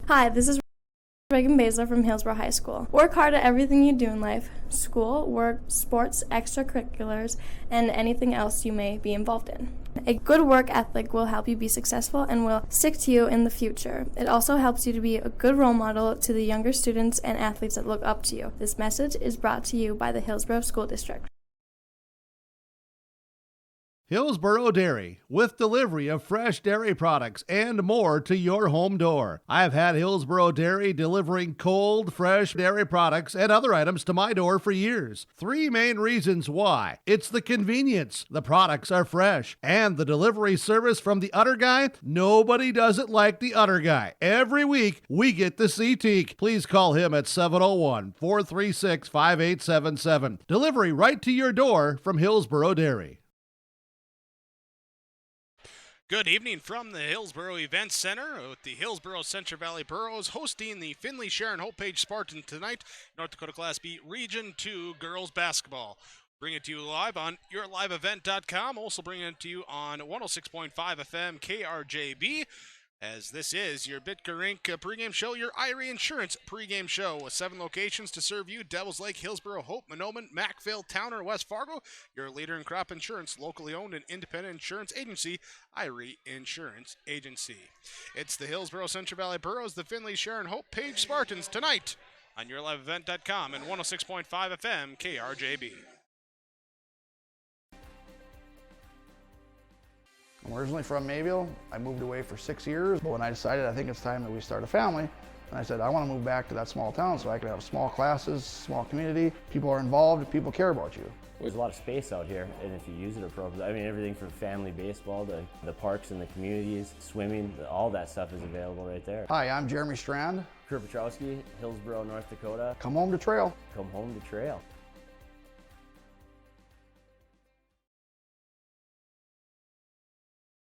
Hi, this is Pregame from Hillsboro High School. Work hard at everything you do in life: school, work, sports, extracurriculars, and anything else you may be involved in. A good work ethic will help you be successful and will stick to you in the future. It also helps you to be a good role model to the younger students and athletes that look up to you. This message is brought to you by the Hillsboro School District. Hillsboro Dairy, with delivery of fresh dairy products and more to your home door. I've had Hillsboro Dairy delivering cold, fresh dairy products and other items to my door for years. 3 main reasons why. It's the convenience, the products are fresh, and the delivery service from the Udder Guy. Nobody does it like the Udder Guy. Every week, we get to see Teak. Please call him at 701-436-5877. Delivery right to your door from Hillsboro Dairy. Good evening from the Hillsboro Event Center with the Hillsboro-Central Valley Burros hosting the Finley-Sharon Hope Page Spartans tonight, North Dakota Class B Region 2 Girls Basketball. Bring it to you live on yourliveevent.com. Also bringing it to you on 106.5 FM KRJB. As this is your Bitgerink pregame show, your Irie Insurance pregame show with 7 locations to serve you: Devils Lake, Hillsboro, Hope, Mahnomen, Mackville, Towner, West Fargo. Your leader in crop insurance, locally owned and independent insurance agency, Irie Insurance Agency. It's the Hillsboro-Central Valley Burros, the Finley-Sharon Hope Page Spartans tonight on yourliveevent.com and 106.5 FM KRJB. I'm originally from Mayville. I moved away for 6 years, but when I decided I think it's time that we start a family, and I said I want to move back to that small town so I could have small classes, small community, people are involved, people care about you. There's a lot of space out here, and if you use it appropriately, I mean, everything from family baseball to the parks and the communities, swimming, all that stuff is available right there. Hi, I'm Jeremy Strand. Kurt Petrowski, Hillsboro, North Dakota. Come home to trail. Come home to trail.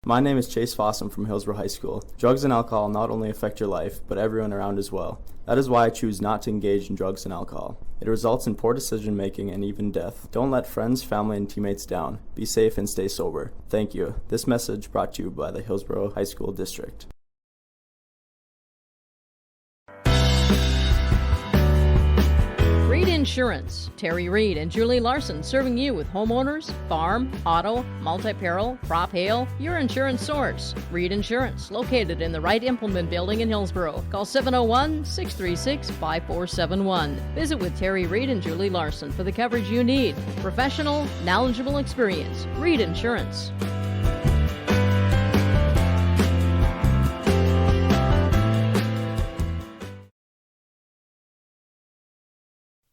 My name is Chase Fossum from Hillsboro High School. Drugs and alcohol not only affect your life, but everyone around as well. That is why I choose not to engage in drugs and alcohol. It results in poor decision making and even death. Don't let friends, family, and teammates down. Be safe and stay sober. Thank you. This message brought to you by the Hillsboro High School District. Reed Insurance. Terry Reed and Julie Larson serving you with homeowners, farm, auto, multi-peril, crop hail, your insurance source. Reed Insurance, located in the Wright Implement Building in Hillsboro. Call 701-636-5471. Visit with Terry Reed and Julie Larson for the coverage you need. Professional, knowledgeable experience. Reed Insurance.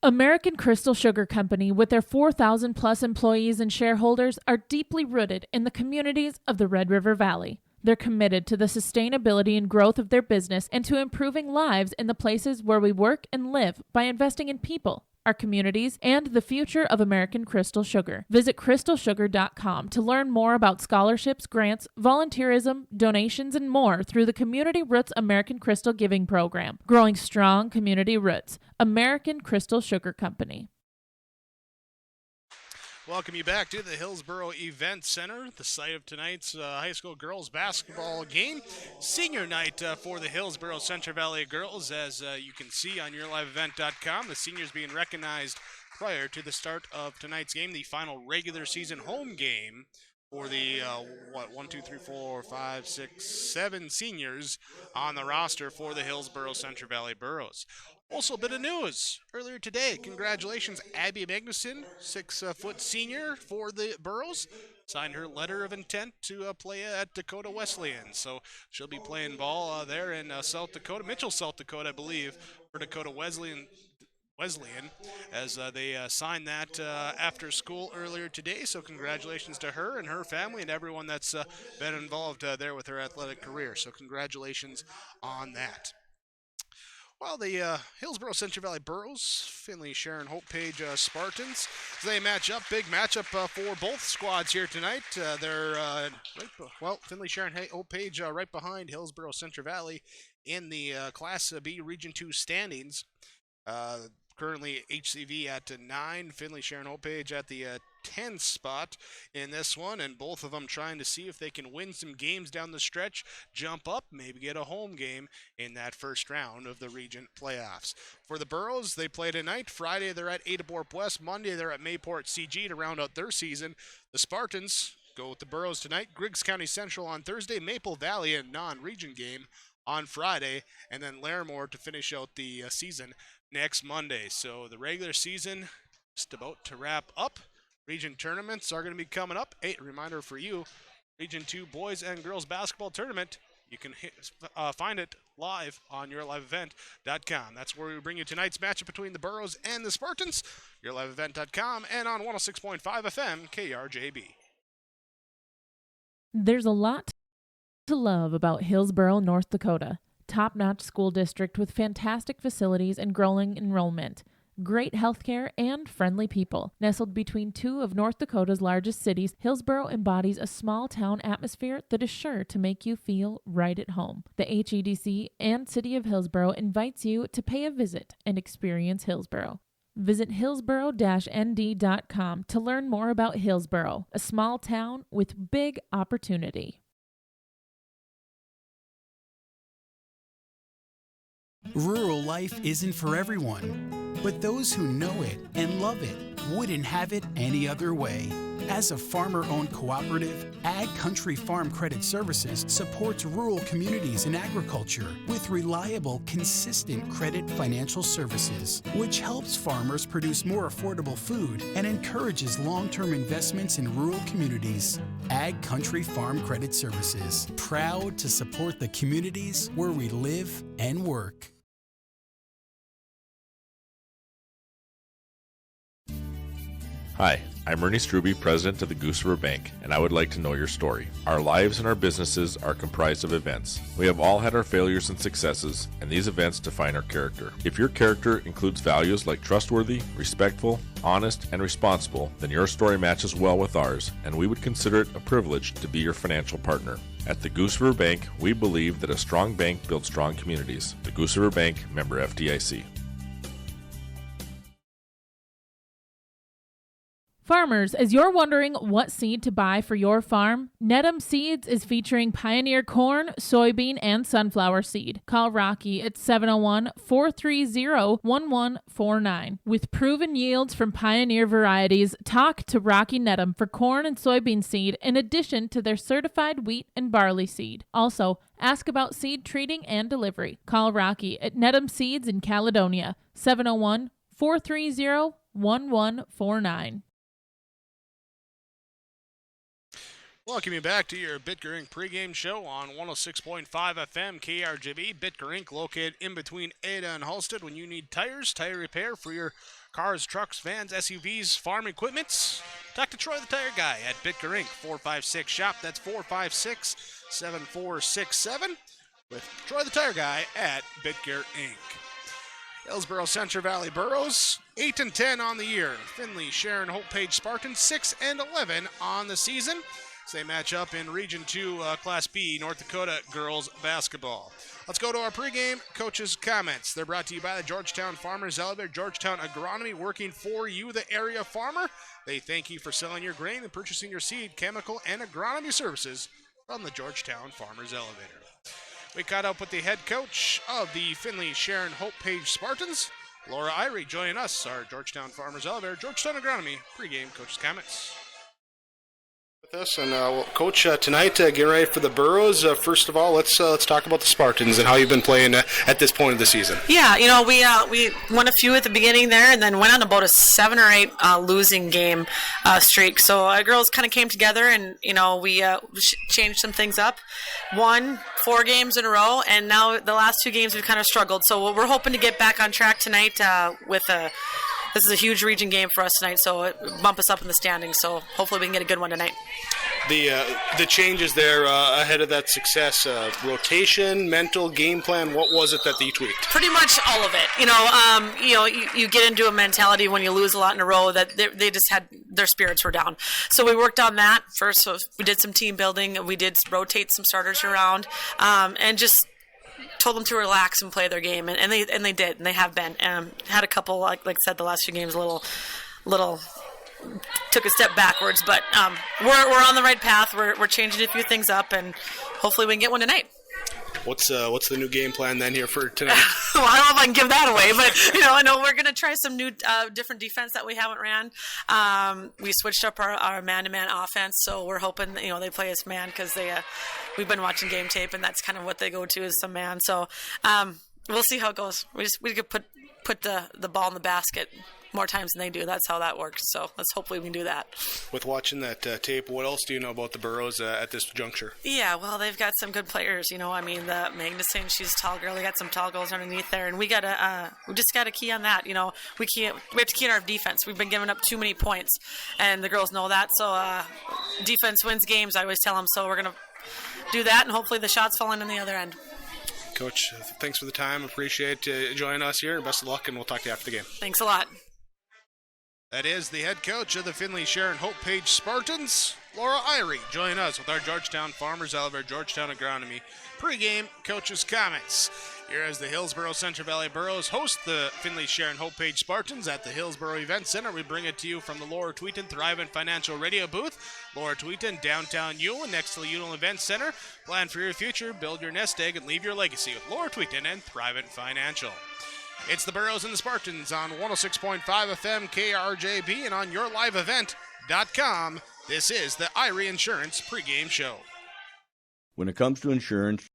American Crystal Sugar Company, with their 4,000 plus employees and shareholders, are deeply rooted in the communities of the Red River Valley. They're committed to the sustainability and growth of their business and to improving lives in the places where we work and live by investing in people, our communities, and the future of American Crystal Sugar. Visit crystalsugar.com to learn more about scholarships, grants, volunteerism, donations, and more through the Community Roots American Crystal Giving Program. Growing strong community roots. American Crystal Sugar Company. Welcome you back to the Hillsboro Event Center, the site of tonight's high school girls basketball game. Senior night for the Hillsboro-Central Valley girls, as you can see on yourliveevent.com. The seniors being recognized prior to the start of tonight's game, the final regular season home game for the, 7 seniors on the roster for the Hillsboro-Central Valley Burros. Also, a bit of news earlier today. Congratulations, Abby Magnuson, 6-foot senior for the Burros. Signed her letter of intent to play at Dakota Wesleyan. So she'll be playing ball there in South Dakota, Mitchell, South Dakota, I believe, for Dakota Wesleyan, as they signed that after school earlier today. So congratulations to her and her family and everyone that's been involved there with her athletic career. So congratulations on that. Well, the Hillsboro-Central Valley Burros, Finley-Sharon Hope Page Spartans, they match up, big matchup for both squads here tonight. They're Finley-Sharon Hope Page right behind Hillsboro-Central Valley in the Class B Region 2 standings. currently HCV at 9, Finley-Sharon Hope Page at the 10th spot in this one, and both of them trying to see if they can win some games down the stretch, jump up, maybe get a home game in that first round of the region playoffs. For the Burros, they play tonight. Friday, they're at Adabor West. Monday, they're at Mayport CG to round out their season. The Spartans go with the Burros tonight. Griggs County Central on Thursday. Maple Valley, a non-region game, on Friday, and then Larimore to finish out the season next Monday. So the regular season just about to wrap up. Region tournaments are going to be coming up. A reminder for you, Region 2 boys and girls basketball tournament. You can find it live on yourliveevent.com. That's where we bring you tonight's matchup between the Burros and the Spartans. Yourliveevent.com and on 106.5 FM KRJB. There's a lot to love about Hillsboro, North Dakota. Top-notch school district with fantastic facilities and growing enrollment. Great healthcare and friendly people. Nestled between two of North Dakota's largest cities, Hillsboro embodies a small-town atmosphere that is sure to make you feel right at home. The HEDC and City of Hillsboro invites you to pay a visit and experience Hillsboro. Visit hillsboro-nd.com to learn more about Hillsboro, a small town with big opportunity. Rural life isn't for everyone, but those who know it and love it wouldn't have it any other way. As a farmer-owned cooperative, Ag Country Farm Credit Services supports rural communities in agriculture with reliable, consistent credit financial services, which helps farmers produce more affordable food and encourages long-term investments in rural communities. Ag Country Farm Credit Services, proud to support the communities where we live and work. Hi, I'm Ernie Struby, president of the Goose River Bank, and I would like to know your story. Our lives and our businesses are comprised of events. We have all had our failures and successes, and these events define our character. If your character includes values like trustworthy, respectful, honest, and responsible, then your story matches well with ours, and we would consider it a privilege to be your financial partner. At the Goose River Bank, we believe that a strong bank builds strong communities. The Goose River Bank, member FDIC. Farmers, as you're wondering what seed to buy for your farm, Nedham Seeds is featuring Pioneer corn, soybean, and sunflower seed. Call Rocky at 701-430-1149. With proven yields from Pioneer varieties, talk to Rocky Nedham for corn and soybean seed in addition to their certified wheat and barley seed. Also, ask about seed treating and delivery. Call Rocky at Nedham Seeds in Caledonia, 701-430-1149. Welcome you back to your Bitger Inc. pregame show on 106.5 FM KRJB. Bitger Inc. located in between Ada and Halstead. When you need tires, tire repair for your cars, trucks, vans, SUVs, farm equipments, talk to Troy the Tire Guy at Bitger Inc. 456-SHOP. That's 456-7467 with Troy the Tire Guy at Bitger Inc. Hillsboro-Central Valley Burros, 8-10 on the year. Finley-Sharon Hope Page Spartans, 6-11 on the season. They match up in Region 2 Class B, North Dakota girls basketball. Let's go to our pregame coaches' comments. They're brought to you by the Georgetown Farmers Elevator, Georgetown Agronomy, working for you, the area farmer. They thank you for selling your grain and purchasing your seed, chemical, and agronomy services from the Georgetown Farmers Elevator. We caught up with the head coach of the Finley-Sharon Hope Page Spartans, Laura Irie, joining us, our Georgetown Farmers Elevator, Georgetown Agronomy pregame coaches' comments. Us and Coach, tonight getting ready for the Burros. First of all, let's talk about the Spartans and how you've been playing at this point of the season. Yeah, you know, we won a few at the beginning there, and then went on about a 7 or 8 losing game streak. So our girls kind of came together, and you know, we changed some things up. Won 4 games in a row, and now the last 2 games we've kind of struggled. So we're hoping to get back on track tonight with a. This is a huge region game for us tonight, so it bump us up in the standings. So hopefully we can get a good one tonight. The changes there ahead of that success, rotation, mental, game plan. What was it that you tweaked? Pretty much all of it. You get into a mentality when you lose a lot in a row that they just had their spirits were down. So we worked on that first. So we did some team building. We did rotate some starters around, and just told them to relax and play their game, and they did, and they have been. Had a couple, like I said, the last few games a little took a step backwards, but we're on the right path. We're changing a few things up, and hopefully we can get one tonight. What's the new game plan then here for tonight? Well, I don't know if I can give that away, but I know we're going to try some new different defense that we haven't ran. We switched up our man-to-man offense, so we're hoping they play us man because we've been watching game tape, and that's kind of what they go to is some man. So we'll see how it goes. We could put the ball in the basket more times than they do. That's how that works. So hopefully we can do that. With watching that tape, what else do you know about the Burrows at this juncture? Yeah, well, they've got some good players. The Magnuson, she's a tall girl. They got some tall girls underneath there, and we just got to key on that. We have to key on our defense. We've been giving up too many points, and the girls know that. So defense wins games. I always tell them. So we're gonna do that, and hopefully the shots fall in on the other end. Coach, thanks for the time. Appreciate joining us here. Best of luck, and we'll talk to you after the game. Thanks a lot. That is the head coach of the Finley-Sharon Hope Page Spartans, Laura Irie, joining us with our Georgetown Farmers Elevator Georgetown Agronomy pregame coaches' comments. Here as the Hillsboro-Central Valley Burros host the Finley-Sharon Hope Page Spartans at the Hillsboro Event Center. We bring it to you from the Laura Tweeton Thrivent Financial Radio booth. Laura Tweeton, downtown Ulen, next to the Ulen Event Center. Plan for your future, build your nest egg, and leave your legacy with Laura Tweeton and Thrivent Financial. It's the Burros and the Spartans on 106.5 FM KRJB and on yourliveevent.com. This is the Irie Insurance pregame show. When it comes to insurance,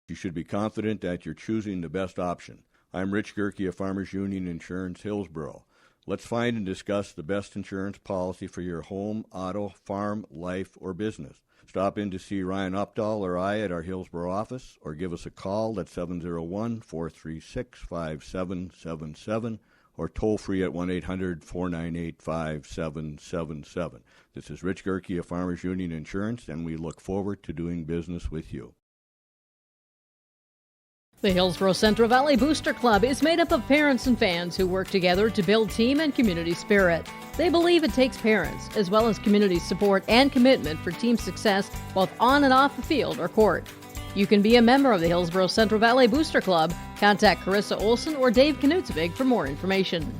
you should be confident that you're choosing the best option. I'm Rich Gerke of Farmers Union Insurance, Hillsboro. Let's find and discuss the best insurance policy for your home, auto, farm, life, or business. Stop in to see Ryan Updahl or I at our Hillsboro office, or give us a call at 701-436-5777, or toll free at 1-800-498-5777. This is Rich Gerke of Farmers Union Insurance, and we look forward to doing business with you. The Hillsboro-Central Valley Booster Club is made up of parents and fans who work together to build team and community spirit. They believe it takes parents, as well as community support and commitment for team success, both on and off the field or court. You can be a member of the Hillsboro-Central Valley Booster Club. Contact Carissa Olson or Dave Knutsvig for more information.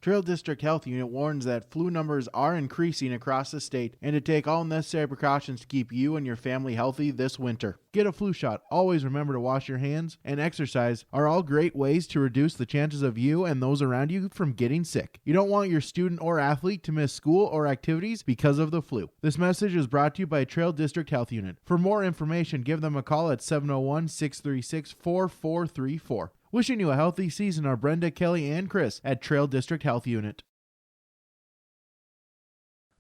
Trail District Health Unit warns that flu numbers are increasing across the state and to take all necessary precautions to keep you and your family healthy this winter. Get a flu shot. Always remember to wash your hands, and exercise are all great ways to reduce the chances of you and those around you from getting sick. You don't want your student or athlete to miss school or activities because of the flu. This message is brought to you by Trail District Health Unit. For more information, give them a call at 701-636-4434. Wishing you a healthy season are Brenda, Kelly, and Chris at Trail District Health Unit.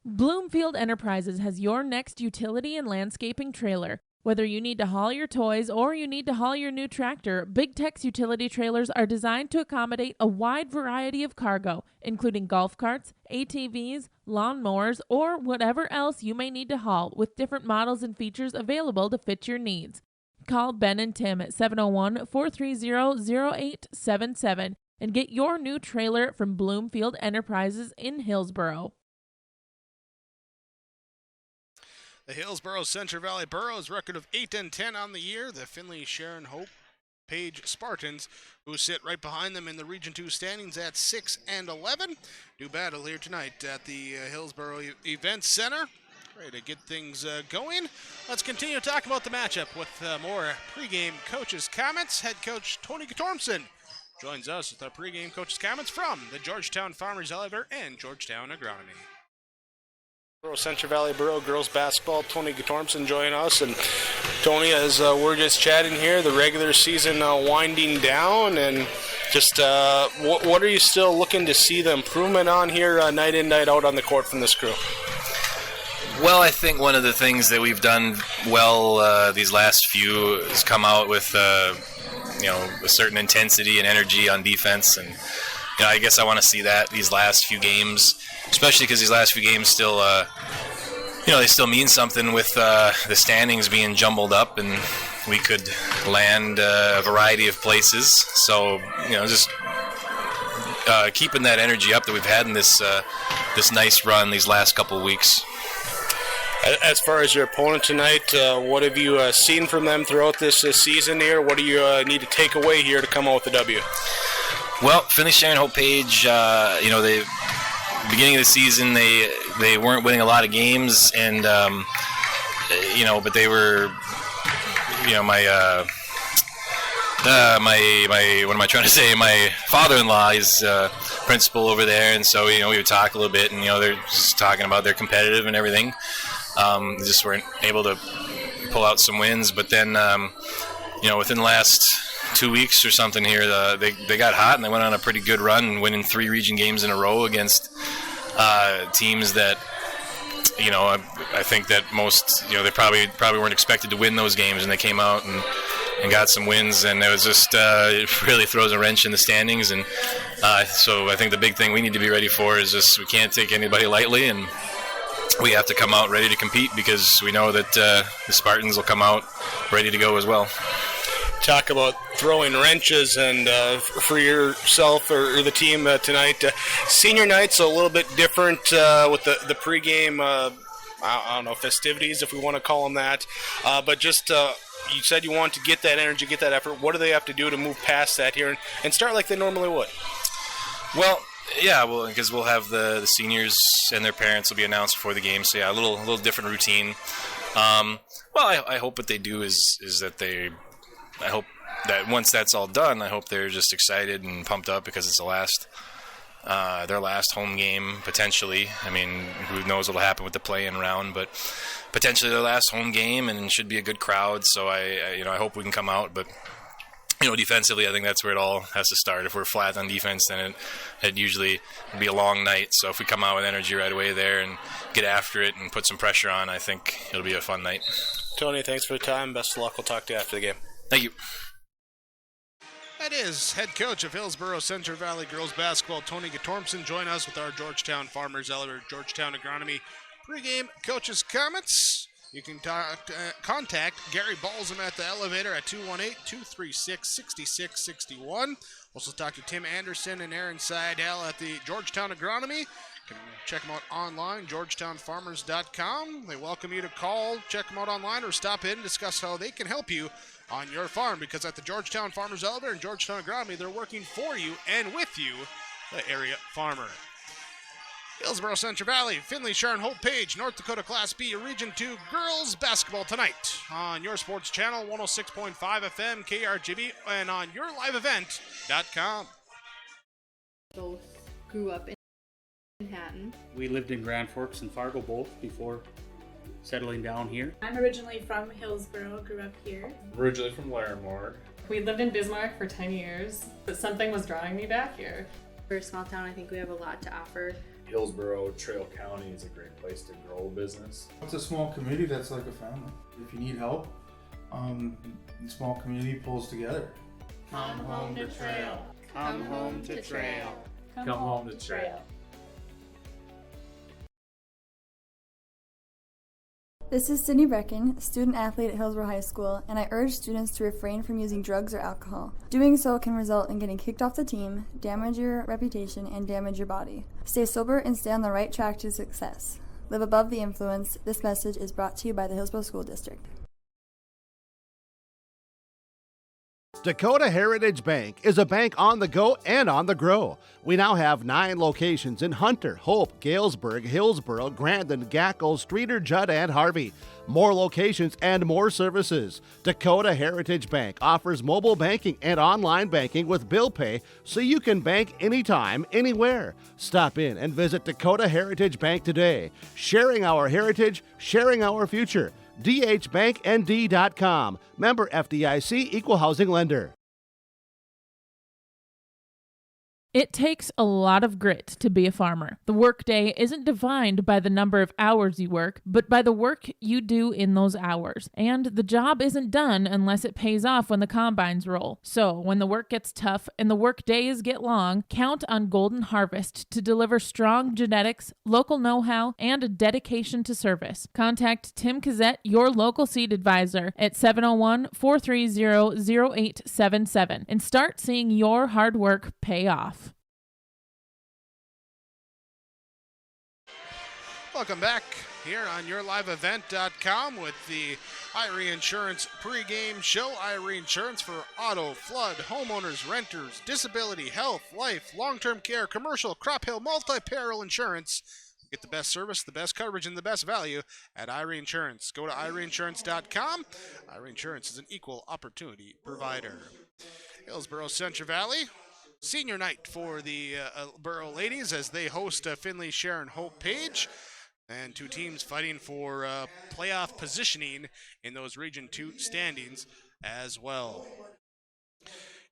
Bloomfield Enterprises has your next utility and landscaping trailer. Whether you need to haul your toys or you need to haul your new tractor, Big Tex utility trailers are designed to accommodate a wide variety of cargo, including golf carts, ATVs, lawnmowers, or whatever else you may need to haul, with different models and features available to fit your needs. Call Ben and Tim at 701-430-0877 and get your new trailer from Bloomfield Enterprises in Hillsboro. The Hillsboro-Central Valley Burros record of 8-10 on the year. The Finley-Sharon Hope Page Spartans, who sit right behind them in the Region 2 standings at 6-11. Do battle here tonight at the Hillsboro Event Center. Ready to get things going. Let's continue to talk about the matchup with more pregame coaches' comments. Head coach Tony Guttormson joins us with our pregame coaches' comments from the Georgetown Farmers Elevator and Georgetown Agronomy. Central Valley Burro girls basketball, Tony Guttormson joining us. And Tony, as we're just chatting here, the regular season winding down, and just what are you still looking to see the improvement on here night in, night out on the court from this crew? Well, I think one of the things that we've done well these last few is come out with a certain intensity and energy on defense, and I guess I want to see that these last few games, especially because these last few games still they still mean something with the standings being jumbled up, and we could land a variety of places. So just keeping that energy up that we've had in this nice run these last couple of weeks. As far as your opponent tonight, what have you seen from them throughout this season here? What do you need to take away here to come out with the W? Well, Finley-Sharon Hope Page, they beginning of the season they weren't winning a lot of games, and but they were, my what am I trying to say? My father-in-law is principal over there, and so we would talk a little bit, and they're just talking about they're competitive and everything. They just weren't able to pull out some wins, but then within the last 2 weeks or something here, they got hot and they went on a pretty good run, winning 3 region games in a row against teams that I think that most they probably weren't expected to win those games, and they came out and got some wins, and it was just it really throws a wrench in the standings. And so I think the big thing we need to be ready for is just we can't take anybody lightly, and we have to come out ready to compete, because we know that the Spartans will come out ready to go as well. Talk about throwing wrenches, and for yourself or the team tonight, senior night's a little bit different with the pregame, I don't know, festivities, if we want to call them that, but just you said you want to get that energy, get that effort. What do they have to do to move past that here and start like they normally would? Well, yeah, because we'll have the seniors and their parents will be announced before the game, so yeah, a little different routine. I hope what they do is that I hope that once that's all done, I hope they're just excited and pumped up, because it's their last home game, potentially. I mean, who knows what'll happen with the play-in round, but potentially their last home game, and it should be a good crowd. So I hope we can come out, but defensively, I think that's where it all has to start. If we're flat on defense, then it usually would be a long night. So if we come out with energy right away there and get after it and put some pressure on, I think it'll be a fun night. Tony, thanks for the time. Best of luck. We'll talk to you after the game. Thank you. That is head coach of Hillsboro-Central Valley girls basketball, Tony Gatormson. Join us with our Georgetown Farmers Elevator, Georgetown Agronomy pregame coaches' comments. You can contact Gary Balsam at the elevator at 218-236-6661. Also talk to Tim Anderson and Aaron Seidel at the Georgetown Agronomy. You can check them out online, georgetownfarmers.com. They welcome you to call, check them out online, or stop in and discuss how they can help you on your farm, because at the Georgetown Farmers Elevator and Georgetown Agronomy, they're working for you and with you, the area farmer. Hillsboro-Central Valley, Finley-Sharon Hope Page, North Dakota Class B, Region 2 girls basketball tonight on your sports channel, 106.5 FM, KRGB, and on yourliveevent.com. Both grew up in Manhattan. We lived in Grand Forks and Fargo both before settling down here. I'm originally from Hillsboro, grew up here. Originally from Larimore. We lived in Bismarck for 10 years, but something was drawing me back here. For a small town, I think we have a lot to offer. Hillsboro, Trail County is a great place to grow a business. It's a small community that's like a family. If you need help, the small community pulls together. Come home to Trail. Come home to Trail. Come home to Trail. This is Sydney Brecken, student athlete at Hillsboro High School, and I urge students to refrain from using drugs or alcohol. Doing so can result in getting kicked off the team, damage your reputation, and damage your body. Stay sober and stay on the right track to success. Live above the influence. This message is brought to you by the Hillsboro School District. Dakota Heritage Bank is a bank on the go and on the grow. We now have 9 locations in Hunter, Hope, Galesburg, Hillsboro, Grandin, Gackle, Streeter, Judd, and Harvey. More locations and more services. Dakota Heritage Bank offers mobile banking and online banking with bill pay, so you can bank anytime, anywhere. Stop in and visit Dakota Heritage Bank today. Sharing our heritage, sharing our future. dhbanknd.com. Member FDIC, Equal Housing Lender. It takes a lot of grit to be a farmer. The workday isn't defined by the number of hours you work, but by the work you do in those hours. And the job isn't done unless it pays off when the combines roll. So when the work gets tough and the work days get long, count on Golden Harvest to deliver strong genetics, local know-how, and a dedication to service. Contact Tim Cassette, your local seed advisor, at 701-430-0877 and start seeing your hard work pay off. Welcome back here on YourLiveEvent.com with the Irie Insurance pregame show. Irie Insurance for auto, flood, homeowners, renters, disability, health, life, long-term care, commercial, crop hail, multi-peril insurance. Get the best service, the best coverage, and the best value at Irie Insurance. Go to IrieInsurance.com. Irie Insurance is an equal opportunity provider. Hillsboro-Central Valley, senior night for the Borough ladies as they host Finley-Sharon Hope Page. And two teams fighting for playoff positioning in those Region 2 standings as well.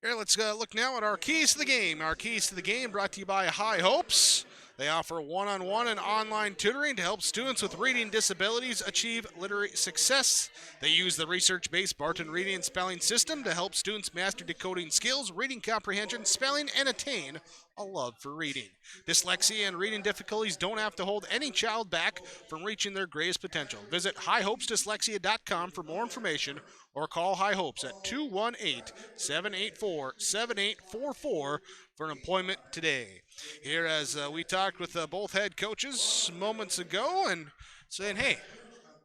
Here, let's look now at our keys to the game. Our keys to the game brought to you by High Hopes. They offer one-on-one and online tutoring to help students with reading disabilities achieve literary success. They use the research-based Barton reading and spelling system to help students master decoding skills, reading comprehension, spelling, and attain a love for reading. Dyslexia and reading difficulties don't have to hold any child back from reaching their greatest potential. Visit highhopesdyslexia.com for more information or call High Hopes at 218-784-7844 for an appointment today. Here, as we talked with both head coaches moments ago and saying, hey,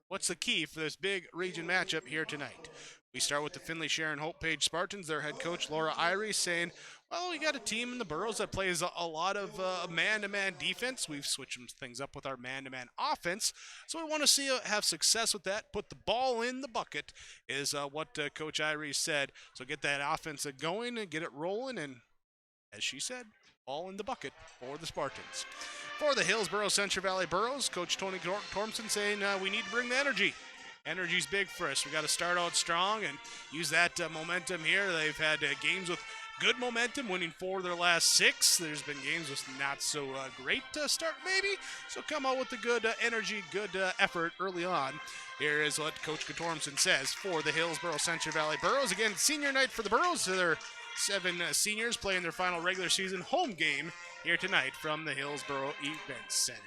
what's the key for this big region matchup here tonight? We start with the Finley-Sharon Hope Page Spartans. Their head coach, Laura Irie, saying, well, we got a team in the Burrows that plays a lot of man-to-man defense. We've switched some things up with our man-to-man offense. So we want to see have success with that. Put the ball in the bucket is what Coach Irie said. So get that offense going and get it rolling. And as she said, ball in the bucket for the Spartans. For the Hillsboro-Central Valley Burrows, Coach Tony Tormson saying we need to bring the energy. Energy's big for us. We got to start out strong and use that momentum here. They've had games with good momentum, winning 4 of their last 6. There's been games with not so great start maybe. So come out with the good energy, good effort early on. Here is what Coach Tormson says for the Hillsboro-Central Valley Burrows. Again, senior night for the Burrows. They're 7 seniors playing their final regular season home game here tonight from the Hillsboro Event Center.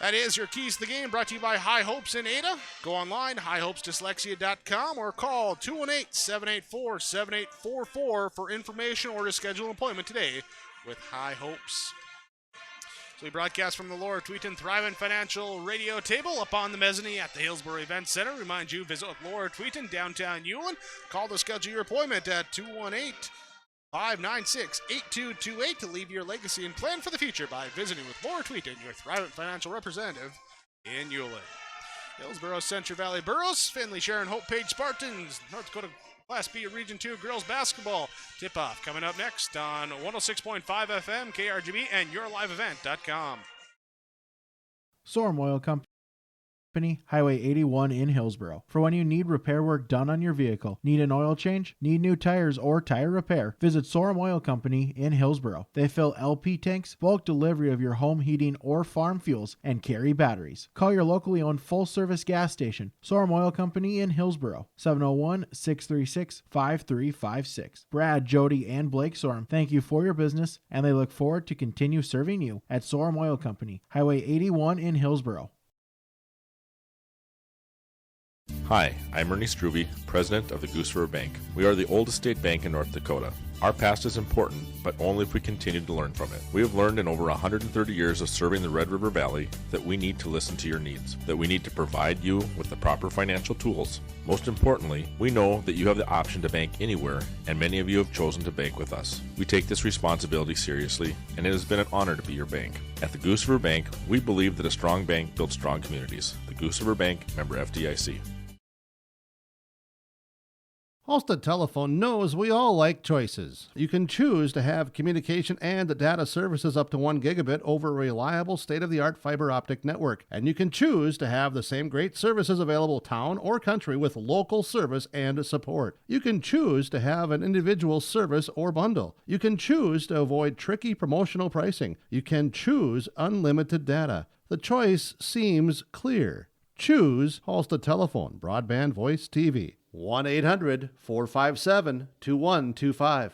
That is your keys to the game, brought to you by High Hopes in Ada. Go online, highhopesdyslexia.com, or call 218-784-7844 for information or to schedule an appointment today with High Hopes. So we broadcast from the Laura Tweeton Thrivent Financial Radio table up on the mezzanine at the Hillsboro Event Center. Remind you, visit with Laura Tweeton, downtown Hewlin. Call to schedule your appointment at 218-596-8228 to leave your legacy and plan for the future by visiting with Laura Tweeton, your Thrivent Financial representative in Hewlin. Hillsboro-Central Valley Burrows, Finley-Sharon Hope Page Spartans, North Dakota Class B Region 2 girls basketball tip-off coming up next on 106.5 FM, KRGB, and YourLiveEvent.com. Sorum Oil Company, Highway 81 in Hillsboro. For when you need repair work done on your vehicle, need an oil change, need new tires or tire repair, visit Sorum Oil Company in Hillsboro. They fill LP tanks, bulk delivery of your home heating or farm fuels, and carry batteries. Call your locally owned full-service gas station, Sorum Oil Company in Hillsboro, 701-636-5356. Brad, Jody, and Blake Sorum thank you for your business, and they look forward to continue serving you at Sorum Oil Company, Highway 81 in Hillsboro. Hi, I'm Ernie Struby, president of the Goose River Bank. We are the oldest state bank in North Dakota. Our past is important, but only if we continue to learn from it. We have learned in over 130 years of serving the Red River Valley that we need to listen to your needs, that we need to provide you with the proper financial tools. Most importantly, we know that you have the option to bank anywhere, and many of you have chosen to bank with us. We take this responsibility seriously, and it has been an honor to be your bank. At the Goose River Bank, we believe that a strong bank builds strong communities. The Goose River Bank, member FDIC. Halstead Telephone knows we all like choices. You can choose to have communication and data services up to 1 gigabit over a reliable state-of-the-art fiber optic network. And you can choose to have the same great services available town or country with local service and support. You can choose to have an individual service or bundle. You can choose to avoid tricky promotional pricing. You can choose unlimited data. The choice seems clear. Choose Halstead Telephone, broadband voice TV. 1-800-457-2125.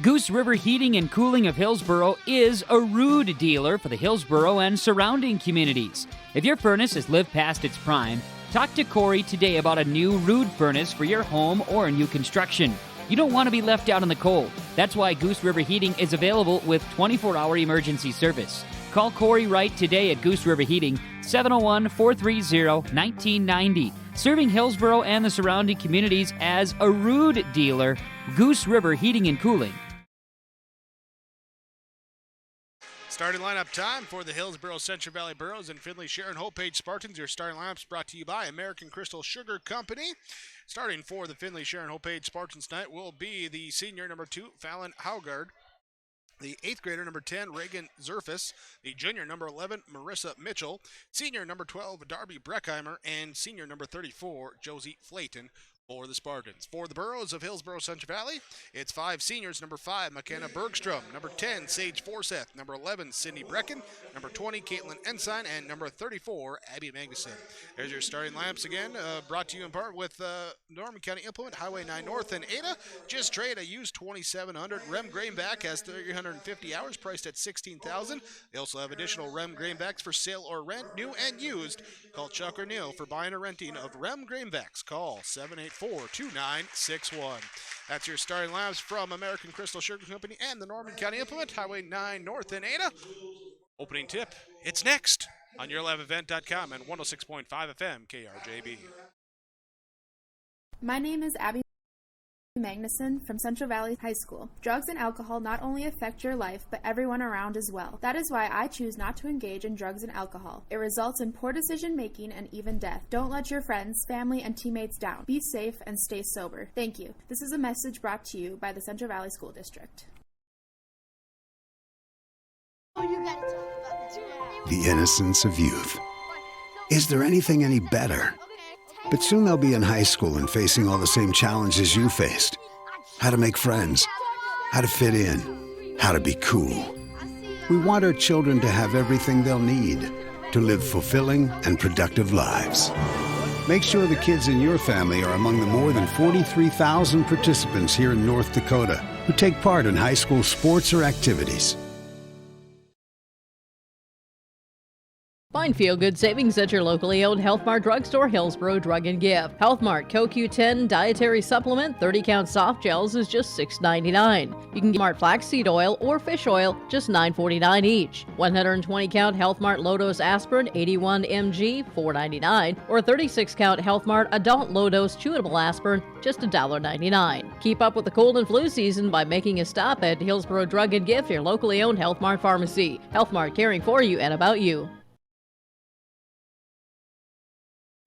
Goose River Heating and Cooling of Hillsboro is a Ruud dealer for the Hillsboro and surrounding communities. If your furnace has lived past its prime, talk to Corey today about a new Ruud furnace for your home or new construction. You don't want to be left out in the cold. That's why Goose River Heating is available with 24-hour emergency service. Call Corey Wright today at Goose River Heating, 701-430-1990. Serving Hillsboro and the surrounding communities as a Rude dealer, Goose River Heating and Cooling. Starting lineup time for the Hillsboro-Central Valley Burros and Finley-Sharon Hope Page Spartans. Your starting lineups brought to you by American Crystal Sugar Company. Starting for the Finley-Sharon Hope Page Spartans tonight will be the senior number 2, Fallon Haugard. The 8th grader, number 10, Reagan Zerfus. The junior, number 11, Marissa Mitchell. Senior, number 12, Darby Breckheimer. And senior, number 34, Josie Flayton for the Spartans. For the Burros of Hillsboro-Central Valley, it's 5 seniors. Number 5, McKenna Bergstrom. Number 10, Sage Forseth. Number 11, Sydney Brecken. Number 20, Caitlin Ensign. And number 34, Abby Magnuson. There's your starting lineups again, brought to you in part with Norman County Implement, Highway 9 North and Ada. Just trade a used 2700 Rem Grainback, has 350 hours, priced at $16,000. They also have additional Rem Grainbacks for sale or rent, new and used. Call Chuck or Neil for buying or renting of Rem Grainbacks. Call 784-2961. That's your starting lineups from American Crystal Sugar Company and the Norman County Implement, Highway 9 North and Ada. Opening tip, it's next on YourLiveEvent.com and 106.5 FM KRJB. My name is Abby Magnuson from Central Valley High School. Drugs and alcohol not only affect your life, but everyone around as well. That is why I choose not to engage in drugs and alcohol. It results in poor decision making and even death. Don't let your friends, family, and teammates down. Be safe and stay sober. Thank you. This is a message brought to you by the Central Valley School District. The innocence of youth. Is there anything any better? But soon they'll be in high school and facing all the same challenges you faced. How to make friends, how to fit in, how to be cool. We want our children to have everything they'll need to live fulfilling and productive lives. Make sure the kids in your family are among the more than 43,000 participants here in North Dakota who take part in high school sports or activities. Find feel-good savings at your locally owned Health Mart drugstore, Hillsboro Drug and Gift. Health Mart CoQ10 dietary supplement 30-count soft gels is just $6.99. You can get Mart flaxseed oil or fish oil, just $9.49 each. 120-count Health Mart Low-Dose aspirin 81 mg, $4.99, or 36-count Health Mart adult low-dose chewable aspirin, just $1.99. Keep up with the cold and flu season by making a stop at Hillsboro Drug and Gift, your locally owned Health Mart pharmacy. Health Mart, caring for you and about you.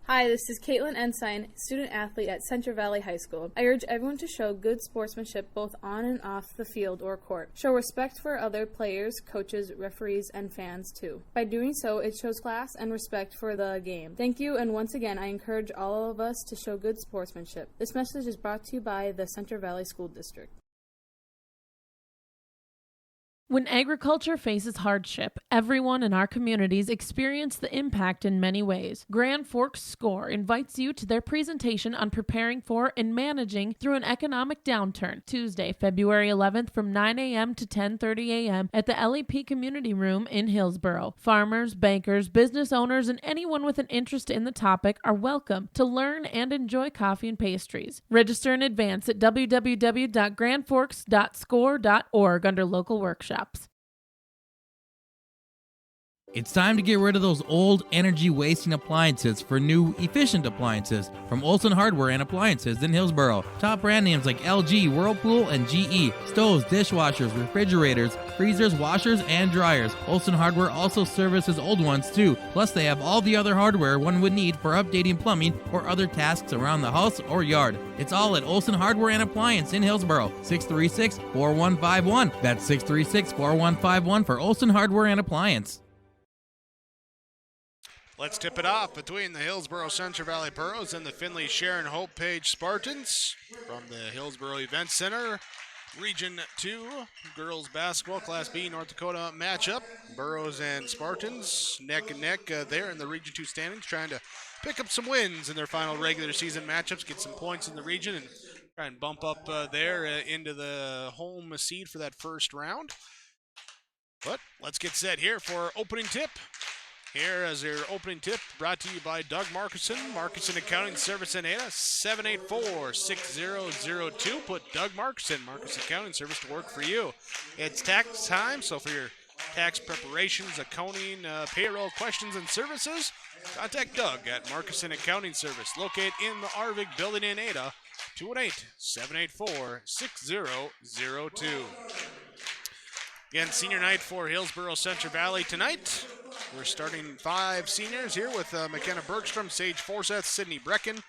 Hi, this is Caitlin Ensign, student athlete at Central Valley High School. I urge everyone to show good sportsmanship both on and off the field or court. Show respect for other players, coaches, referees, and fans too. By doing so, it shows class and respect for the game. Thank you, and once again, I encourage all of us to show good sportsmanship. This message is brought to you by the Central Valley School District. When agriculture faces hardship, everyone in our communities experience the impact in many ways. Grand Forks SCORE invites you to their presentation on preparing for and managing through an economic downturn, Tuesday, February 11th from 9 a.m. to 10:30 a.m. at the LEP Community Room in Hillsboro. Farmers, bankers, business owners, and anyone with an interest in the topic are welcome to learn and enjoy coffee and pastries. Register in advance at www.grandforks.score.org under local workshops. It's time to get rid of those old energy-wasting appliances for new, efficient appliances from Olson Hardware and Appliances in Hillsboro. Top brand names like LG, Whirlpool, and GE. Stoves, dishwashers, refrigerators, freezers, washers, and dryers. Olson Hardware also services old ones too. Plus, they have all the other hardware one would need for updating plumbing or other tasks around the house or yard. It's all at Olson Hardware and Appliance in Hillsboro. 636-4151. That's 636-4151 for Olson Hardware and Appliance. Let's tip it off between the Hillsboro-Central Valley Burros and the Finley-Sharon Hope Page Spartans from the Hillsboro Event Center. Region 2 girls basketball Class B North Dakota matchup. Burros and Spartans neck and neck there in the Region 2 standings, trying to pick up some wins in their final regular season matchups, get some points in the region, and try and bump up there into the home seed for that first round. But let's get set here for opening tip. Here as your opening tip, brought to you by Doug Markison, Markison Accounting Service in Ada, 784-6002. Put Doug Markison, Markison Accounting Service to work for you. It's tax time, so for your tax preparations, accounting, payroll questions and services, contact Doug at Marcuson Accounting Service, located in the Arvig building in Ada, 218-784-6002. Again, senior night for Hillsboro-Central Valley tonight. We're starting 5 seniors here with McKenna Bergstrom, Sage Forseth, Sydney Brecken,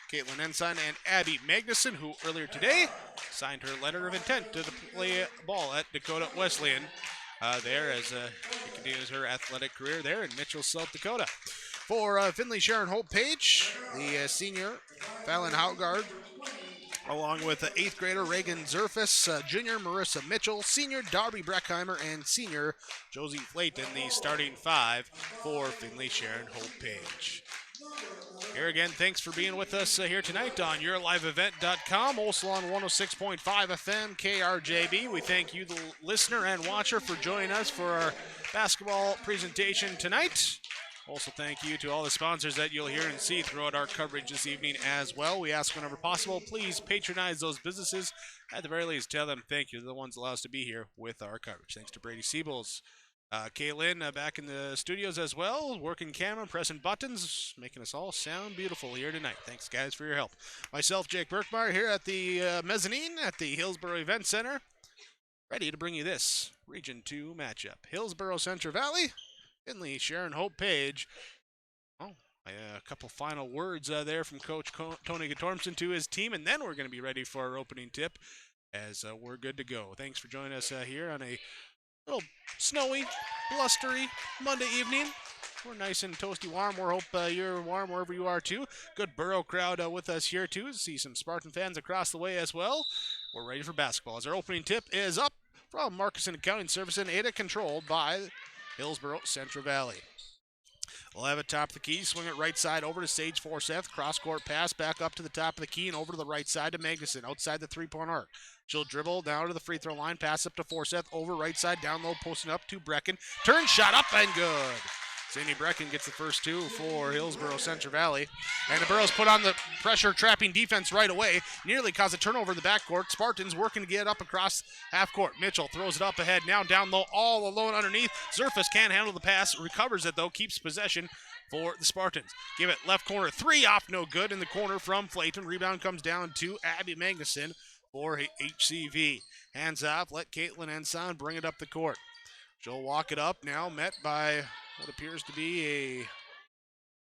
Caitlin Ensign, and Abby Magnuson, who earlier today signed her letter of intent to play ball at Dakota Wesleyan there as she continues her athletic career there in Mitchell, South Dakota. For Finley-Sharon Hope Page, the senior Fallon Haugard, along with 8th grader Reagan Zerfus, junior Marissa Mitchell, senior Darby Breckheimer, and senior Josie Flayton, the starting 5 for Finley-Sharon Hope Page. Here again, thanks for being with us here tonight on YourLiveEvent.com, also on 106.5 FM KRJB. We thank you, the listener and watcher, for joining us for our basketball presentation tonight. Also, thank you to all the sponsors that you'll hear and see throughout our coverage this evening as well. We ask whenever possible, please patronize those businesses. At the very least, tell them thank you. They're the ones that allow us to be here with our coverage. Thanks to Brady Siebels. Kaylin back in the studios as well, working camera, pressing buttons, making us all sound beautiful here tonight. Thanks, guys, for your help. Myself, Jake Birkmeyer, here at the mezzanine at the Hillsboro Event Center, ready to bring you this Region 2 matchup. Hillsboro-Central Valley, Finley-Sharon Hope Page. Oh, a couple final words there from Coach Tony Gatormson to his team, and then we're going to be ready for our opening tip as we're good to go. Thanks for joining us here on a little snowy, blustery Monday evening. We're nice and toasty warm. We hope you're warm wherever you are too. Good Borough crowd with us here too. See some Spartan fans across the way as well. We're ready for basketball as our opening tip is up from Marcuson Accounting Service in Ada, controlled by Hillsboro-Central Valley. We'll have it top of the key, swing it right side over to Sage Forseth. Cross-court pass back up to the top of the key and over to the right side to Magnuson, outside the three-point arc. She'll dribble down to the free throw line, pass up to Forseth, over right side, down low, posting up to Brecken. Turn shot up and good. Sadie Brecken gets the first 2 for Hillsboro-Central Valley. And the Burrows put on the pressure-trapping defense right away. Nearly caused a turnover in the backcourt. Spartans working to get up across half court. Mitchell throws it up ahead, now down low, all alone underneath. Zerfus can't handle the pass, recovers it though, keeps possession for the Spartans. Give it left corner, 3 off, no good in the corner from Flayton. Rebound comes down to Abby Magnuson for HCV. Hands off, let Caitlin Ensign bring it up the court. She'll walk it up now, met by what appears to be a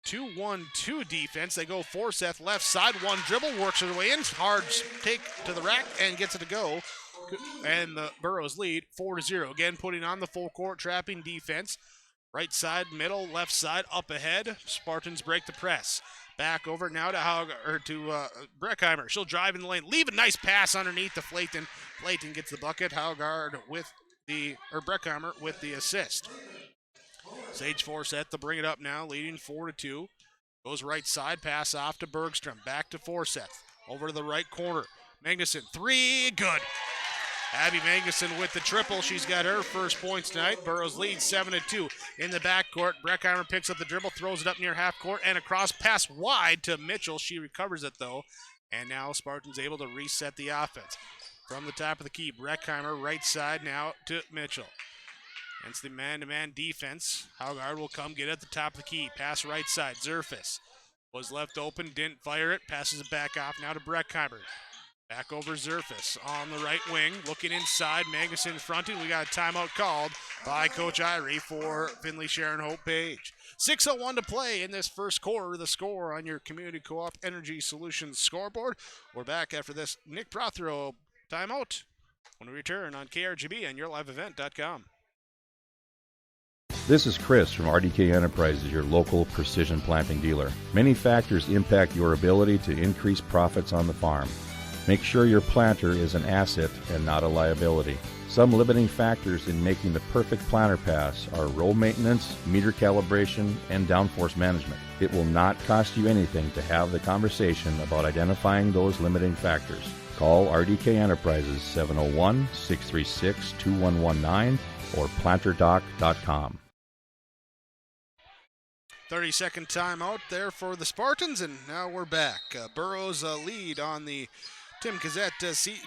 2-1-2 defense. They go Forseth left side, one dribble, works her way in, hard take to the rack and gets it to go. And the Burrows lead 4-0. Again, putting on the full court trapping defense. Right side, middle, left side, up ahead. Spartans break the press. Back over now to Breckheimer. She'll drive in the lane, leave a nice pass underneath to Flayton. Flayton gets the bucket. Haugard Breckheimer with the assist. Sage Forseth to bring it up now, leading 4-2. Goes right side, pass off to Bergstrom. Back to Forseth. Over to the right corner. Magnuson, 3, good. Abby Magnuson with the triple. She's got her first points tonight. Burrows lead 7-2. In the backcourt, Breckheimer picks up the dribble, throws it up near half court, and a cross pass wide to Mitchell. She recovers it though. And now Spartans able to reset the offense. From the top of the key, Breckheimer right side now to Mitchell. It's the man-to-man defense. Haugard will come get at the top of the key. Pass right side. Zerfus was left open, didn't fire it. Passes it back off now to Breckheimer. Back over Zerfus on the right wing. Looking inside. Magnuson fronting. We got a timeout called by Coach Irie for Finley-Sharon Hope Page. 6:01 to play in this first quarter. The score on your Community Co-op Energy Solutions scoreboard. We're back after this Nick Prothero timeout when we return on KRGB and YourLiveEvent.com. This is Chris from RDK Enterprises, your local precision planting dealer. Many factors impact your ability to increase profits on the farm. Make sure your planter is an asset and not a liability. Some limiting factors in making the perfect planter pass are row maintenance, meter calibration, and downforce management. It will not cost you anything to have the conversation about identifying those limiting factors. Call RDK Enterprises 701-636-2119 or planterdoc.com. 30-second timeout there for the Spartans, and now we're back. Burrows lead on the Tim Cassette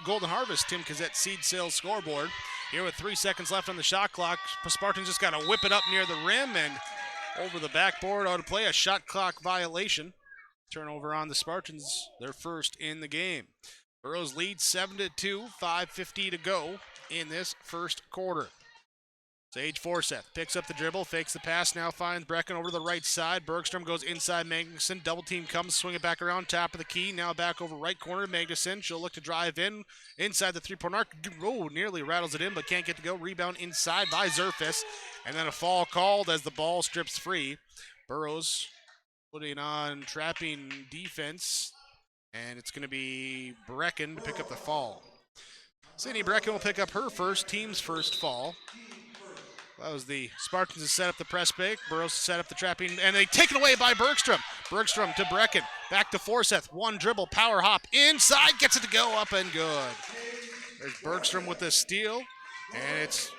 Golden Harvest Tim Cassette seed sales scoreboard. here with 3 seconds left on the shot clock. Spartans just got to whip it up near the rim and over the backboard out of play. A shot clock violation. Turnover on the Spartans, their first in the game. Burrows lead 7-2, 5:50 to go in this first quarter. Sage Forseth picks up the dribble, fakes the pass, now finds Brecken over the right side. Bergstrom goes inside Magnuson. Double team comes, swing it back around, top of the key. Now back over right corner, Magnuson. She'll look to drive in, inside the three-point arc. Oh, nearly rattles it in, but can't get to go. Rebound inside by Zerfis. And then a foul called as the ball strips free. Burrows putting on trapping defense, and it's going to be Brecken to pick up the fall. Sydney Brecken will pick up her team's first fall. That was the Spartans to set up the press break. Burrows to set up the trapping, and they take it away by Bergstrom. Bergstrom to Brecken, back to Forseth. One dribble, power hop, inside, gets it to go, up and good. There's Bergstrom with the steal, and it's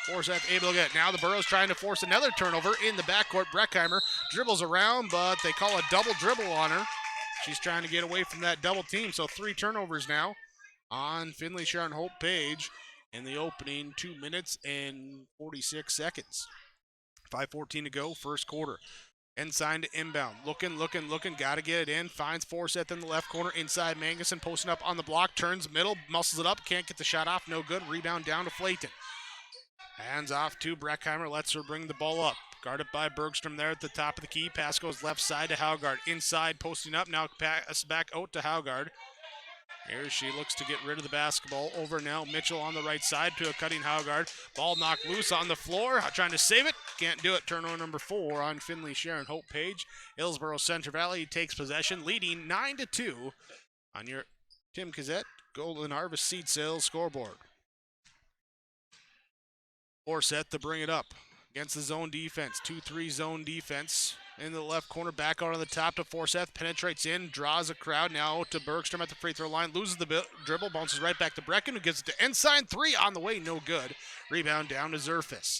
Forseth able to get it. Now the Burrows trying to force another turnover in the backcourt. Breckheimer dribbles around, but they call a double dribble on her. She's trying to get away from that double team, so 3 turnovers now on Finley-Sharon Hope Page in the opening 2 minutes and 46 seconds. 5:14 to go, first quarter. Ensign to inbound. Looking. Got to get it in. Finds Forseth in the left corner. Inside Magnuson posting up on the block. Turns middle. Muscles it up. Can't get the shot off. No good. Rebound down to Flayton. Hands off to Breckheimer. Lets her bring the ball up. Guarded by Bergstrom there at the top of the key. Pass goes left side to Haugard. Inside posting up. Now pass back out to Haugard. Here she looks to get rid of the basketball. Over now, Mitchell on the right side to a cutting Haugard. Ball knocked loose on the floor. Trying to save it. Can't do it. Turnover number 4 on Finley-Sharon Hope Page. Hillsboro-Central Valley takes possession, leading 9-2 on your Tim Kazette Golden Harvest Seed Sales scoreboard. Forseth to bring it up against the zone defense. 2-3 zone defense. In the left corner, back out on the top to Forseth, penetrates in, draws a crowd, now to Bergstrom at the free throw line, loses the dribble, bounces right back to Brecken, who gives it to Ensign, 3 on the way, no good. Rebound down to Zerfis.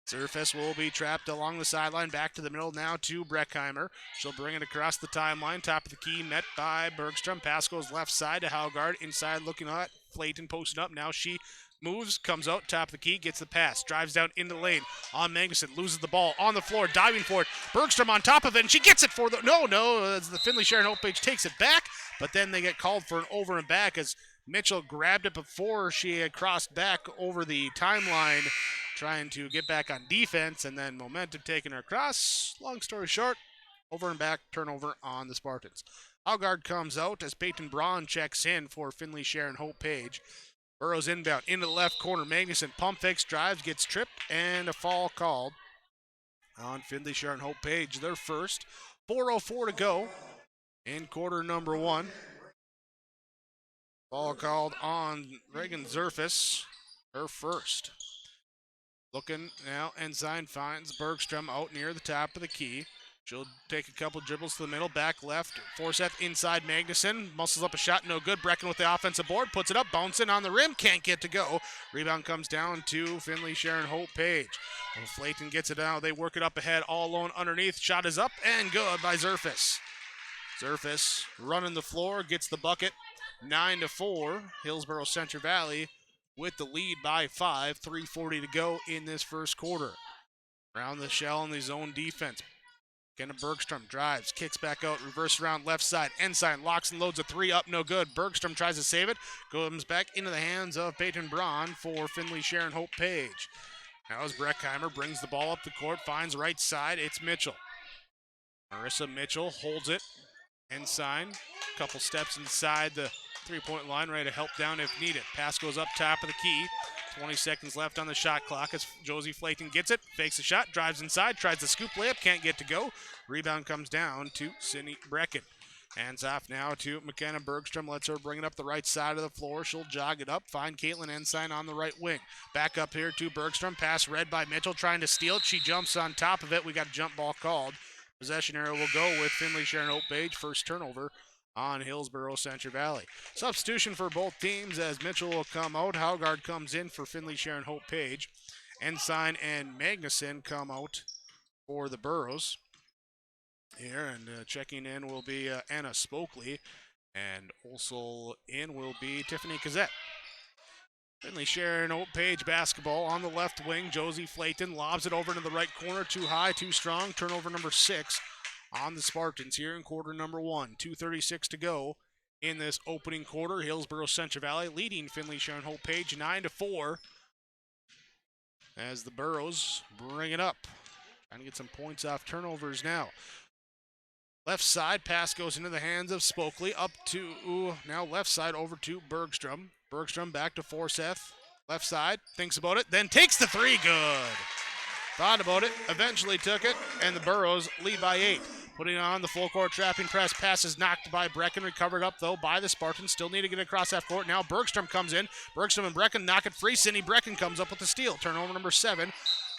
Zerfis will be trapped along the sideline, back to the middle now to Breckheimer. She'll bring it across the timeline, top of the key, met by Bergstrom. Pass goes left side to Haugard, inside looking at Flayton posting up, now she moves, comes out, top of the key, gets the pass, drives down into the lane on Magnuson, loses the ball on the floor, diving for it. Bergstrom on top of it, and she gets it for the as the Finley-Sharon Hope Page takes it back, but then they get called for an over and back as Mitchell grabbed it before she had crossed back over the timeline, trying to get back on defense, and then momentum taking her across. Long story short, over and back, turnover on the Spartans. Haugard comes out as Peyton Braun checks in for Finley-Sharon Hope Page. Burrows inbound into the left corner. Magnuson pump fakes, drives, gets tripped, and a foul called on Finley-Sharon Hope Page. Their first. 4:04 to go in quarter number 1. Foul called on Reagan Zerfis, her first. Looking now, Ensign finds Bergstrom out near the top of the key. She'll take a couple dribbles to the middle, back left. Forseth inside Magnuson. Muscles up a shot, no good. Brecken with the offensive board, puts it up, bouncing on the rim, can't get to go. Rebound comes down to Finley-Sharon Hope Page. Well, Flayton gets it out. They work it up ahead, all alone underneath. Shot is up and good by Zerfis. Zerfis running the floor, gets the bucket. 9-4, Hillsboro-Central Valley with the lead by 5. 3:40 to go in this first quarter. Around the shell in the zone defense. Kenna Bergstrom drives, kicks back out, reverse around left side. Ensign locks and loads a 3 up, no good. Bergstrom tries to save it, comes back into the hands of Peyton Braun for Finley-Sharon Hope Page. Now as Breckheimer brings the ball up the court, finds right side, it's Mitchell. Marissa Mitchell holds it. Ensign, couple steps inside the three-point line, ready to help down if needed. Pass goes up top of the key. 20 seconds left on the shot clock as Josie Flayton gets it, fakes a shot, drives inside, tries the scoop layup, can't get to go. Rebound comes down to Sydney Brecken. Hands off now to McKenna Bergstrom, lets her bring it up the right side of the floor. She'll jog it up, find Caitlin Ensign on the right wing. Back up here to Bergstrom, pass read by Mitchell, trying to steal it. She jumps on top of it. We got a jump ball called. Possession area will go with Finley-Sharon Hope Page. First turnover on Hillsboro-Central Valley. Substitution for both teams as Mitchell will come out. Haugard comes in for Finley-Sharon Hope Page. Ensign and Magnuson come out for the Burrows here, and checking in will be Anna Spokley, and also in will be Tiffany Kazette. Finley-Sharon Hope Page basketball on the left wing. Josie Flayton lobs it over into the right corner. Too high, too strong. Turnover number 6 on the Spartans here in quarter number 1. 2:36 to go in this opening quarter. Hillsboro-Central Valley leading Finley-Sharon Hope Page 9-4 as the Burros bring it up. Trying to get some points off turnovers now. Left side pass goes into the hands of Spokley. Up to now left side over to Bergstrom. Bergstrom back to Forseth. Left side, thinks about it, then takes the 3. Good. Thought about it, eventually took it, and the Burros lead by 8. Putting on the full court trapping press. Pass is knocked by Brecken. Recovered up, though, by the Spartans. Still need to get across half court. Now Bergstrom comes in. Bergstrom and Brecken knock it free. Cindy Brecken comes up with the steal. Turnover number 7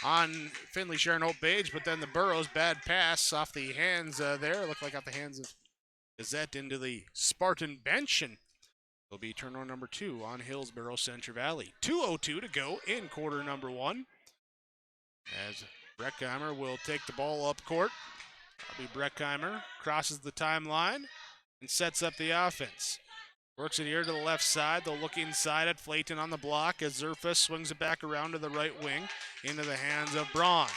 on Finley-Sharon Hope Page, but then the Burros, bad pass off the hands there. Looked like off the hands of Gazette into the Spartan bench, and it'll be turnover number 2 on Hillsboro-Central Valley. 2:02 to go in quarter number 1. As Breckheimer will take the ball up court. That'll be Breckheimer, crosses the timeline and sets up the offense. Works it here to the left side. They'll look inside at Flayton on the block as Zerfus swings it back around to the right wing into the hands of Braun.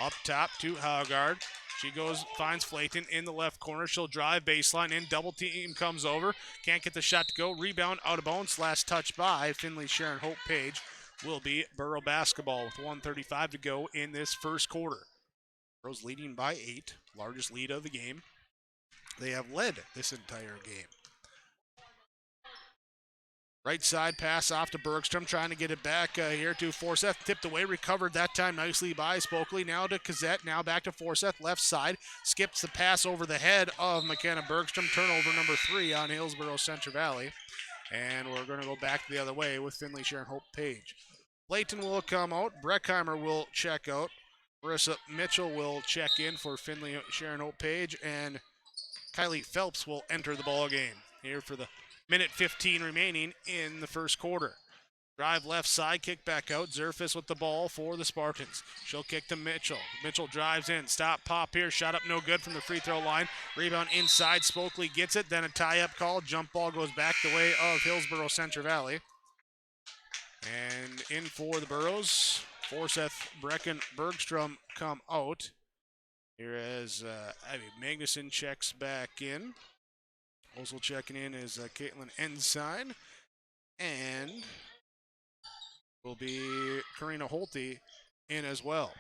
Up top to Haugard. She goes, finds Flayton in the left corner. She'll drive baseline in. Double team comes over. Can't get the shot to go. Rebound out of bounds. Last touch by Finley-Sharon Hope Page will be Burro basketball with 1:35 to go in this first quarter. Burro's leading by 8. Largest lead of the game. They have led this entire game. Right side pass off to Bergstrom, trying to get it back here to Forseth. Tipped away, recovered that time nicely by Spokley. Now to Gazette, now back to Forseth. Left side, skips the pass over the head of McKenna Bergstrom. Turnover number 3 on Hillsboro-Central Valley. And we're going to go back the other way with Finley-Sharon Hope Page. Layton will come out. Breckheimer will check out. Marissa Mitchell will check in for Finley-Sharon Hope Page. And Kylie Phelps will enter the ball game here for the minute 15 remaining in the first quarter. Drive left side, kick back out. Zerfus with the ball for the Spartans. She'll kick to Mitchell. Mitchell drives in. Stop, pop here. Shot up no good from the free throw line. Rebound inside. Spokley gets it. Then a tie-up call. Jump ball goes back the way of Hillsboro-Central Valley. And in for the Burros. Forseth, Brecken, Bergstrom come out. Here as Abby Magnuson checks back in. Also checking in is Caitlin Ensign. And will be Karina Holte in as well.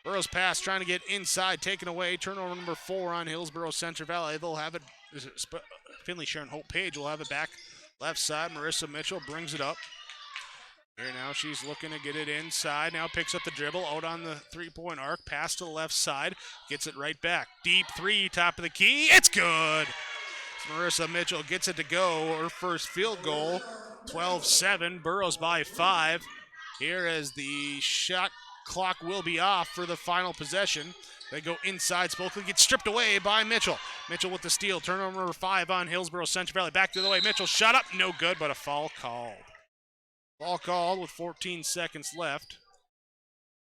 Burrows pass trying to get inside, taken away. Turnover number 4 on Hillsboro-Central Valley. They'll have it. Finley-Sharon Hope Page will have it back left side. Marissa Mitchell brings it up. Here now she's looking to get it inside. Now picks up the dribble out on the three-point arc. Pass to the left side. Gets it right back. Deep 3, top of the key. It's good. Marissa Mitchell gets it to go. Her first field goal. 12-7. Burrows by 5. Here as the shot clock will be off for the final possession. They go inside. Spokley gets stripped away by Mitchell. Mitchell with the steal. Turnover number 5 on Hillsboro-Central Valley. Back the other way. Mitchell shot up. No good, but a foul called. Ball called with 14 seconds left.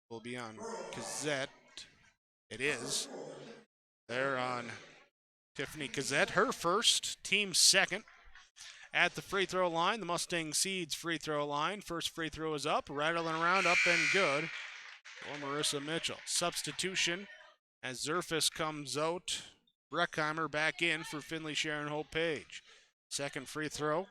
Will be on Gazette. It is. They're on Tiffany Gazette. Her first, team second. At the free throw line, the Mustang Seeds free throw line. First free throw is up. Rattling around, up and good for Marissa Mitchell. Substitution as Zerfus comes out. Breckheimer back in for Finley-Sharon Hope Page. Second free throw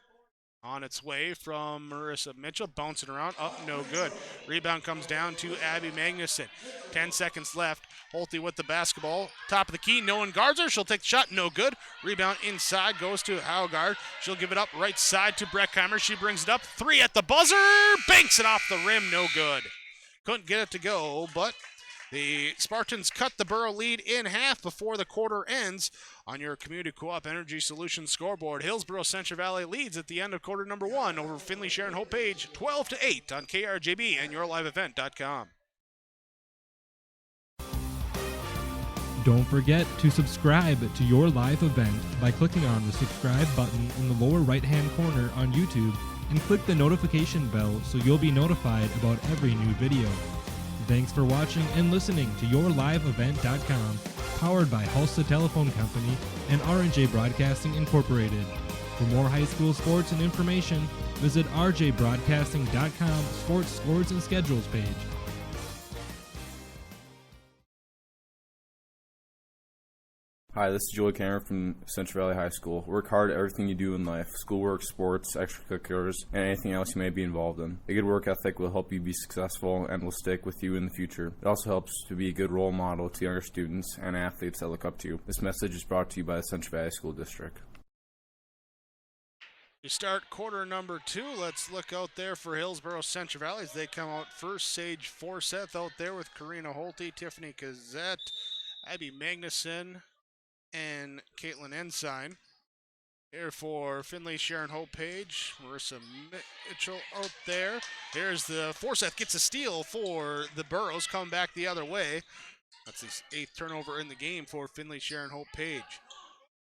on its way from Marissa Mitchell. Bouncing around, up, no good. Rebound comes down to Abby Magnuson. 10 seconds left. Holte with the basketball. Top of the key, no one guards her. She'll take the shot, no good. Rebound inside, goes to Haugard. She'll give it up right side to Breckheimer. She brings it up. 3 at the buzzer. Banks it off the rim, no good. Couldn't get it to go, but the Spartans cut the Burro lead in half before the quarter ends. On your Community Co-op Energy Solutions scoreboard, Hillsboro-Central Valley leads at the end of quarter number 1 over Finley-Sharon Hope Page, 12-8 on KRJB and YourLiveEvent.com. Don't forget to subscribe to Your Live Event by clicking on the subscribe button in the lower right-hand corner on YouTube and click the notification bell so you'll be notified about every new video. Thanks for watching and listening to YourLiveEvent.com, powered by Hulsa Telephone Company and R&J Broadcasting Incorporated. For more high school sports and information, visit rjbroadcasting.com sports scores and schedules page. Hi, this is Joey Cameron from Central Valley High School. Work hard at everything you do in life, schoolwork, sports, extracurriculars, and anything else you may be involved in. A good work ethic will help you be successful and will stick with you in the future. It also helps to be a good role model to younger students and athletes that look up to you. This message is brought to you by the Central Valley School District. We start quarter number 2. Let's look out there for Hillsboro-Central Valley as they come out first. Sage Forseth out there with Karina Holte, Tiffany Gazette, Abby Magnuson, and Caitlin Ensign. Here for Finley-Sharon Hope Page, Marissa Mitchell out there. Here's the Forseth gets a steal for the Burros, come back the other way. That's his 8th turnover in the game for Finley-Sharon Hope Page.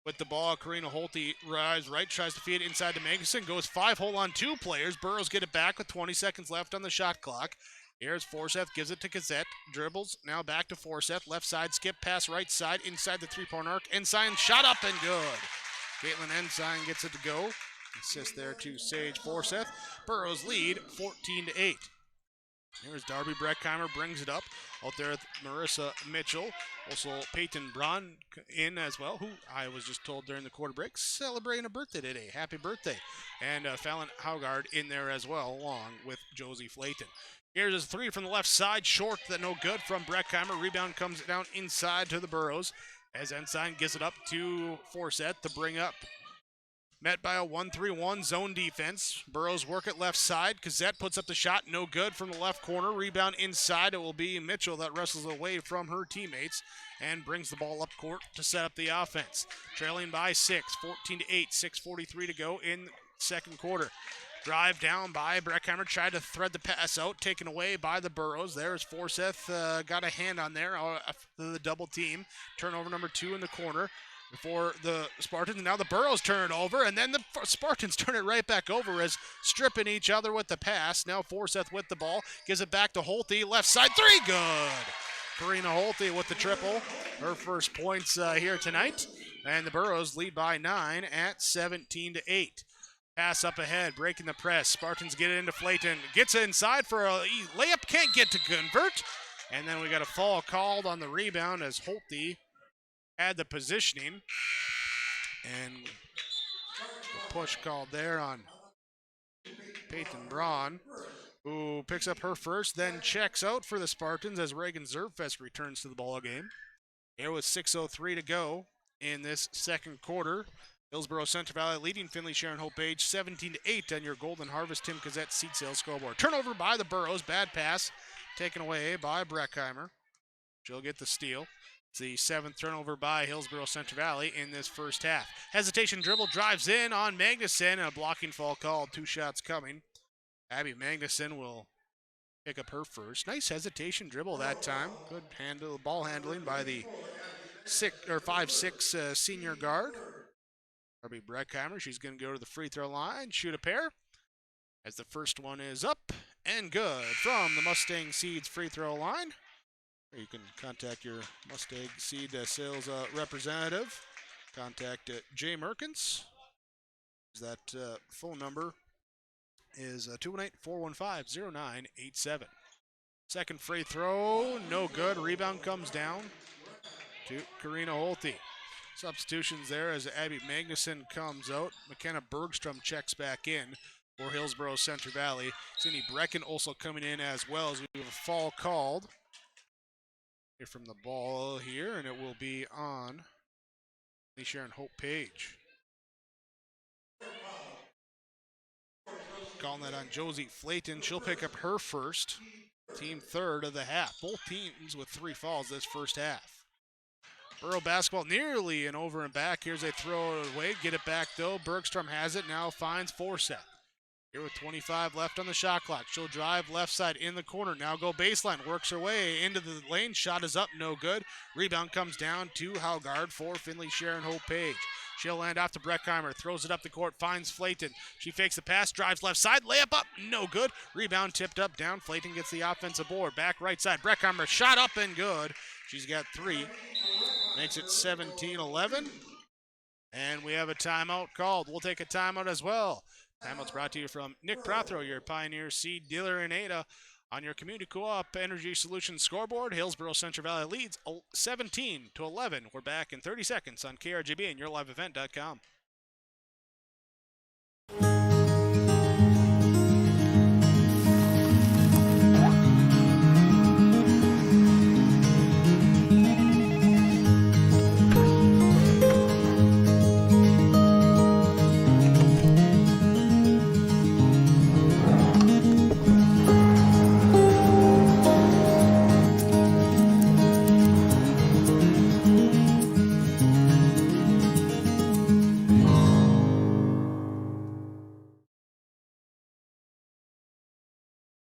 With the ball, Karina Holte rides right, tries to feed it inside to Magnuson, goes 5-hole on 2 players. Burros get it back with 20 seconds left on the shot clock. Here's Forseth, gives it to Gazette, dribbles, now back to Forseth, left side, skip pass right side, inside the 3-point arc. Ensign shot up and good. Caitlin Ensign gets it to go. Assist there to Sage Forseth. Burros lead 14-8. Here's Darby Breckheimer, brings it up. Out there with Marissa Mitchell. Also Peyton Braun in as well, who I was just told during the quarter break, celebrating a birthday today. Happy birthday. And Fallon Haugard in there as well, along with Josie Flayton. Here's a 3 from the left side, short, that no good from Breckheimer. Rebound comes down inside to the Burros as Ensign gives it up to Forseth to bring up. Met by a 1-3-1 zone defense. Burros work it left side. Gazette puts up the shot, no good from the left corner. Rebound inside. It will be Mitchell that wrestles away from her teammates and brings the ball up court to set up the offense. Trailing by 6, 14-8, 6:43 to go in second quarter. Drive down by Breckheimer, tried to thread the pass out, taken away by the Burros. There's Forseth, got a hand on there after the double team. Turnover number 2 in the corner for the Spartans. Now the Burros turn it over, and then the Spartans turn it right back over as stripping each other with the pass. Now Forseth with the ball, gives it back to Holte, left side 3, good. Karina Holte with the triple, her first points here tonight, and the Burros lead by 9 at 17-8. Pass up ahead, breaking the press. Spartans get it into Flayton. Gets it inside for a layup. Can't get to convert. And then we got a foul called on the rebound as Holte had the positioning. And a push called there on Peyton Braun, who picks up her first, then checks out for the Spartans as Reagan Zerfest returns to the ball game. Here with 6:03 to go in this second quarter. Hillsboro-Central Valley leading Finley-Sharon Hope Page 17-8 on your Golden Harvest Tim Gazette seat sales scoreboard. Turnover by the Burros, bad pass taken away by Breckheimer. She'll get the steal. It's the 7th turnover by Hillsboro-Central Valley in this first half. Hesitation dribble, drives in on Magnuson, and a blocking foul called. 2 shots coming. Abby Magnuson will pick up her first. Nice hesitation dribble that time. Good ball handling by the 5'6" senior guard. Darby Breckheimer, she's going to go to the free throw line, shoot a pair, as the first one is up and good from the Mustang Seeds free throw line. You can contact your Mustang Seed sales representative. Contact Jay Merkins. That phone number is 218-415-0987. Second free throw, no good. Rebound comes down to Karina Holte. Substitutions there as Abby Magnuson comes out. McKenna Bergstrom checks back in for Hillsboro-Central Valley. Cindy Brecken also coming in as well as we have a foul called here from the ball here, and it will be on Sharon Hope Page. Calling that on Josie Flayton. She'll pick up her first, team third of the half. Both teams with 3 fouls this first half. Burrow basketball nearly an over and back. Here's a throw away. Get it back though. Bergstrom has it. Now finds Forseth. Here with 25 left on the shot clock. She'll drive left side in the corner. Now go baseline. Works her way into the lane. Shot is up. No good. Rebound comes down to Haugard for Finley-Sharon Hope Page. She'll land off to Breckheimer. Throws it up the court. Finds Flayton. She fakes the pass. Drives left side. Layup up. No good. Rebound tipped up. Down. Flayton gets the offensive board. Back right side. Breckheimer. Shot up and good. She's got 3. Makes it 17-11. And we have a timeout called. We'll take a timeout as well. Timeouts brought to you from Nick Prothero, your Pioneer Seed dealer in Ada. On your Community Co-op Energy Solutions scoreboard, Hillsboro-Central Valley leads 17-11. We're back in 30 seconds on KRGB and YourLiveEvent.com.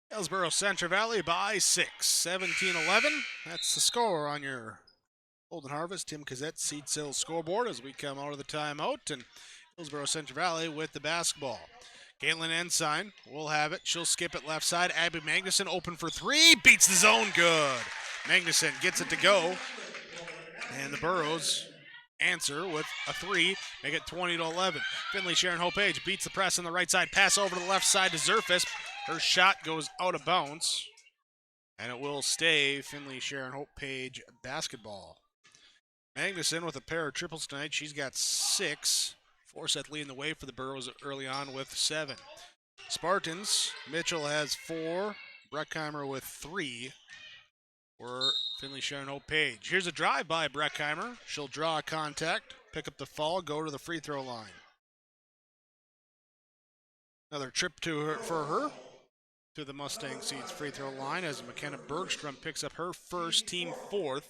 Hillsboro-Central Valley by 6, 17-11. That's the score on your Golden Harvest Tim Kazette Seed Sales scoreboard as we come out of the timeout. And Hillsboro-Central Valley with the basketball. Caitlin Ensign will have it. She'll skip it left side. Abby Magnuson open for three. Beats the zone good. Magnuson gets it to go. And the Burros answer with a three. Make it 20-11. Finley-Sharon Hope-Page beats the press on the right side. Pass over to the left side to Zerfus. Her shot goes out of bounds, and it will stay Finley-Sharon Hope-Page basketball. Magnuson with a pair of triples tonight. She's got 6. Forseth leading the way for the Burros early on with 7. Spartans, Mitchell has 4. Breckheimer with 3 for Finley-Sharon Hope-Page. Here's a drive by Breckheimer. She'll draw a contact, pick up the fall, go to the free throw line. Another trip for her to the Mustang Seeds free throw line as McKenna Bergstrom picks up her first, team 4th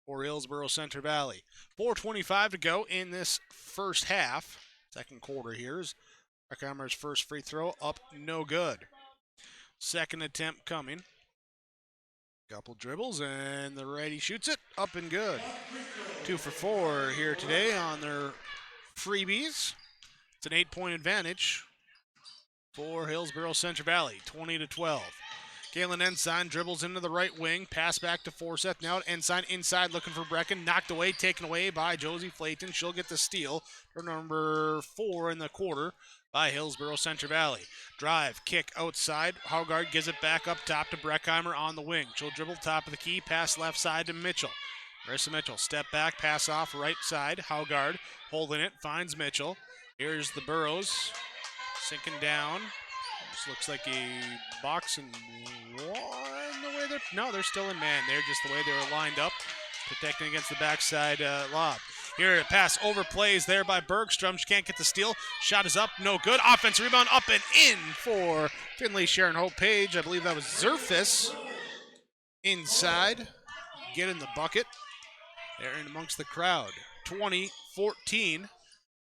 for Hillsboro-Central Valley. 4:25 to go in this first half. Second quarter here's Breckheimer's first free throw up, no good. Second attempt coming. Couple dribbles and the righty shoots it up and good. 2 for 4 here today on their freebies. It's an 8-point advantage for Hillsboro-Central Valley, 20-12. Galen Ensign dribbles into the right wing, pass back to Forseth. Now Ensign inside looking for Brecken, knocked away, taken away by Josie Flayton. She'll get the steal, her number 4 in the quarter by Hillsboro-Central Valley. Drive, kick outside. Haugard gives it back up top to Breckheimer on the wing. She'll dribble top of the key, pass left side to Mitchell. Marissa Mitchell, step back, pass off right side. Haugard holding it, finds Mitchell. Here's the Burros. Sinking down. This looks like a box and one. They're still in man. They're just the way they're lined up, protecting against the backside lob. Here a pass overplays there by Bergstrom. She can't get the steal. Shot is up, no good. Offensive rebound up and in for Finley-Sharon Hope-Page. I believe that was Zerfus inside. Get in the bucket. They're in amongst the crowd. 20-14.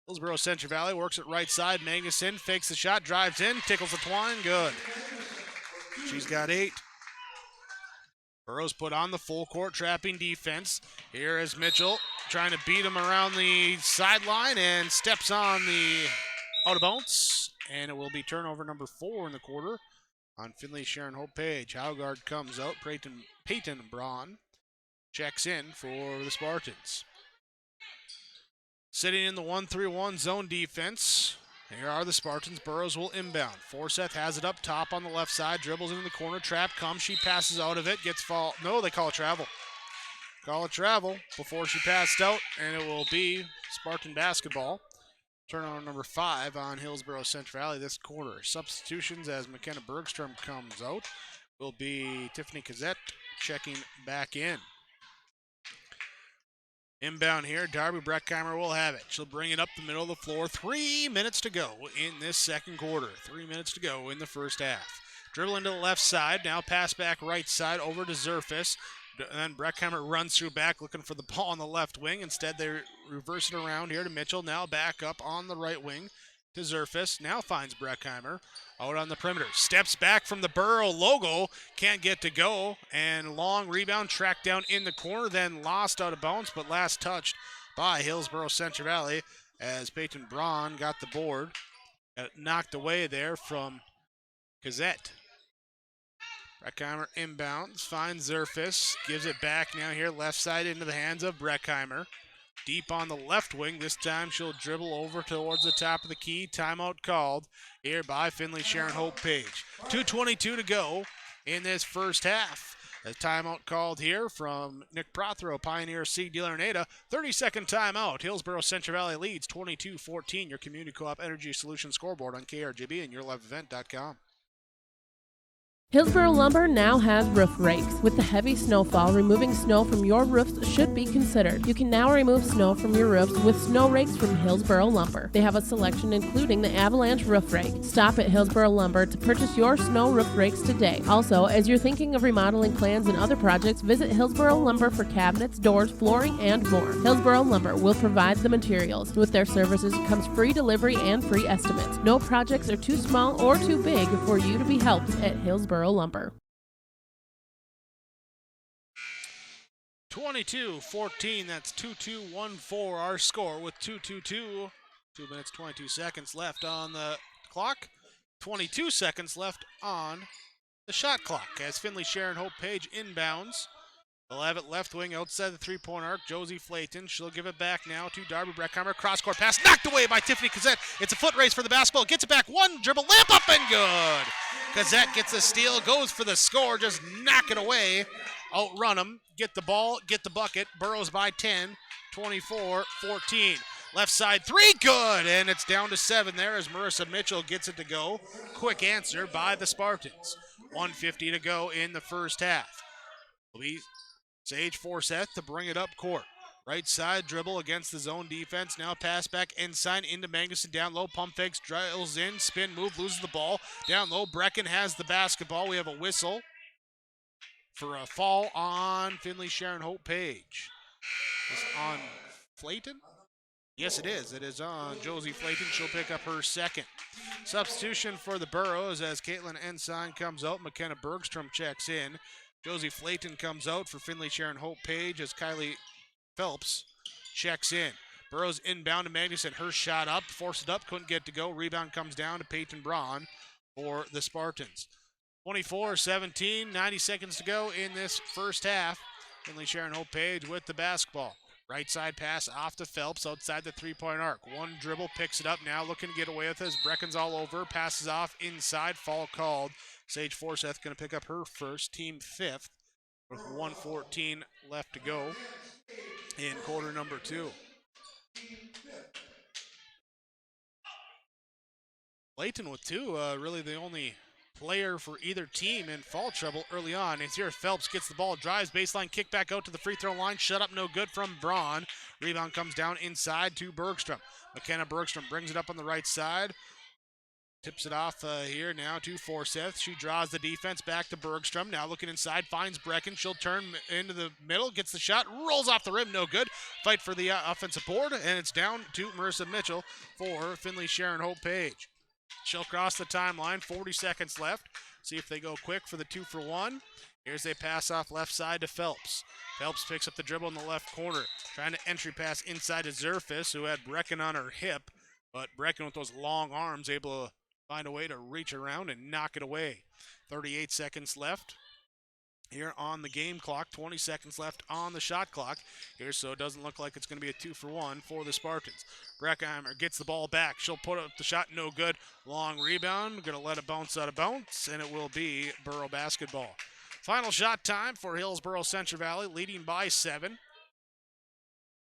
Hillsboro-Central Valley works it right side. Magnuson fakes the shot, drives in, tickles the twine, good. She's got 8. Burrows put on the full court trapping defense. Here is Mitchell trying to beat him around the sideline and steps on the out of bounds. And it will be turnover number 4 in the quarter on Finley-Sharon Hope-Page. Haugard comes out. Peyton Braun checks in for the Spartans. Sitting in the 1-3-1 zone defense. Here are the Spartans. Burrows will inbound. Forseth has it up top on the left side. Dribbles into the corner. Trap comes. She passes out of it. Gets foul. No, they call it travel. Call it travel before she passed out. And it will be Spartan basketball. Turnover number 5 on Hillsboro-Central Valley this quarter. Substitutions as McKenna Bergstrom comes out will be Tiffany Kazette checking back in. Inbound here, Darby Breckheimer will have it. She'll bring it up the middle of the floor. 3 minutes to go in this second quarter. 3 minutes to go in the first half. Dribble into the left side. Now pass back right side over to Zerfus. And then Breckheimer runs through back looking for the ball on the left wing. Instead, they reverse it around here to Mitchell. Now back up on the right wing to Zerfus. Now finds Breckheimer out on the perimeter. Steps back from the Burrow logo. Can't get to go. And long rebound tracked down in the corner. Then lost out of bounds, but last touched by Hillsboro-Central Valley as Peyton Braun got the board. Got knocked away there from Gazette. Breckheimer inbounds, finds Zerfus, gives it back now here, left side into the hands of Breckheimer. deep on the left wing. This time she'll dribble over towards the top of the key. Timeout called here by Finley-Sharon Hope Page. 2:22 to go in this first half. A timeout called here from Nick Prothero, Pioneer Seed Dealer in Ada. 30-second timeout. Hillsboro-Central Valley leads 22-14. Your Community Co-op Energy Solutions scoreboard on KRGB and yourliveevent.com. Hillsboro Lumber now has roof rakes. With the heavy snowfall, removing snow from your roofs should be considered. You can now remove snow from your roofs with snow rakes from Hillsboro Lumber. They have a selection including the Avalanche Roof Rake. Stop at Hillsboro Lumber to purchase your snow roof rakes today. Also, as you're thinking of remodeling plans and other projects, visit Hillsboro Lumber for cabinets, doors, flooring, and more. Hillsboro Lumber will provide the materials. With their services comes free delivery and free estimates. No projects are too small or too big for you to be helped at Hillsboro Lumber. 22-14, that's 2-2-1-4 our score with 2-2-2. 2 minutes, 22 seconds left on the clock. 22 seconds left on the shot clock as Finley-Sharon Hope Page inbounds. They'll have it left wing outside the three-point arc. Josie Flayton, she'll give it back now to Darby Breckheimer. Cross-court pass knocked away by Tiffany Cassette. It's a foot race for the basketball. Gets it back, one dribble, layup up and good. Cassette gets a steal, goes for the score, just knock it away. Outrun them, get the ball, get the bucket. Burrows by 10, 24-14. Left side three, good, and it's down to 7 there as Marissa Mitchell gets it to go. Quick answer by the Spartans. 1:50 to go in the first half. Will be Sage Forseth to bring it up court. Right side dribble against the zone defense. Now pass back inside into Magnuson. Down low, pump fakes, drills in, spin move, loses the ball. Down low, Brecken has the basketball. We have a whistle for a fall on Finley-Sharon Hope Page. Is on Flayton? Yes, it is. It is on Josie Flayton. She'll pick up her second. Substitution for the Burros as Caitlin Ensign comes out. McKenna Bergstrom checks in. Josie Flayton comes out for Finley-Sharon Hope Page as Kylie Phelps checks in. Burrows inbound to Magnuson. Her shot up, forced it up, couldn't get to go. Rebound comes down to Peyton Braun for the Spartans. 24-17, 90 seconds to go in this first half. Finley-Sharon Hope Page with the basketball. Right side pass off to Phelps outside the three-point arc. One dribble, picks it up now, looking to get away with it as Brecken's all over. Passes off inside, foul called. Sage Forseth going to pick up her first, team 5th, with 1:14 left to go in quarter number 2. Layton with 2, really the only player for either team in foul trouble early on. It's here Phelps gets the ball, drives baseline, kick back out to the free throw line, shut up no good from Braun. Rebound comes down inside to Bergstrom. McKenna Bergstrom brings it up on the right side. Tips it off here now to Forseth. She draws the defense back to Bergstrom. Now looking inside, finds Brecken. She'll turn into the middle, gets the shot, rolls off the rim, no good. Fight for the offensive board, and it's down to Marissa Mitchell for Finley-Sharon Hope Page. She'll cross the timeline, 40 seconds left. See if they go quick for the 2-for-1. Here's a pass off left side to Phelps. Phelps picks up the dribble in the left corner. Trying to entry pass inside to Zerfis, who had Brecken on her hip. But Brecken with those long arms able to find a way to reach around and knock it away. 38 seconds left here on the game clock. 20 seconds left on the shot clock here, so it doesn't look like it's going to be a 2-for-1 for the Spartans. Breckheimer gets the ball back. She'll put up the shot, no good. Long rebound, going to let it bounce out of bounds, and it will be Borough basketball. Final shot time for Hillsboro-Central Valley, leading by 7.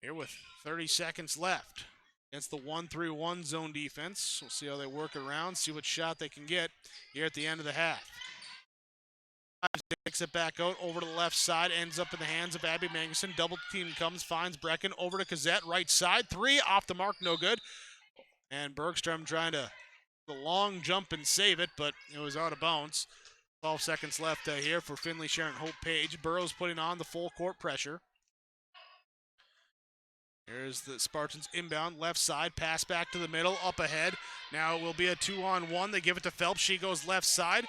Here with 30 seconds left. Against the 1-3-1 zone defense. We'll see how they work it around, see what shot they can get here at the end of the half. Takes it back out over to the left side, ends up in the hands of Abby Magnuson. Double team comes, finds Brecken over to Cassette, right side. 3 off the mark, no good. And Bergstrom trying to the long jump and save it, but it was out of bounds. 12 seconds left here for Finley-Sharon Hope Page. Burrows putting on the full court pressure. Here's the Spartans inbound, left side, pass back to the middle, up ahead. Now it will be a 2-on-1. They give it to Phelps. She goes left side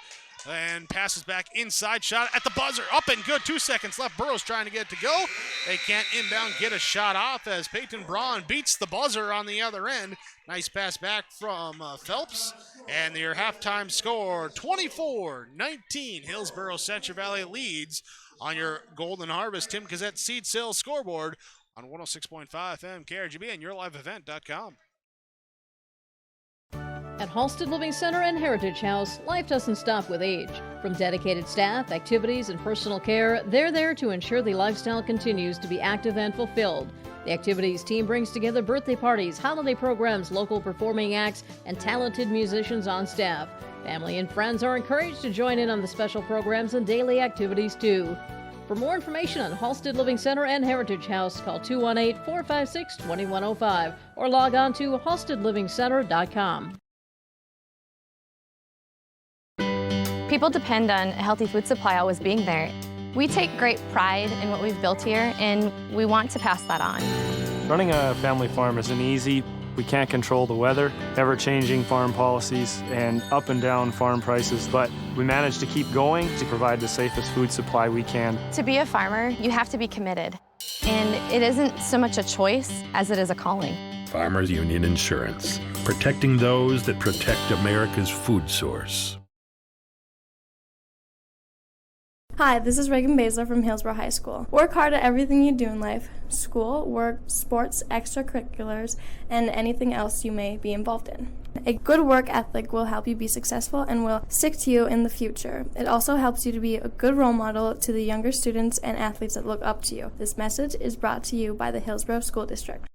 and passes back inside. Shot at the buzzer, up and good. 2 seconds left. Burrows trying to get it to go. They can't inbound, get a shot off as Peyton Braun beats the buzzer on the other end. Nice pass back from Phelps. And your halftime score, 24-19. Hillsboro-Central Valley leads on your Golden Harvest Tim Cassette seed sales scoreboard on 106.5 FM KRGB and yourliveevent.com. At Halstead Living Center and Heritage House, life doesn't stop with age. From dedicated staff, activities, and personal care, they're there to ensure the lifestyle continues to be active and fulfilled. The activities team brings together birthday parties, holiday programs, local performing acts, and talented musicians on staff. Family and friends are encouraged to join in on the special programs and daily activities too. For more information on Halstead Living Center and Heritage House, call 218-456-2105 or log on to halsteadlivingcenter.com. People depend on a healthy food supply always being there. We take great pride in what we've built here, and we want to pass that on. Running a family farm isn't easy. We can't control the weather, ever-changing farm policies, and up and down farm prices, but we manage to keep going to provide the safest food supply we can. To be a farmer, you have to be committed, and it isn't so much a choice as it is a calling. Farmers Union Insurance, protecting those that protect America's food source. Hi, this is Reagan Baszler from Hillsboro High School. Work hard at everything you do in life: school, work, sports, extracurriculars, and anything else you may be involved in. A good work ethic will help you be successful and will stick to you in the future. It also helps you to be a good role model to the younger students and athletes that look up to you. This message is brought to you by the Hillsboro School District.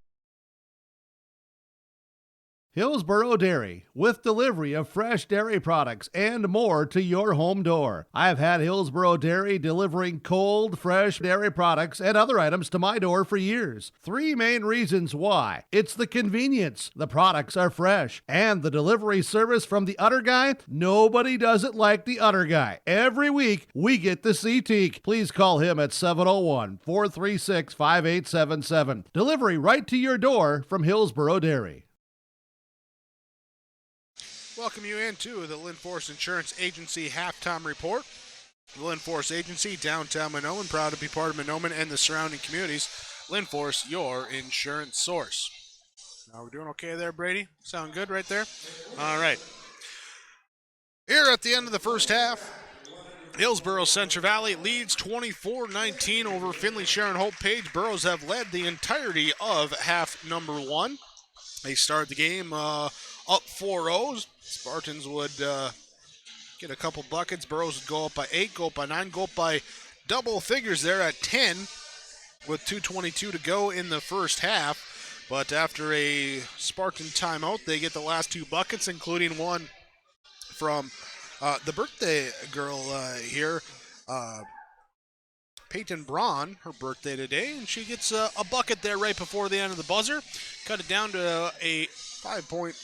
Hillsboro Dairy, with delivery of fresh dairy products and more to your home door. I've had Hillsboro Dairy delivering cold, fresh dairy products and other items to my door for years. 3 main reasons why. It's the convenience, the products are fresh, and the delivery service from the Udder Guy. Nobody does it like the Udder Guy. Every week, we get to see Teak. Please call him at 701-436-5877. Delivery right to your door from Hillsboro Dairy. Welcome you into the Linforce Insurance Agency halftime report. The Linforce Agency, downtown Mahnomen, proud to be part of Mahnomen and the surrounding communities. Linforce, your insurance source. Now we're doing okay there, Brady? Sound good right there? All right. Here at the end of the first half, Hillsboro-Central Valley leads 24-19 over Finley-Sharon Hope Page. Burros have led the entirety of half number 1. They start the game up 4-0. Spartans would get a couple buckets. Burros would go up by 8, go up by 9, go up by double figures there at 10 with 2:22 to go in the first half. But after a Spartan timeout, they get the last 2 buckets, including one from the birthday girl here, Peyton Braun, her birthday today, and she gets a bucket there right before the end of the buzzer. Cut it down to a 5-point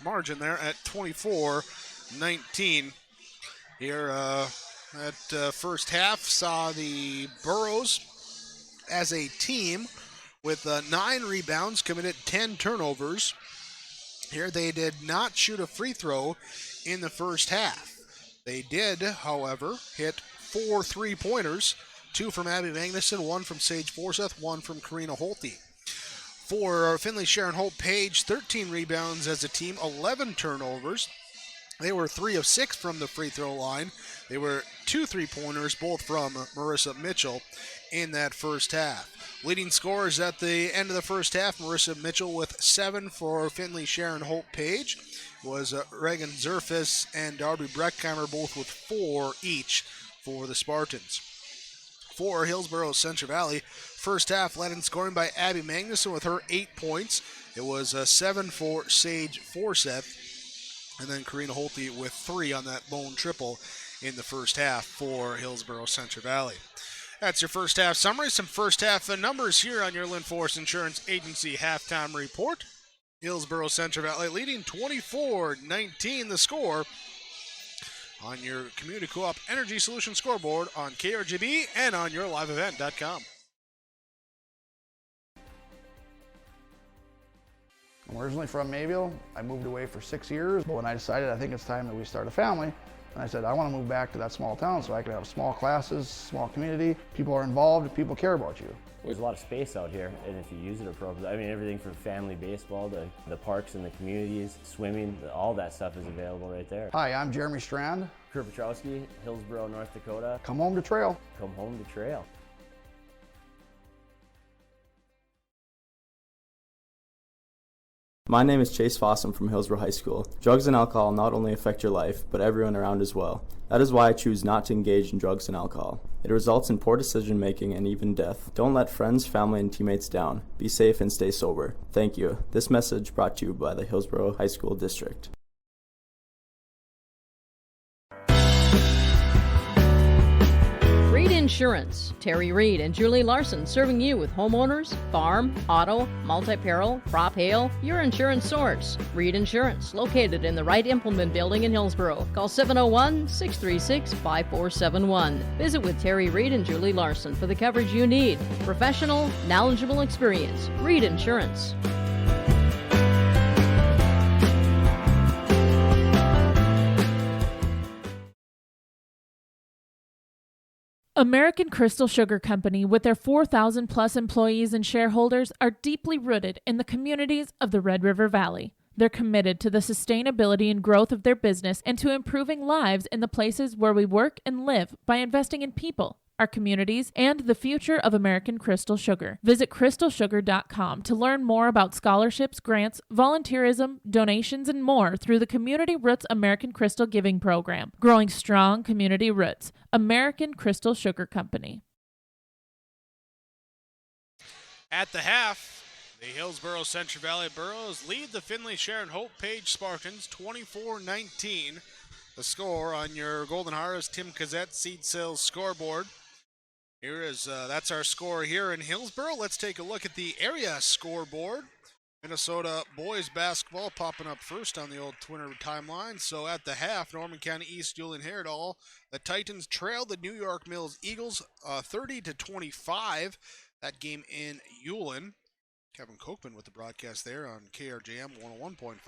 margin there at 24-19. Here at first half saw the Burros as a team with 9 rebounds, committed 10 turnovers. Here they did not shoot a free throw in the first half. They did, however, hit 4 3-pointers, 2 from Abby Magnuson, 1 from Sage Forsyth, 1 from Karina Holte. For Finley-Sharon Hope Page, 13 rebounds as a team, 11 turnovers. They were 3 of 6 from the free throw line. They were 2 3-pointers, both from Marissa Mitchell in that first half. Leading scorers at the end of the first half, Marissa Mitchell with 7 for Finley-Sharon Hope Page. Was Reagan Zerfis and Darby Breckheimer, both with 4 each for the Spartans. For Hillsboro-Central Valley, first half led in scoring by Abby Magnuson with her 8 points. It was 7 for Sage Forsyth, and then Karina Holte with 3 on that lone triple in the first half for Hillsboro-Central Valley. That's your first half summary. Some first half numbers here on your Linforce Insurance Agency halftime report. Hillsboro-Central Valley leading 24-19 the score on your Community Co-op Energy Solution scoreboard on KRGB and on yourliveevent.com. I'm originally from Mayville. I moved away for 6 years, but when I decided I think it's time that we start a family, and I said I want to move back to that small town so I could have small classes, small community, people are involved, people care about you. There's a lot of space out here, and if you use it appropriately, I mean, everything from family baseball to the parks and the communities, swimming, all that stuff is available right there. Hi, I'm Jeremy Strand. Kurt Petrowski, Hillsboro, North Dakota. Come home to trail. Come home to trail. My name is Chase Fossum from Hillsboro High School. Drugs and alcohol not only affect your life, but everyone around as well. That is why I choose not to engage in drugs and alcohol. It results in poor decision making and even death. Don't let friends, family, and teammates down. Be safe and stay sober. Thank you. This message brought to you by the Hillsboro High School District. Reed Insurance. Terry Reed and Julie Larson serving you with homeowners, farm, auto, multi-peril, prop hail, your insurance source. Reed Insurance, located in the Wright Implement Building in Hillsboro. Call 701-636-5471. Visit with Terry Reed and Julie Larson for the coverage you need. Professional, knowledgeable experience. Reed Insurance. American Crystal Sugar Company, with their 4,000 plus employees and shareholders, are deeply rooted in the communities of the Red River Valley. They're committed to the sustainability and growth of their business and to improving lives in the places where we work and live by investing in people, our communities, and the future of American Crystal Sugar. Visit crystalsugar.com to learn more about scholarships, grants, volunteerism, donations, and more through the Community Roots American Crystal Giving Program. Growing strong community roots. American Crystal Sugar Company. At the half, the Hillsboro-Central Valley Burros lead the Finley-Sharon Hope Page Spartans 24-19. The score on your Golden Harvest Tim Cazzette Seed Sales scoreboard. Here is that's our score here in Hillsboro. Let's take a look at the area scoreboard. Minnesota boys basketball popping up first on the old Twinner timeline. So at the half, Norman County East, Julian Herdall, the Titans trailed the New York Mills Eagles 30-25. That game in Ulen. Kevin Kochman with the broadcast there on KRJM 101.5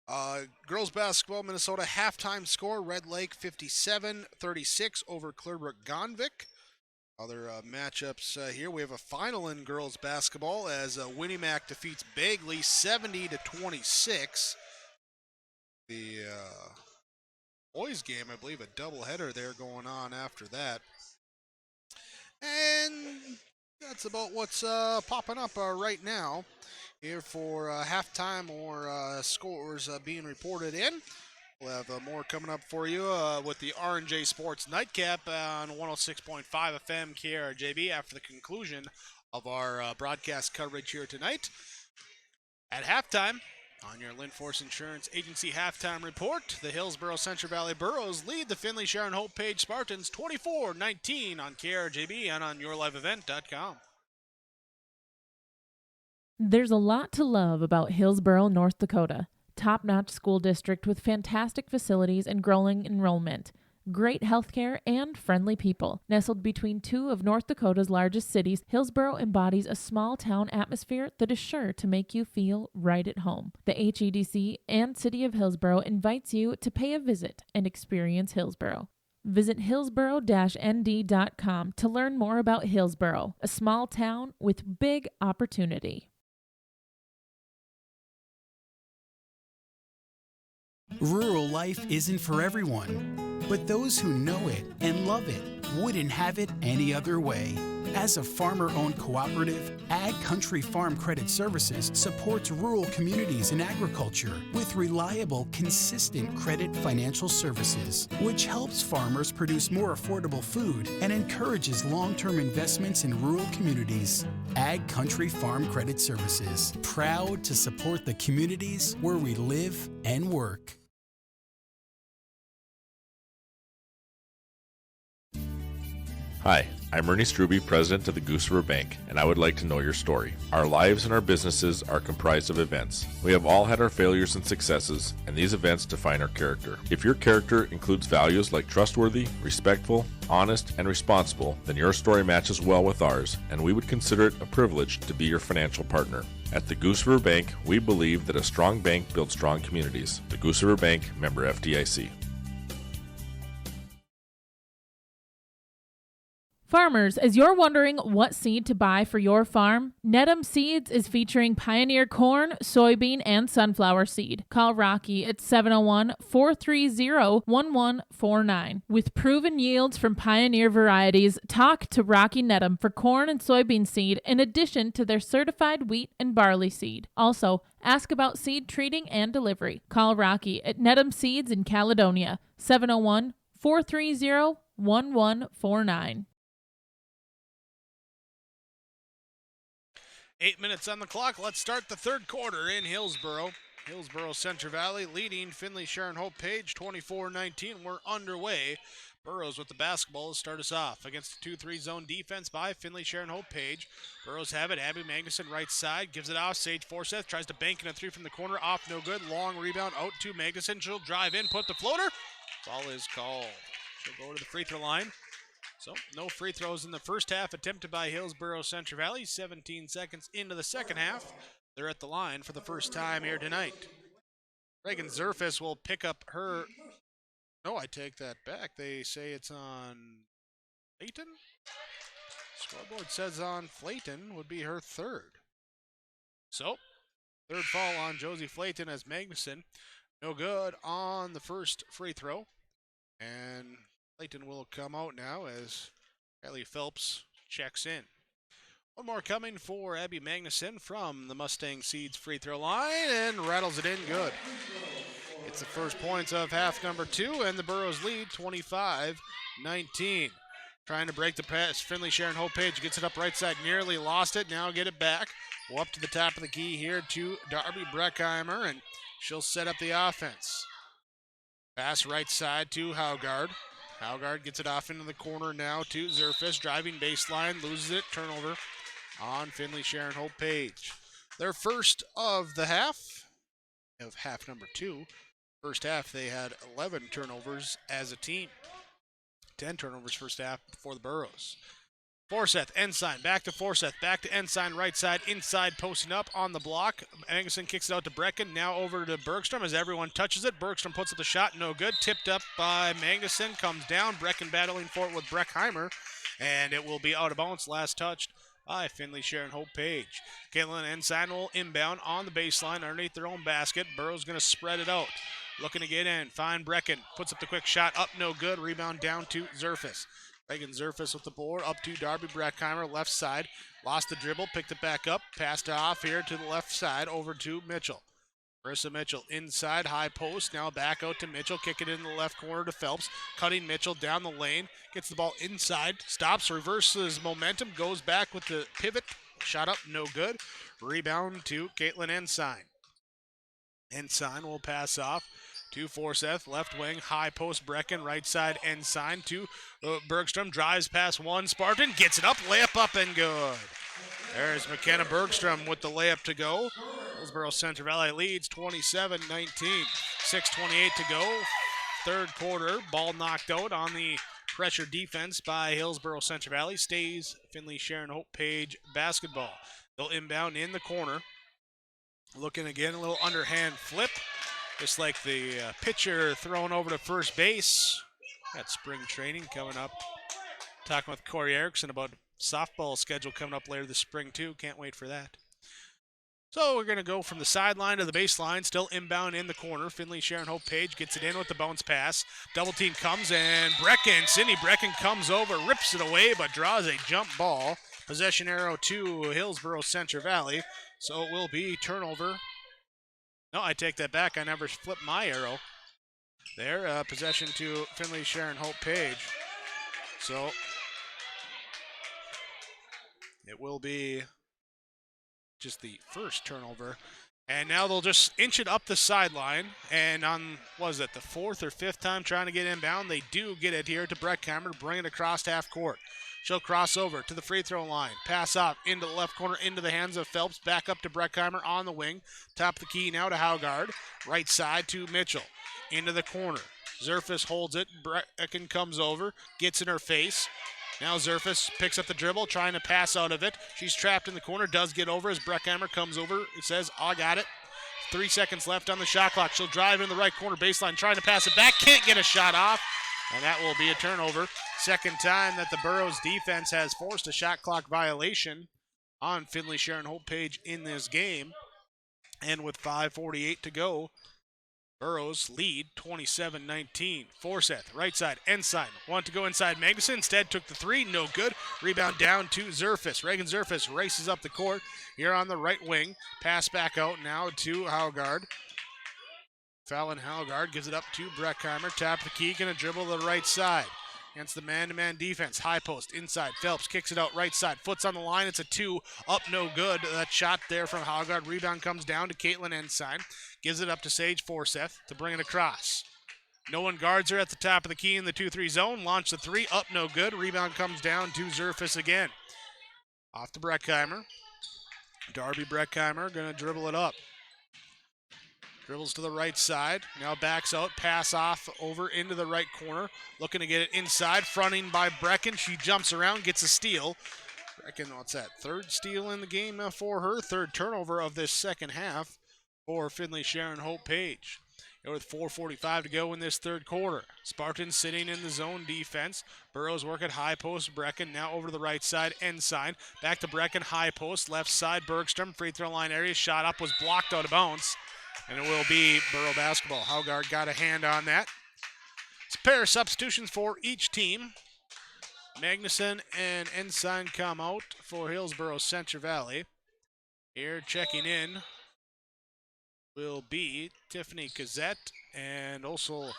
FM. Girls basketball, Minnesota halftime score, Red Lake 57-36 over Clearbrook-Gonvick. Other matchups here, we have a final in girls basketball as Winnimac defeats Bagley 70-26. The boys game, I believe, a doubleheader there going on after that. And that's about what's popping up right now here for halftime or scores being reported in. We'll have more coming up for you with the R&J Sports Nightcap on 106.5 FM KRJB after the conclusion of our broadcast coverage here tonight. At halftime, on your Linforce Insurance Agency halftime report, the Hillsboro-Central Valley Burros lead the Finley-Sharon Hope Page Spartans 24-19 on KRJB and on yourliveevent.com. There's a lot to love about Hillsboro, North Dakota. Top-notch school district with fantastic facilities and growing enrollment. Great healthcare and friendly people. Nestled between two of North Dakota's largest cities, Hillsboro embodies a small-town atmosphere that is sure to make you feel right at home. The HEDC and City of Hillsboro invites you to pay a visit and experience Hillsboro. Visit hillsboro-nd.com to learn more about Hillsboro, a small town with big opportunity. Rural life isn't for everyone, but those who know it and love it wouldn't have it any other way. As a farmer-owned cooperative, Ag Country Farm Credit Services supports rural communities in agriculture with reliable, consistent credit financial services, which helps farmers produce more affordable food and encourages long-term investments in rural communities. Ag Country Farm Credit Services, proud to support the communities where we live and work. Hi, I'm Ernie Struby, president of the Goose River Bank, and I would like to know your story. Our lives and our businesses are comprised of events. We have all had our failures and successes, and these events define our character. If your character includes values like trustworthy, respectful, honest, and responsible, then your story matches well with ours, and we would consider it a privilege to be your financial partner. At the Goose River Bank, we believe that a strong bank builds strong communities. The Goose River Bank, member FDIC. Farmers, as you're wondering what seed to buy for your farm, Nedum Seeds is featuring Pioneer corn, soybean, and sunflower seed. Call Rocky at 701-430-1149. With proven yields from Pioneer varieties, talk to Rocky Nedum for corn and soybean seed in addition to their certified wheat and barley seed. Also, ask about seed treating and delivery. Call Rocky at Nedum Seeds in Caledonia, 701-430-1149. 8 minutes on the clock. Let's start the third quarter in Hillsboro. Hillsboro-Central Valley leading Finley-Sharon Hope Page 24-19. We're underway. Burrows with the basketball to start us off against the 2-3 zone defense by Finley-Sharon Hope Page. Burrows have it. Abby Magnuson right side. Gives it off. Sage Forseth tries to bank in a three from the corner. Off, no good. Long rebound out to Magnuson. She'll drive in, put the floater. Foul is called. She'll go to the free throw line. So, no free throws in the first half attempted by Hillsboro-Central Valley. 17 seconds into the second half. They're at the line for the first time here tonight. Reagan Zerfis will pick up her... No, I take that back. They say it's on Flayton? Scoreboard says on Flayton would be her third. So, third foul on Josie Flayton as Magnuson. No good on the first free throw. And Flayton will come out now as Kylie Phelps checks in. One more coming for Abby Magnuson from the Mustang Seeds free throw line and rattles it in good. It's the first points of half number 2 and the Burrows lead 25-19. Trying to break the pass. Finley-Sharon Hope Page gets it up right side. Nearly lost it. Now get it back. Go up to the top of the key here to Darby Breckheimer and she'll set up the offense. Pass right side to Haugard. Haugard gets it off into the corner now to Zerfis. Driving baseline, loses it. Turnover on Finley-Sharon Hope Page. Their first of the half, of half number 2. First half, they had 11 turnovers as a team. 10 turnovers first half for the Burrows. Forseth, Ensign, back to Forseth, back to Ensign, right side, inside, posting up on the block. Magnuson kicks it out to Brecken, now over to Bergstrom as everyone touches it. Bergstrom puts up the shot, no good. Tipped up by Magnuson, comes down. Brecken battling for it with Breckheimer, and it will be out of bounds. Last touched by Finley-Sharon Hope Page. Caitlin Ensign will inbound on the baseline underneath their own basket. Burrow's going to spread it out. Looking to get in, find Brecken, puts up the quick shot, up no good. Rebound down to Zerfis. Reagan Zerfis with the board, up to Darby Breckheimer, left side. Lost the dribble, picked it back up, passed it off here to the left side, over to Mitchell. Marissa Mitchell inside, high post, now back out to Mitchell, kick it in the left corner to Phelps. Cutting Mitchell down the lane, gets the ball inside, stops, reverses momentum, goes back with the pivot, shot up, no good. Rebound to Caitlin Ensign. Ensign will pass off to Forseth, left wing, high post Brecken, right side Ensign to Bergstrom, drives past one, Spartan, gets it up, layup up and good. There's McKenna Bergstrom with the layup to go. Hillsboro-Central Valley leads 27-19, 6:28 to go. Third quarter, ball knocked out on the pressure defense by Hillsboro-Central Valley. Stays Finley-Sharon Hope Page basketball. They'll inbound in the corner. Looking again, a little underhand flip. Just like the pitcher thrown over to first base. Got spring training coming up. Talking with Corey Erickson about softball schedule coming up later this spring too. Can't wait for that. So we're going to go from the sideline to the baseline. Still inbound in the corner. Finley-Sharon Hope Page gets it in with the bounce pass. Double team comes and Brecken, Cindy Brecken comes over, rips it away, but draws a jump ball. Possession arrow to Hillsboro-Central Valley. So it will be turnover. No, I take that back. I never flipped my arrow. There, possession to Finley-Sharon Hope Page. So it will be just the first turnover. And now they'll just inch it up the sideline. And on, was it the fourth or fifth time trying to get inbound? They do get it here to Breckheimer to bring it across half court. She'll cross over to the free throw line. Pass off into the left corner, into the hands of Phelps. Back up to Breckheimer on the wing. Top of the key now to Haugard. Right side to Mitchell. Into the corner. Zerfis holds it. Brecken comes over. Gets in her face. Now Zerfis picks up the dribble, trying to pass out of it. She's trapped in the corner. Does get over as Breckheimer comes over. It says, I got it. 3 seconds left on the shot clock. She'll drive in the right corner baseline, trying to pass it back. Can't get a shot off. And that will be a turnover. Second time that the Burros defense has forced a shot clock violation on Finley-Sharon Hope Page in this game. And with 5:48 to go, Burros lead 27-19. Forsyth, right side, Ensign. Want to go inside Magnuson. Instead took the three. No good. Rebound down to Zerfus. Reagan Zerfus races up the court here on the right wing. Pass back out now to Haugard. Fallon Haugard gives it up to Breckheimer. Tap the key. Going to dribble to the right side. Against the man-to-man defense. High post inside. Phelps kicks it out right side. Foot's on the line. It's a two. Up no good. That shot there from Haugard. Rebound comes down to Caitlin Ensign. Gives it up to Sage Forsyth to bring it across. No one guards her at the top of the key in the 2-3 zone. Launch the three. Up no good. Rebound comes down to Zerfus again. Off to Breckheimer. Darby Breckheimer going to dribble it up. Dribbles to the right side. Now backs out. Pass off over into the right corner. Looking to get it inside. Fronting by Brecken. She jumps around. Gets a steal. Brecken, what's that? Third steal in the game for her. Third turnover of this second half for Finley-Sharon Hope Page. With 4:45 to go in this third quarter. Spartans sitting in the zone defense. Burrows work at high post. Brecken now over to the right side. Ensign. Back to Brecken. High post. Left side. Bergstrom. Free throw line area. Shot up. Was blocked out of bounds. And it will be Burrow basketball. Haugard got a hand on that. It's a pair of substitutions for each team. Magnuson and Ensign come out for Hillsboro-Central Valley. Here checking in will be Tiffany Cassette, and also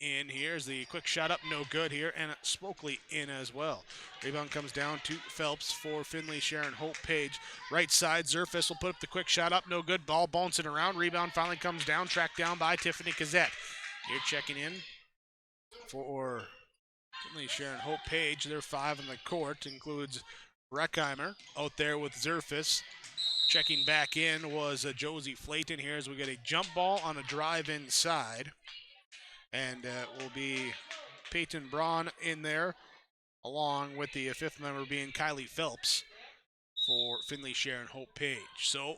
in here is the quick shot up, no good here, and Spokely in as well. Rebound comes down to Phelps for Finley-Sharon Hope Page. Right side, Zerfus will put up the quick shot up, no good. Ball bouncing around. Rebound finally comes down, tracked down by Tiffany Cassette. Here checking in for Finley-Sharon Hope Page. They're five in the court, includes Breckheimer out there with Zerfus. Checking back in was Josie Flayton here as we get a jump ball on a drive inside. And will be Peyton Braun in there, along with the fifth member being Kylie Phelps for Finley-Sharon Hope Page. So,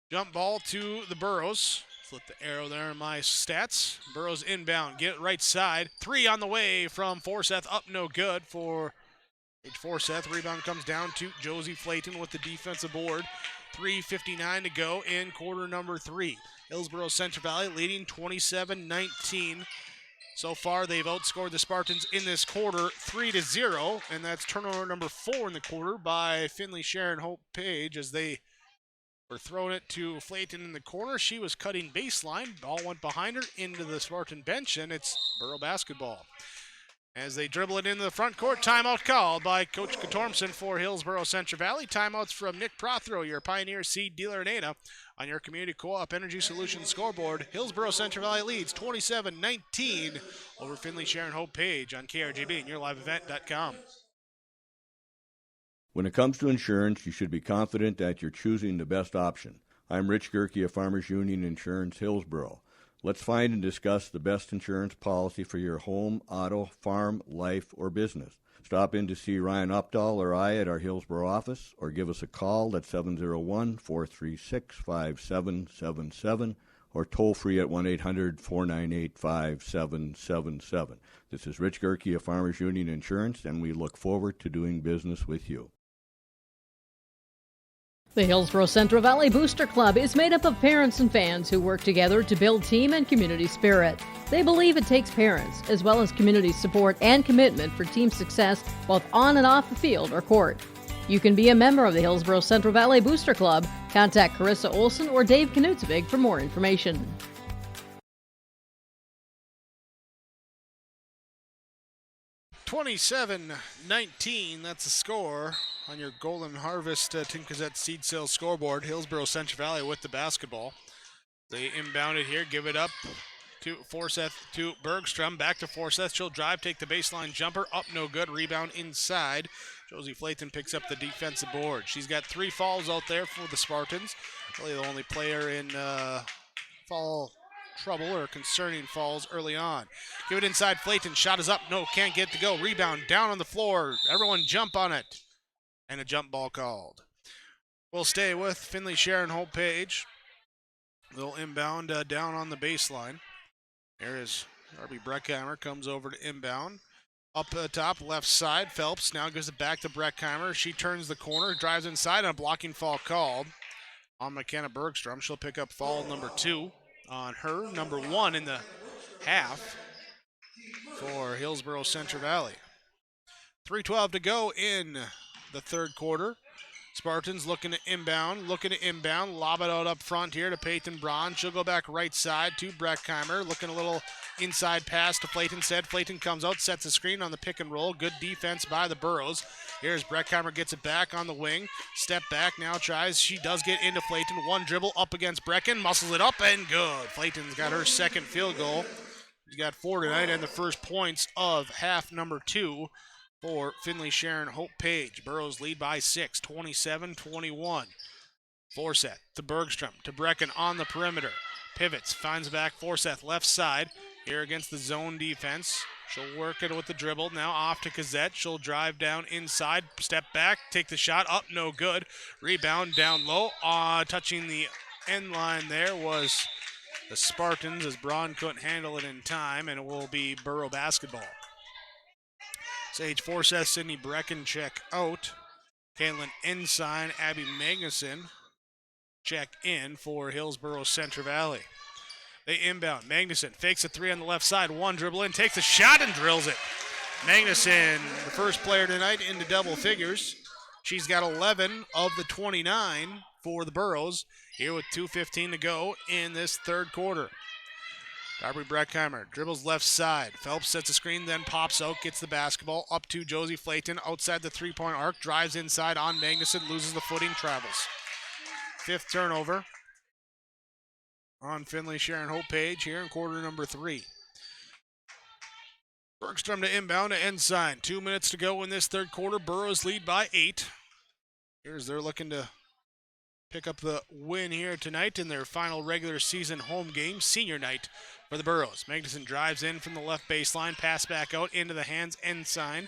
jump ball to the Burros. Flip the arrow there in my stats. Burros inbound, get it right side. Three on the way from Forsyth, up no good for Forsyth. Rebound comes down to Josie Flayton with the defensive board. 3:59 to go in quarter number 3. Hillsboro-Central Valley leading 27-19. So far, they've outscored the Spartans in this quarter 3-0, and that's turnover number 4 in the quarter by Finley-Sharon Hope Page as they were throwing it to Flayton in the corner. She was cutting baseline. Ball went behind her into the Spartan bench, and it's Burrow basketball. As they dribble it into the front court, timeout called by Coach Katormson for Hillsboro-Central Valley. Timeouts from Nick Prothro, your Pioneer Seed dealer in Ada. On your Community Co-op Energy Solutions scoreboard, Hillsboro-Central Valley leads 27-19 over Finley-Sharon Hope Page on KRGB and yourliveevent.com. When it comes to insurance, you should be confident that you're choosing the best option. I'm Rich Gerke of Farmers Union Insurance, Hillsboro. Let's find and discuss the best insurance policy for your home, auto, farm, life, or business. Stop in to see Ryan Updahl or I at our Hillsboro office, or give us a call at 701-436-5777, or toll free at 1-800-498-5777. This is Rich Gerke of Farmers Union Insurance, and we look forward to doing business with you. The Hillsboro-Central Valley Booster Club is made up of parents and fans who work together to build team and community spirit. They believe it takes parents, as well as community support and commitment for team success, both on and off the field or court. You can be a member of the Hillsboro-Central Valley Booster Club. Contact Carissa Olson or Dave Knutsvig for more information. (27-19), that's the score on your Golden Harvest Tin Cassette Seed Sales scoreboard. Hillsboro-Central Valley with the basketball. They inbound it here, give it up to Forsyth, to Bergstrom. Back to Forsyth. She'll drive, take the baseline jumper. Up, no good. Rebound inside. Josie Flayton picks up the defensive board. She's got 3 fouls out there for the Spartans. Really the only player in foul trouble or concerning fouls early on. Give it inside Flayton. Shot is up. No, can't get to go. Rebound down on the floor. Everyone jump on it. And a jump ball called. We'll stay with Finley-Sharon Hope Page. They'll inbound down on the baseline. There is Darby Breckheimer comes over to inbound. Up top, left side, Phelps now gives it back to Breckheimer. She turns the corner, drives inside, and a blocking foul called on McKenna Bergstrom. She'll pick up foul number 2 on her, number 1 in the half for Hillsboro-Central Valley. 3:12 to go in the third quarter. Spartans looking to inbound, lob it out up front here to Peyton Braun. She'll go back right side to Breckheimer, looking a little inside pass to Flayton. Flayton comes out, sets a screen on the pick and roll. Good defense by the Burros. Here's Breckheimer, gets it back on the wing. Step back, now tries. She does get into Flayton. One dribble up against Brecken, muscles it up, and good. Flayton's got her second field goal. She's got 4 tonight and the first points of half number 2 for Finley-Sharon Hope Page. Burros lead by 6, 27-21. Forseth to Bergstrom, to Brecken on the perimeter. Pivots, finds back Forseth left side. Here against the zone defense. She'll work it with the dribble. Now off to Cazette. She'll drive down inside, step back, take the shot, up, no good. Rebound down low. Touching the end line there was the Spartans as Braun couldn't handle it in time, and it will be Burro basketball. Sage Forseth, Sydney Brecken check out. Caitlin Ensign, Abby Magnuson check in for Hillsboro-Central Valley. They inbound. Magnuson fakes a 3 on the left side. One dribble in, takes a shot and drills it. Magnuson, the first player tonight into double figures. She's got 11 of the 29 for the Burros here with 2:15 to go in this third quarter. Darby Breckheimer dribbles left side. Phelps sets a screen, then pops out, gets the basketball up to Josie Flayton outside the three-point arc, drives inside on Magnuson, loses the footing, travels. 5th turnover on Finley-Sharon Hope Page here in quarter number 3. Bergstrom to inbound to Ensign. 2 minutes to go in this third quarter. Burros lead by 8. Here's they're looking to pick up the win here tonight in their final regular season home game, senior night for the Burros. Magnuson drives in from the left baseline, pass back out into the hands, Ensign.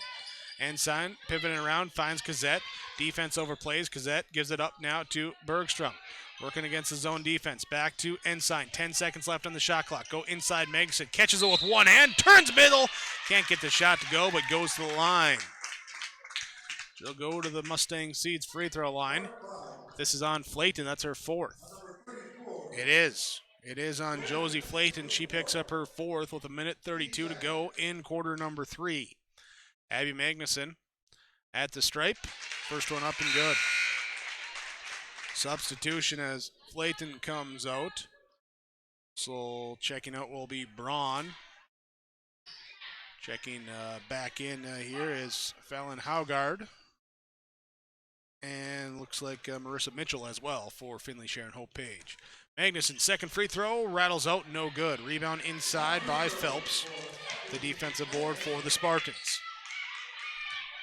Ensign pivoting around, finds Cazette. Defense overplays. Cazette gives it up now to Bergstrom. Working against the zone defense. Back to Ensign. 10 seconds left on the shot clock. Go inside Magnuson. Catches it with one hand. Turns middle. Can't get the shot to go, but goes to the line. She'll go to the Mustang Seeds free throw line. This is on Flayton. That's her 4th. It is. It is on Josie Flayton. She picks up her 4th with 1:32 to go in quarter number 3. Abby Magnuson at the stripe. First one up and good. Substitution as Flayton comes out. So checking out will be Braun. Checking back in here is Fallon Haugard. And looks like Marissa Mitchell as well for Finley-Sharon Hope Page. Magnuson, second free throw, rattles out, no good. Rebound inside by Phelps, the defensive board for the Spartans.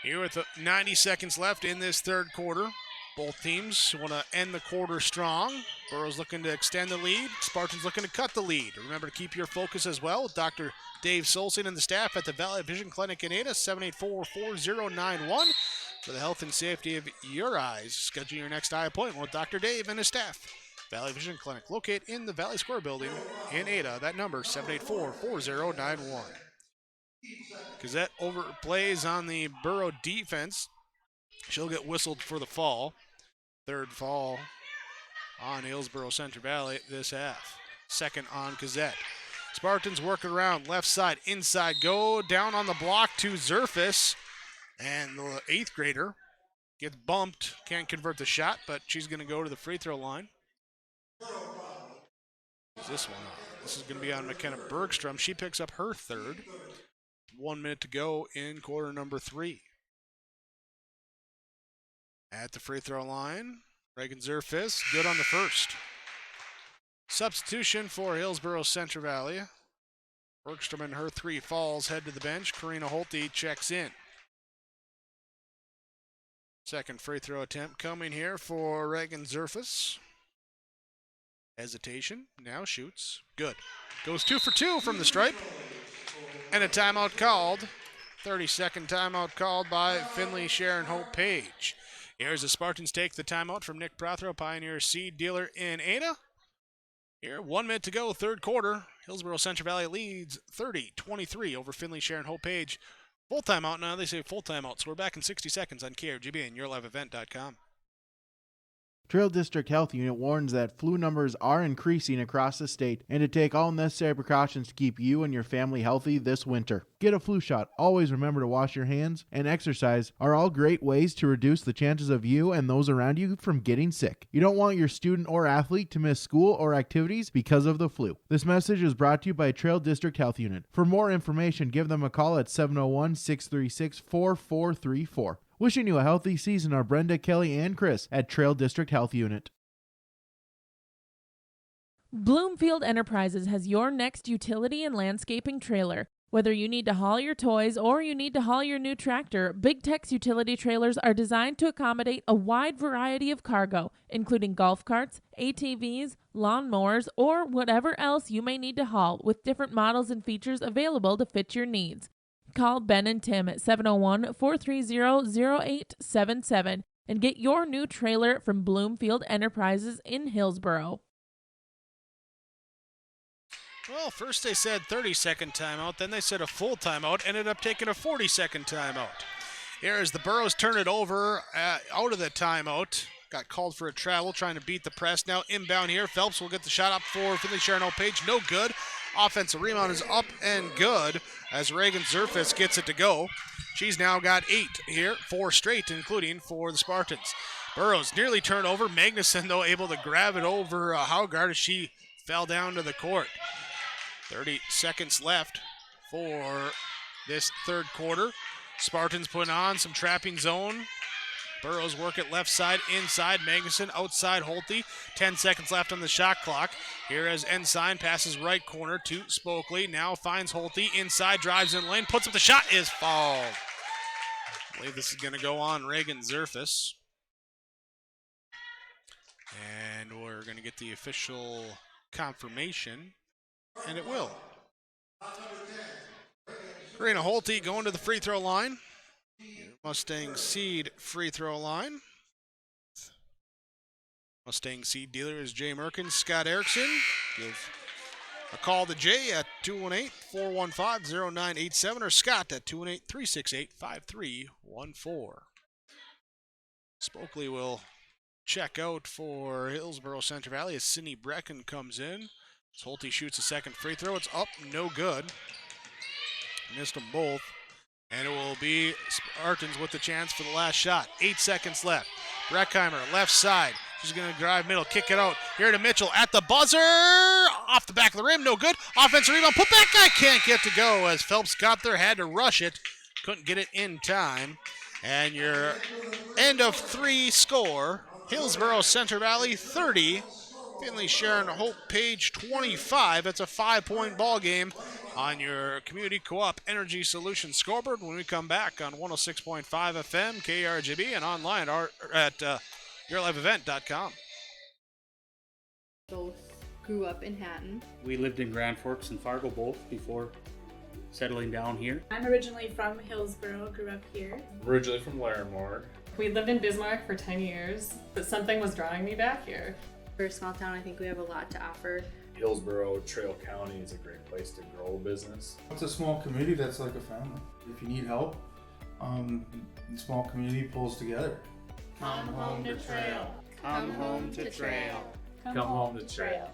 Here with 90 seconds left in this third quarter. Both teams want to end the quarter strong. Burros looking to extend the lead. Spartans looking to cut the lead. Remember to keep your focus as well with Dr. Dave Solson and the staff at the Valley Vision Clinic in Ada, 784-4091. For the health and safety of your eyes, schedule your next eye appointment with Dr. Dave and his staff. Valley Vision Clinic, located in the Valley Square building in Ada. That number, 784-4091. Cazette overplays on the Burro defense. She'll get whistled for the fall. Third fall on Hillsboro-Central Valley this half. Second on Cazette. Spartans working around left side, inside, go down on the block to Zerfis. And the 8th grader gets bumped, can't convert the shot, but she's going to go to the free throw line. Who's this one? This is going to be on McKenna Bergstrom. She picks up her 3rd. 1 minute to go in quarter number 3. At the free throw line, Reagan Zerfis, good on the first. Substitution for Hillsboro-Central Valley. Bergstrom and her 3 falls, head to the bench. Karina Holte checks in. Second free throw attempt coming here for Reagan Zerfis. Hesitation, now shoots. Good. Goes 2 for 2 from the stripe. And a timeout called. 30-second timeout called by Finley-Sharon Hope Page. Here's the Spartans take the timeout from Nick Prothero, Pioneer Seed Dealer in Ada. Here, 1 minute to go, third quarter. Hillsboro-Central Valley leads 30-23 over Finley-Sharon. Hope Page. Full timeout now. They say full timeout. So we're back in 60 seconds on KRGB and YourLiveEvent.com. Trail District Health Unit warns that flu numbers are increasing across the state and to take all necessary precautions to keep you and your family healthy this winter. Get a flu shot. Always remember to wash your hands and exercise are all great ways to reduce the chances of you and those around you from getting sick. You don't want your student or athlete to miss school or activities because of the flu. This message is brought to you by Trail District Health Unit. For more information, give them a call at 701-636-4434. Wishing you a healthy season are Brenda, Kelly, and Chris at Trail District Health Unit. Bloomfield Enterprises has your next utility and landscaping trailer. Whether you need to haul your toys or you need to haul your new tractor, Big Tex utility trailers are designed to accommodate a wide variety of cargo, including golf carts, ATVs, lawnmowers, or whatever else you may need to haul, with different models and features available to fit your needs. Call Ben and Tim at 701-430-0877 and get your new trailer from Bloomfield Enterprises in Hillsboro. Well, first they said 30-second timeout, then they said a full timeout, ended up taking a 40-second timeout. Here as the Burros turn it over out of the timeout. Got called for a travel, trying to beat the press. Now inbound here. Phelps will get the shot up for Finley-Sharon Hope Page. No good. Offensive rebound is up and good as Reagan Zerfis gets it to go. She's now got 8 here, 4 straight, including for the Spartans. Burrows nearly turned over. Magnuson, though, able to grab it over Haugard as she fell down to the court. 30 seconds left for this third quarter. Spartans putting on some trapping zone. Burrows work it left side, inside. Magnuson, outside Holte. 10 seconds left on the shot clock. Here as Ensign passes right corner to Spokley. Now finds Holte, inside, drives in lane, puts up the shot, is fouled. I believe this is going to go on Reagan Zerfis. And we're going to get the official confirmation, and it will. Karina Holte going to the free throw line. Mustang Seed free throw line. Mustang Seed dealer is Jay Merkin. Scott Erickson. Give a call to Jay at 218-415-0987 or Scott at 218-368-5314. Spokley will check out for Hillsboro-Central Valley as Sydney Brecken comes in. As Holte shoots a second free throw. It's up, no good. Missed them both. And it will be Spartans with the chance for the last shot. 8 seconds left. Breckheimer, left side. She's going to drive middle, kick it out. Here to Mitchell at the buzzer. Off the back of the rim, no good. Offensive rebound, put back guy can't get to go as Phelps got there, had to rush it. Couldn't get it in time. And your end of 3 score, Hillsboro-Central Valley 30. Finley-Sharon Hope Page 25. That's a 5-point ball game on your Community Co-op Energy Solutions scoreboard when we come back on 106.5 FM, KRGB, and online at YourLiveEvent.com. Both grew up in Hatton. We lived in Grand Forks and Fargo both before settling down here. I'm originally from Hillsboro, grew up here. Originally from Larimore. We lived in Bismarck for 10 years, but something was drawing me back here. For a small town, I think we have a lot to offer. Hillsboro, Trail County is a great place to grow a business. It's a small community that's like a family. If you need help, the small community pulls together. Come home to Trail. Come home to Trail. Come home to Trail.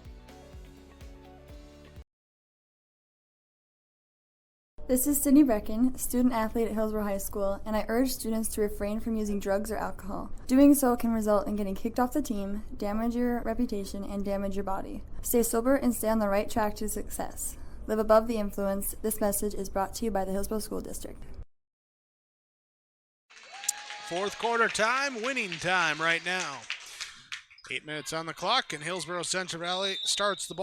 This is Sydney Brecken, student athlete at Hillsboro High School, and I urge students to refrain from using drugs or alcohol. Doing so can result in getting kicked off the team, damage your reputation, and damage your body. Stay sober and stay on the right track to success. Live above the influence. This message is brought to you by the Hillsboro School District. Fourth quarter time, winning time right now. 8 minutes on the clock, and Hillsboro-Central Valley starts the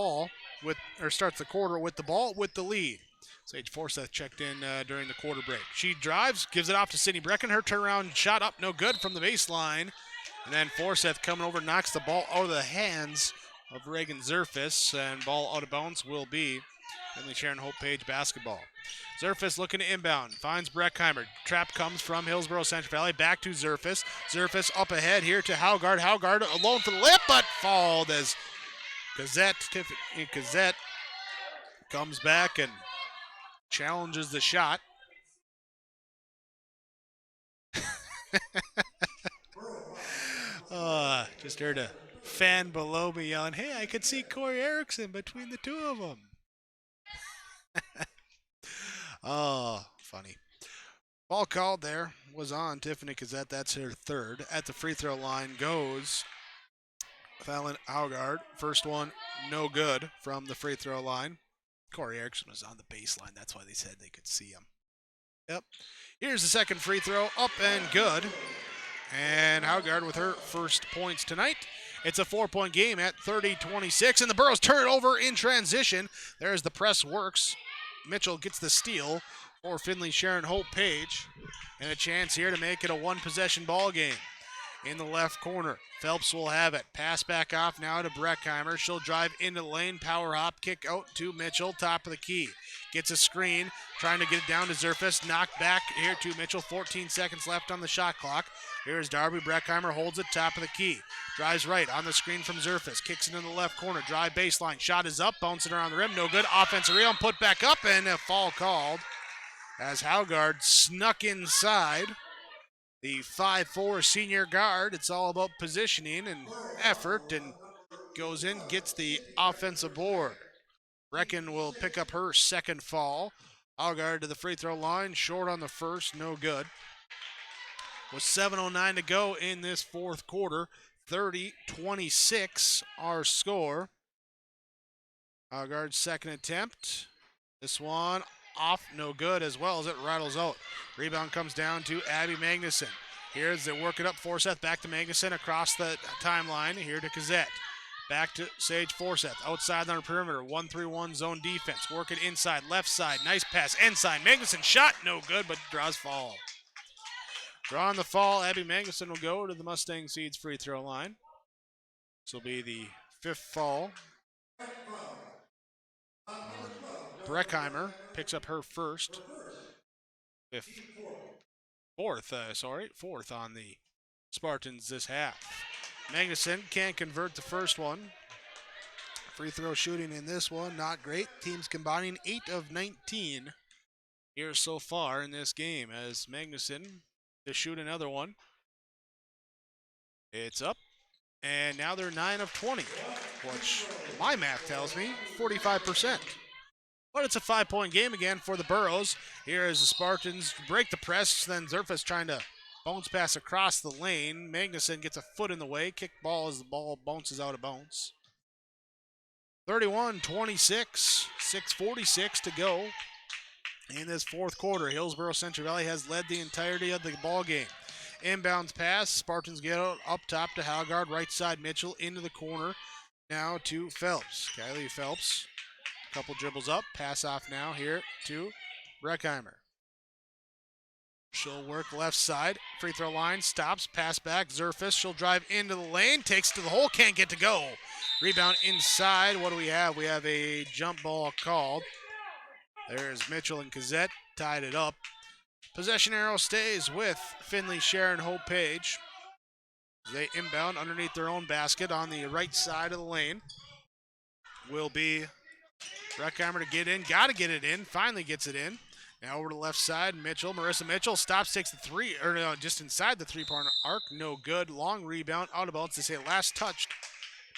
quarter with the ball with the lead. Sage Forsyth checked in during the quarter break. She drives, gives it off to Sydney Brecken. Her turnaround shot up, no good from the baseline. And then Forsyth coming over, knocks the ball out of the hands of Reagan Zerfis, and ball out of bounds will be Finley-Sharon Hope Page basketball. Zerfis looking to inbound, finds Breckheimer. Trap comes from Hillsboro-Central Valley, back to Zerfis. Zerfis up ahead here to Haugard. Haugard alone for the layup, but fouled as Tiffany Gazette comes back and challenges the shot. Just heard a fan below me yelling, "Hey, I could see Corey Erickson between the two of them." Oh, funny. Ball called there was on Tiffany Gazette. That's her third. At the free throw line goes Fallon Haugard. First one, no good from the free throw line. Corey Erickson was on the baseline. That's why they said they could see him. Yep. Here's the second free throw, up and good. And Haugard with her first points tonight. It's a 4-point game at 30-26, and the Burros turn it over in transition. There's the press works. Mitchell gets the steal for Finley-Sharon Hope Page, and a chance here to make it a one-possession ball game. In the left corner, Phelps will have it. Pass back off now to Breckheimer. She'll drive into the lane, power hop, kick out to Mitchell, top of the key. Gets a screen, trying to get it down to Zerfus. Knocked back here to Mitchell. 14 seconds left on the shot clock. Here's Darby. Breckheimer holds it, top of the key. Drives right on the screen from Zerfus. Kicks it in the left corner. Drive baseline. Shot is up, bouncing around the rim. No good. Offensive rebound, put back up, and a foul called as Haugard snuck inside. The 5'4" senior guard. It's all about positioning and effort, and goes in, gets the offensive board. Brecken will pick up her second foul. Haugard to the free throw line, short on the first, no good. With 7:09 to go in this fourth quarter, 30-26 our score. Haugard's second attempt. This one off, no good, as well as it rattles out. Rebound comes down to Abby Magnuson. Here's they work it up, Forseth back to Magnuson across the timeline. Here to Gazette. Back to Sage Forseth, outside on the perimeter, 1-3-1 zone defense. Work it inside, left side, nice pass, inside. Magnuson shot, no good, but draws foul. Drawing the fall, Abby Magnuson will go to the Mustang Seeds free throw line. This will be the fifth foul. Breckheimer picks up her first. Fourth on the Spartans this half. Magnuson can't convert the first one. Free throw shooting in this one, not great. Teams combining 8 of 19 here so far in this game as Magnuson to shoot another one. It's up, and now they're 9 of 20, which my math tells me 45%. But it's a 5-point game again for the Burros. Here as the Spartans break the press, then Zerfus trying to bounce pass across the lane. Magnuson gets a foot in the way. Kick ball as the ball bounces out of bounds. 31-26, 6:46 to go in this fourth quarter. Hillsboro-Central Valley has led the entirety of the ball game. Inbounds pass. Spartans get out up top to Haugard. Right side Mitchell into the corner. Now to Phelps. Kylie Phelps. Couple dribbles up. Pass off now here to Breckheimer. She'll work left side. Free throw line. Stops. Pass back. Zerfus. She'll drive into the lane. Takes to the hole. Can't get to go. Rebound inside. What do we have? We have a jump ball called. There's Mitchell and Gazette. Tied it up. Possession arrow stays with Finley-Sharon Hope Page. They inbound underneath their own basket on the right side of the lane. Will be Breckheimer to get in. Got to get it in. Finally gets it in. Now over to the left side. Mitchell. Marissa Mitchell stops, takes the three. Or no, just inside the three-point arc. No good. Long rebound. Out of bounds. They say last touched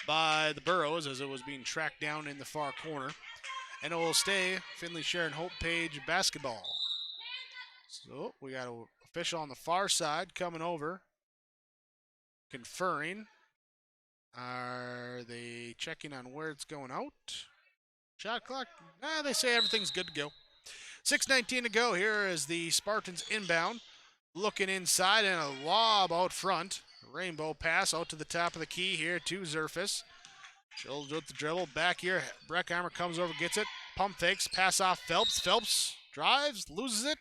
by the Burros as it was being tracked down in the far corner. And it will stay Finley-Sharon Hope Page basketball. So we got an official on the far side coming over. Conferring. Are they checking on where it's going out? Shot clock, they say everything's good to go. 6:19 to go. Here is the Spartans inbound. Looking inside and a lob out front. Rainbow pass out to the top of the key here to Zerfus. She'll do the dribble back here. Breckheimer comes over, gets it. Pump fakes, pass off Phelps. Phelps drives, loses it.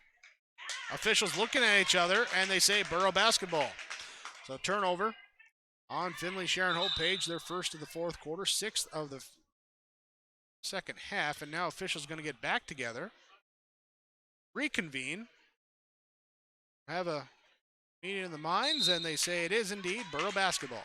Officials looking at each other, and they say Burro basketball. So turnover on Finley-Sharon Hope Page, their first of the fourth quarter, sixth of the second half, and now officials going to get back together, reconvene, have a meeting of the minds, and they say it is indeed Burro basketball.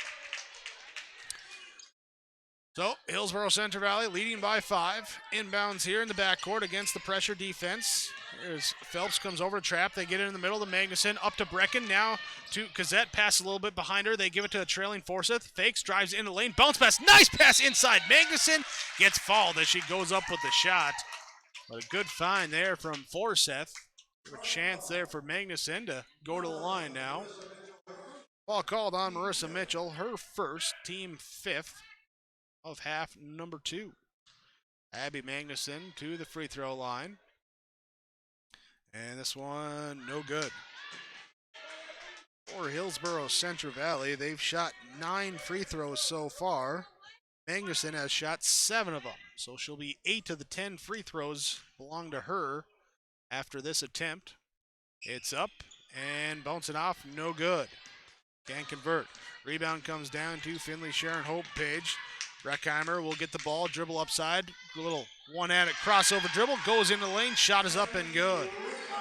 So, Hillsboro-Central Valley leading by 5. Inbounds here in the backcourt against the pressure defense. Here's Phelps, comes over to trap. They get it in the middle to Magnuson. Up to Brecken. Now to Gazette. Pass a little bit behind her. They give it to a trailing Forsyth. Fakes, drives into the lane. Bounce pass. Nice pass inside. Magnuson gets fouled as she goes up with the shot. But a good find there from Forsyth. A chance there for Magnuson to go to the line now. Ball called on Marissa Mitchell. Her first, team 5th. Of half number 2. Abby Magnuson to the free throw line. And this one, no good. For Hillsboro-Central Valley, they've shot 9 free throws so far. Magnuson has shot 7 of them. So she'll be 8 of the 10 free throws belong to her after this attempt. It's up and bouncing off, no good. Can't convert. Rebound comes down to Finley-Sharon Hope Page. Breckheimer will get the ball, dribble upside, a little one-handed crossover dribble, goes into the lane, shot is up and good.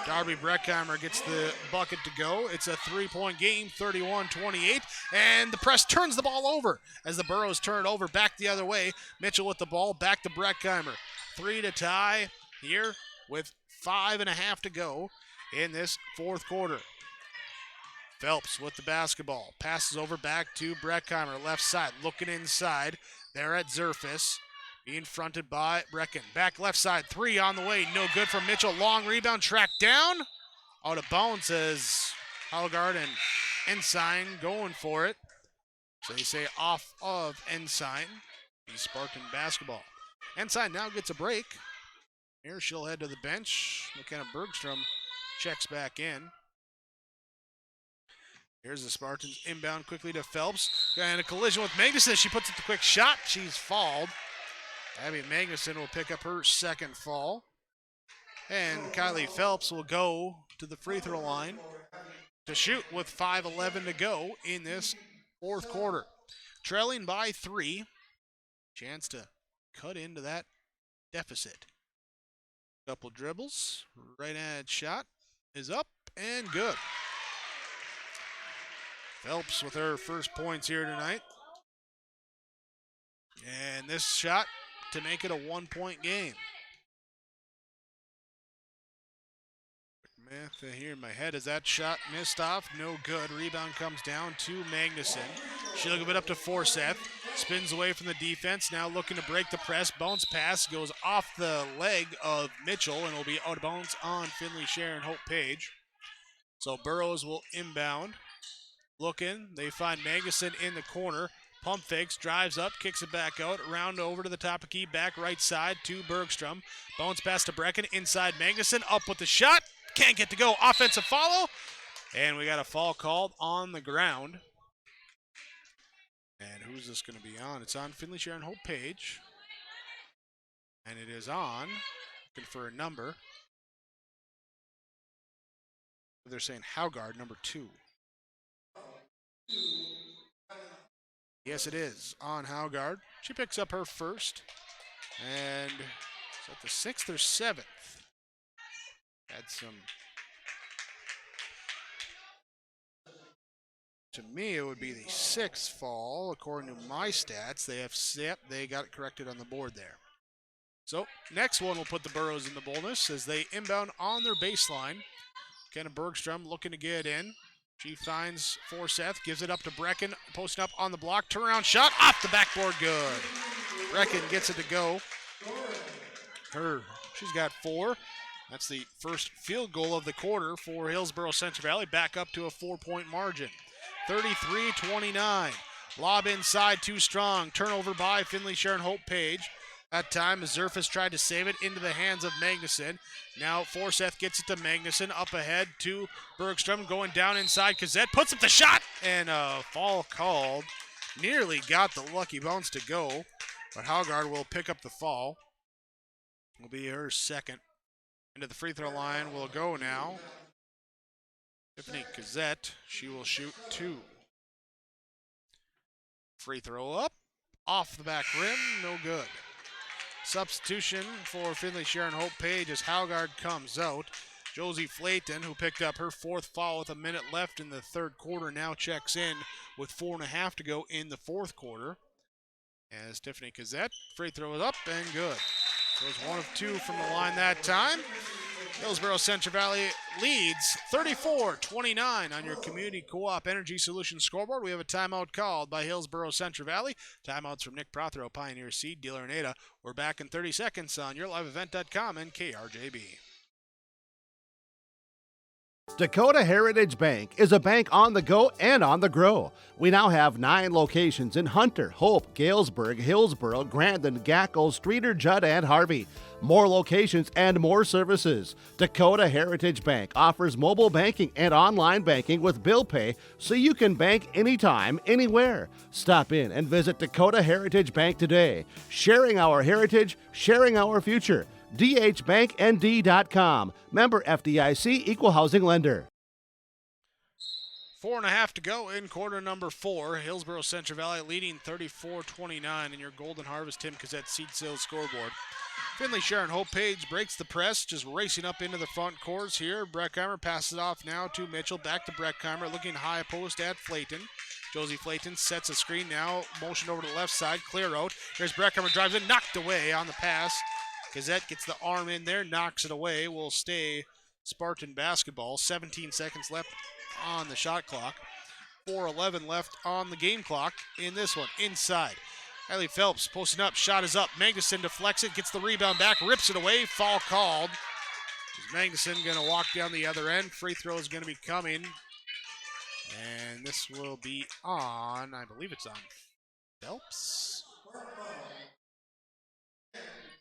Darby Breckheimer gets the bucket to go. It's a 3-point game, 31-28, and the press turns the ball over as the Burros turn it over back the other way. Mitchell with the ball, back to Breckheimer. 3 to tie here with 5.5 to go in this fourth quarter. Phelps with the basketball, passes over back to Breckheimer, left side, looking inside. There at Zerfus, being fronted by Brecken. Back left side, 3 on the way, no good from Mitchell. Long rebound, tracked down. Out of bounds as Hallgard and Ensign going for it. So they say off of Ensign. He's Spartan basketball. Ensign now gets a break. Here she'll head to the bench. McKenna Bergstrom checks back in. Here's the Spartans inbound quickly to Phelps. And a collision with Magnuson. She puts up the quick shot. She's fouled. Abby Magnuson will pick up her second fall. And Kylie Phelps will go to the free throw line to shoot with 5:11 to go in this fourth quarter. Trailing by 3. Chance to cut into that deficit. Couple dribbles. Right-handed shot is up and good. Phelps with her first points here tonight. And this shot to make it a 1-point game. Math here in my head. Is that shot missed off? No good. Rebound comes down to Magnuson. She'll give it up to Forsyth. Spins away from the defense. Now looking to break the press. Bounce pass goes off the leg of Mitchell and will be out of bounds on Finley-Sharon Hope Page. So Burrows will inbound. Looking, they find Magnuson in the corner. Pump fakes, drives up, kicks it back out, around over to the top of key, back right side to Bergstrom. Bounce pass to Brecken, inside Magnuson, up with the shot. Can't get to go, offensive follow. And we got a foul called on the ground. And who's this going to be on? It's on Finley-Sharon Hope Page. And it is on, looking for a number. They're saying Hallgard, number 2. Yes, it is on Hallgard. She picks up her first. And is that the 6th or 7th? Had some. To me, it would be the 6th fall, according to my stats. They got it corrected on the board there. So, next one will put the Burros in the bonus as they inbound on their baseline. Kenna Bergstrom looking to get in. She finds Forsyth, gives it up to Brecken, posting up on the block, turnaround shot, off the backboard, good. Brecken gets it to go. She's got 4. That's the first field goal of the quarter for Hillsboro-Central Valley, back up to a 4-point margin. 33-29. Lob inside, too strong. Turnover by Finley-Sharon Hope Page. That time, Zerfus tried to save it into the hands of Magnuson. Now Forsyth gets it to Magnuson, up ahead to Bergstrom, going down inside. Kazette puts up the shot, and a foul called. Nearly got the lucky bounce to go, but Hallgard will pick up the fall. Will be her second. Into the free throw line will go now. Tiffany Kazette, she will shoot 2. Free throw up, off the back rim, no good. Substitution for Finley-Sharon Hope Page as Hallgard comes out. Josie Flayton, who picked up her 4th foul with a minute left in the third quarter, now checks in with 4.5 to go in the fourth quarter. As Tiffany Cassette, free throw is up and good. So it's 1 of 2 from the line that time. Hillsboro-Central Valley leads 34-29 on your Community Co-op Energy Solutions scoreboard. We have a timeout called by Hillsboro-Central Valley. Timeouts from Nick Prothero, Pioneer Seed Dealer in Ada. We're back in 30 seconds on yourliveevent.com and KRJB. Dakota Heritage Bank is a bank on the go and on the grow. We now have 9 locations in Hunter, Hope, Galesburg, Hillsboro, Grandin, Gackle, Streeter, Judd, and Harvey. More locations and more services. Dakota Heritage Bank offers mobile banking and online banking with bill pay so you can bank anytime, anywhere. Stop in and visit Dakota Heritage Bank today. Sharing our heritage, sharing our future. dhbanknd.com. Member FDIC, Equal Housing Lender. 4.5 to go in quarter number 4. Hillsboro-Central Valley leading 34-29 in your Golden Harvest Tim Cassette Seed Sales scoreboard. Finley-Sharon Hope Page breaks the press, just racing up into the front courts here. Breckheimer passes it off now to Mitchell. Back to Breckheimer, looking high post at Flayton. Josie Flayton sets a screen now, motion over to the left side, clear out. Here's Breckheimer, drives in, knocked away on the pass. Gazette gets the arm in there, knocks it away. Will stay Spartan basketball. 17 seconds left on the shot clock. 4:11 left on the game clock in this one. Inside. Riley Phelps posting up, shot is up. Magnuson deflects it, gets the rebound back, rips it away. Foul called. Magnuson going to walk down the other end. Free throw is going to be coming. And this will be on, I believe it's on Phelps.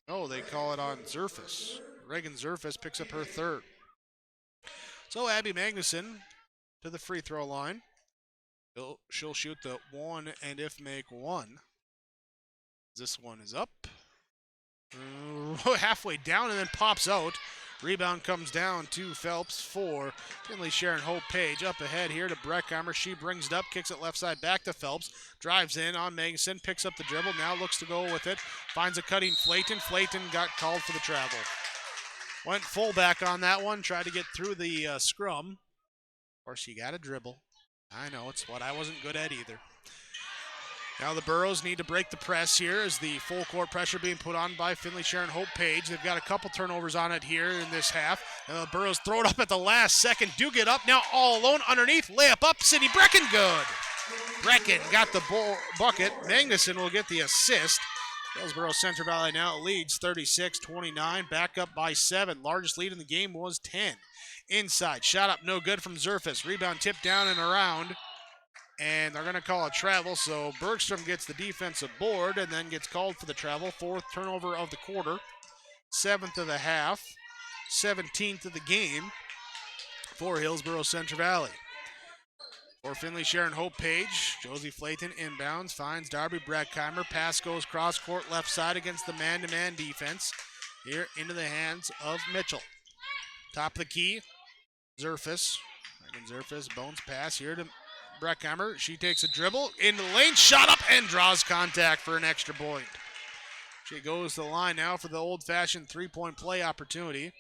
Oh, they call it on Zerfus. Reagan Zerfus picks up her third. So Abby Magnuson to the free throw line. She'll shoot the one and if make one. This one is up. Halfway down and then pops out. Rebound comes down to Phelps for Finley-Sharon Hope Page. Up ahead here to Breckheimer. She brings it up, kicks it left side back to Phelps. Drives in on Magnuson, picks up the dribble. Now looks to go with it. Finds a cutting Flayton. Flayton got called for the travel. Went fullback on that one. Tried to get through the scrum. Of course, you got to dribble. I know, it's what I wasn't good at either. Now the Burros need to break the press here as the full court pressure being put on by Finley-Sharon Hope Page. They've got a couple turnovers on it here in this half. And the Burros throw it up at the last second. Do get up now all alone underneath. Layup up. Sydney Brecken good. Brecken got the bucket. Magnuson will get the assist. Hillsboro-Central Valley now leads 36-29. Back up by 7. Largest lead in the game was 10. Inside. Shot up no good from Zerfus. Rebound tipped down and around. And they're going to call a travel, so Bergstrom gets the defensive board and then gets called for the travel. 4th turnover of the quarter, 7th of the half, 17th of the game for Hillsboro-Central Valley. For Finley-Sharon Hope Page, Josie Flayton inbounds, finds Darby Breckheimer. Pass goes cross court left side against the man-to-man defense. Here into the hands of Mitchell. Top of the key, Zerfus. Zerfus, bones pass here to Breckheimer. She takes a dribble into the lane, shot up and draws contact for an extra point. She goes to the line now for the old-fashioned three-point play opportunity.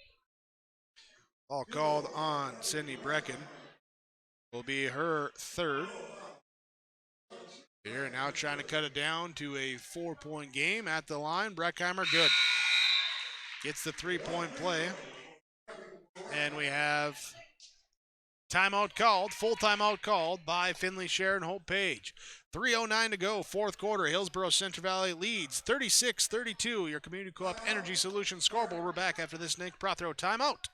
All called on Sydney Brecken. Will be her third. Here now trying to cut it down to a 4-point game at the line. Breckheimer good. Gets the three-point play. And we have timeout called, full timeout called by Finley-Sharon Hope Page. 3:09 to go, 4th quarter. Hillsboro-Central Valley leads 36-32. Your Community Co-op Energy Solutions scoreboard. We're back after this Nick Prothero timeout.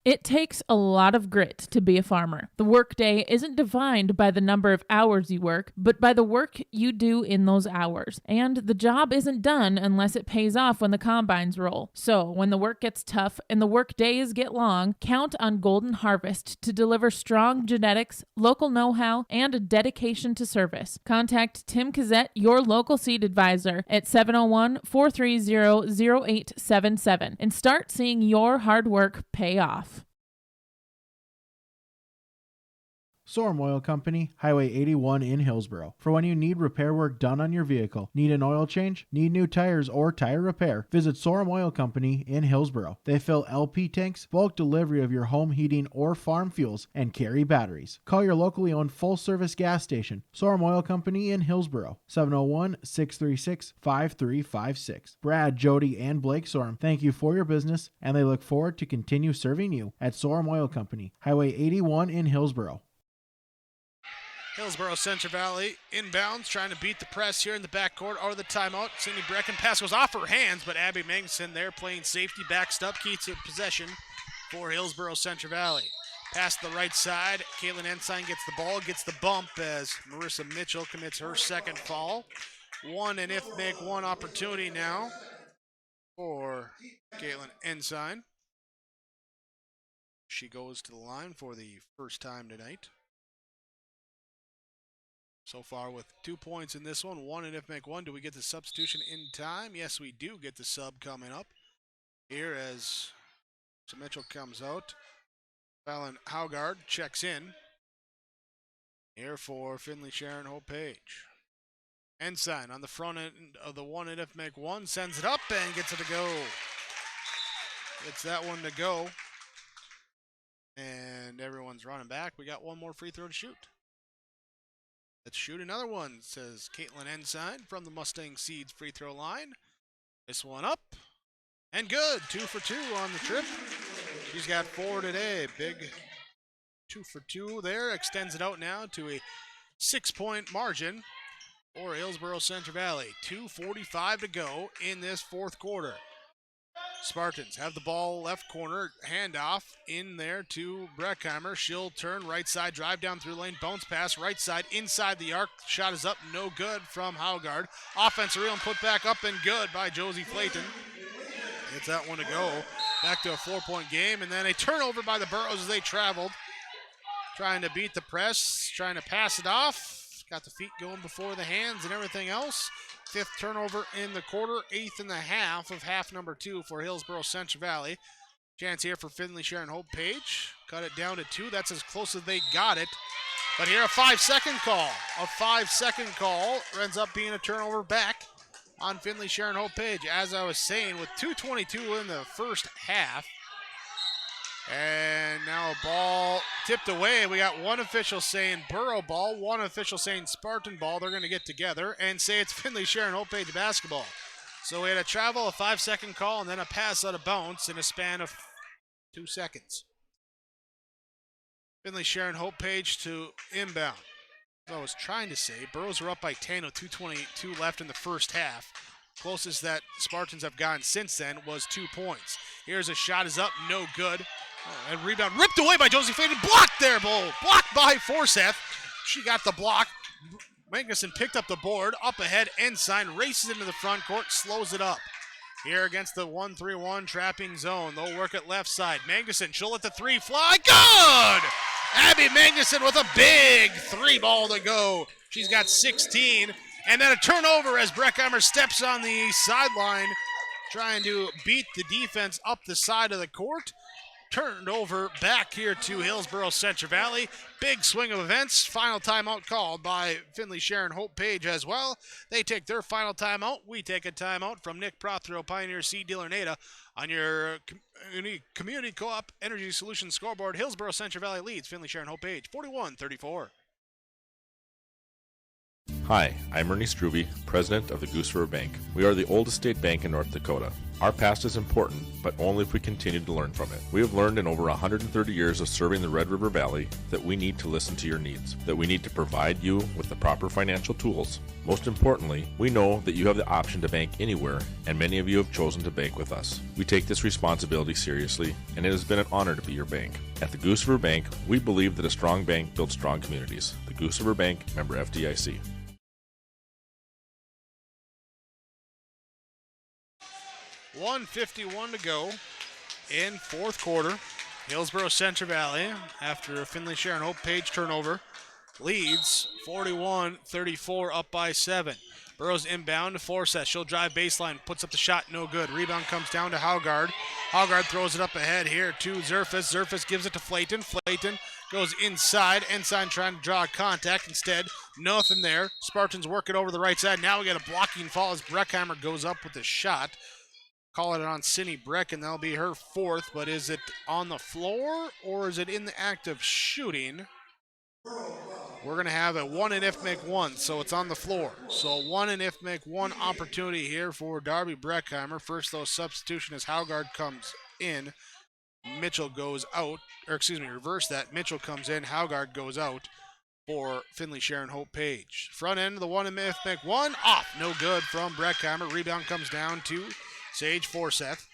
It takes a lot of grit to be a farmer. The workday isn't defined by the number of hours you work, but by the work you do in those hours. And the job isn't done unless it pays off when the combines roll. So when the work gets tough and the work days get long, count on Golden Harvest to deliver strong genetics, local know-how, and a dedication to service. Contact Tim Cassette, your local seed advisor, at 701-430-0877 and start seeing your hard work pay off. Sorum Oil Company, Highway 81 in Hillsboro. For when you need repair work done on your vehicle, need an oil change, need new tires or tire repair, visit Sorum Oil Company in Hillsboro. They fill LP tanks, bulk delivery of your home heating or farm fuels, and carry batteries. Call your locally owned full-service gas station, Sorum Oil Company in Hillsboro, 701-636-5356. Brad, Jody, and Blake Sorum thank you for your business, and they look forward to continue serving you at Sorum Oil Company, Highway 81 in Hillsboro. Hillsboro-Central Valley inbounds, trying to beat the press here in the backcourt or the timeout. Cindy Brecken pass goes off her hands, but Abby Magnuson there playing safety, backs up, keeps it possession for Hillsboro-Central Valley. Pass the right side, Caitlin Ensign gets the ball, gets the bump as Marissa Mitchell commits her second foul. One and if make one opportunity now for Caitlin Ensign. She goes to the line for the first time tonight. So far with 2 points in this one, one and if make one. Do we get the substitution in time? Yes, we do get the sub coming up here as Mitchell comes out. Fallon Haugard checks in here for Finley-Sharon Hope Page. Ensign on the front end of the one and if make one, sends it up and gets it to go. Gets that one to go. And everyone's running back. We got one more free throw to shoot. Let's shoot another one, says Caitlin Ensign from the Mustang Seeds free throw line. This one up and good. 2 for 2 on the trip. She's got 4 today. Big 2 for 2 there. Extends it out now to a 6-point margin for Hillsboro-Central Valley. 2:45 to go in this fourth quarter. Spartans have the ball left corner, handoff in there to Breckheimer. She'll turn right side, drive down through lane, bounce pass, right side, inside the arc. Shot is up, no good from Haugard. Offensive reel and put back up and good by Josie Flayton. Gets that one to go. Back to a 4-point game, and then a turnover by the Burros as they traveled. Trying to beat the press, trying to pass it off. Got the feet going before the hands and everything else. 5th turnover in the quarter, 8th in the half of half number 2 for Hillsboro-Central Valley. Chance here for Finley-Sharon Hope Page. Cut it down to 2. That's as close as they got it. But here a 5-second call. A 5-second call ends up being a turnover back on Finley-Sharon Hope Page. As I was saying, with 2:22 in the first half. And now a ball tipped away. We got one official saying Burrow ball, one official saying Spartan ball. They're going to get together and say it's Finley-Sharon Hope Page basketball. So we had a travel, a 5-second call, and then a pass out of bounds in a span of 2 seconds. Finley-Sharon Hope Page to inbound. As I was trying to say, Burrows are up by 10 with 2:22 left in the first half. Closest that Spartans have gotten since then was 2 points. Here's a shot is up, no good. And rebound ripped away by Josie Flayton. Blocked there, Bull. Blocked by Forseth. She got the block. Magnuson picked up the board. Up ahead, Ensign races into the front court, slows it up. Here against the 1-3-1 trapping zone. They'll work it left side. Magnuson, she'll let the 3 fly. Good! Abby Magnuson with a big 3 ball to go. She's got 16. And then a turnover as Breckheimer steps on the sideline, trying to beat the defense up the side of the court. Turned over back here to Hillsboro-Central Valley. Big swing of events. Final timeout called by Finley-Sharon Hope Page as well. They take their final timeout. We take a timeout from Nick Prothero, Pioneer Seed Dealer NADA on your Community Co-op Energy Solutions scoreboard. Hillsboro-Central Valley leads Finley-Sharon Hope Page 41-34. Hi, I'm Ernie Struby, president of the Goose River Bank. We are the oldest state bank in North Dakota. Our past is important, but only if we continue to learn from it. We have learned in over 130 years of serving the Red River Valley that we need to listen to your needs, that we need to provide you with the proper financial tools. Most importantly, we know that you have the option to bank anywhere, and many of you have chosen to bank with us. We take this responsibility seriously, and it has been an honor to be your bank. At the Goose River Bank, we believe that a strong bank builds strong communities. The Goose River Bank, member FDIC. 1:51 to go in fourth quarter. Hillsboro-Central Valley, after a Finley-Sharon Hope Page turnover, leads 41-34, up by 7. Burrows inbound to Forseth. She'll drive baseline, puts up the shot, no good. Rebound comes down to Haugard. Haugard throws it up ahead here to Zerfus. Zerfus gives it to Flayton. Flayton goes inside. Ensign trying to draw contact. Instead, nothing there. Spartans working over the right side. Now we got a blocking fall as Breckheimer goes up with a shot. Calling it on Cindy Brecken. That'll be her fourth, but is it on the floor or is it in the act of shooting? We're going to have a 1 and if make 1, so it's on the floor. So 1 and if make 1 opportunity here for Darby Breckheimer. First, though, substitution as Haugard comes in. Mitchell goes out, reverse that. Mitchell comes in, Haugard goes out for Finley-Sharon Hope Page. Front end of the 1 and if make 1, off. No good from Breckheimer. Rebound comes down to Sage Forseth.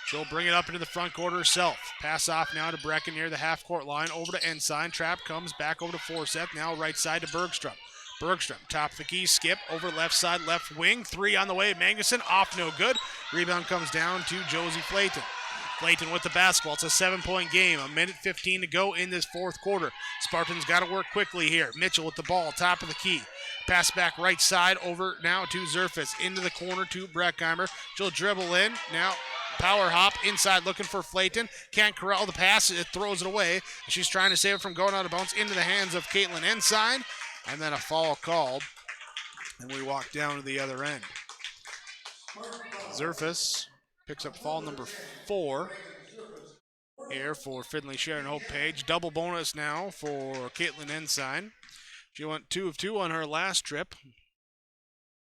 She'll bring it up into the front court herself. Pass off now to Brecken near the half-court line. Over to Ensign. Trap comes back over to Forseth. Now right side to Bergstrom. Bergstrom, top of the key, skip, over left side, left wing. 3 on the way. Magnuson, off, no good. Rebound comes down to Josie Flayton. Flayton with the basketball. It's a 7-point game. 1:15 to go in this fourth quarter. Spartans got to work quickly here. Mitchell with the ball, top of the key. Pass back right side over now to Zerfus. Into the corner to Breckheimer. She'll dribble in. Now power hop inside looking for Flayton. Can't corral the pass. It throws it away. She's trying to save it from going out of bounds into the hands of Caitlin Ensign. And then a foul called. And we walk down to the other end. Zerfus picks up foul number 4 here for Finley-Sharon Hope Page. Double bonus now for Caitlin Ensign. She went 2 of 2 on her last trip.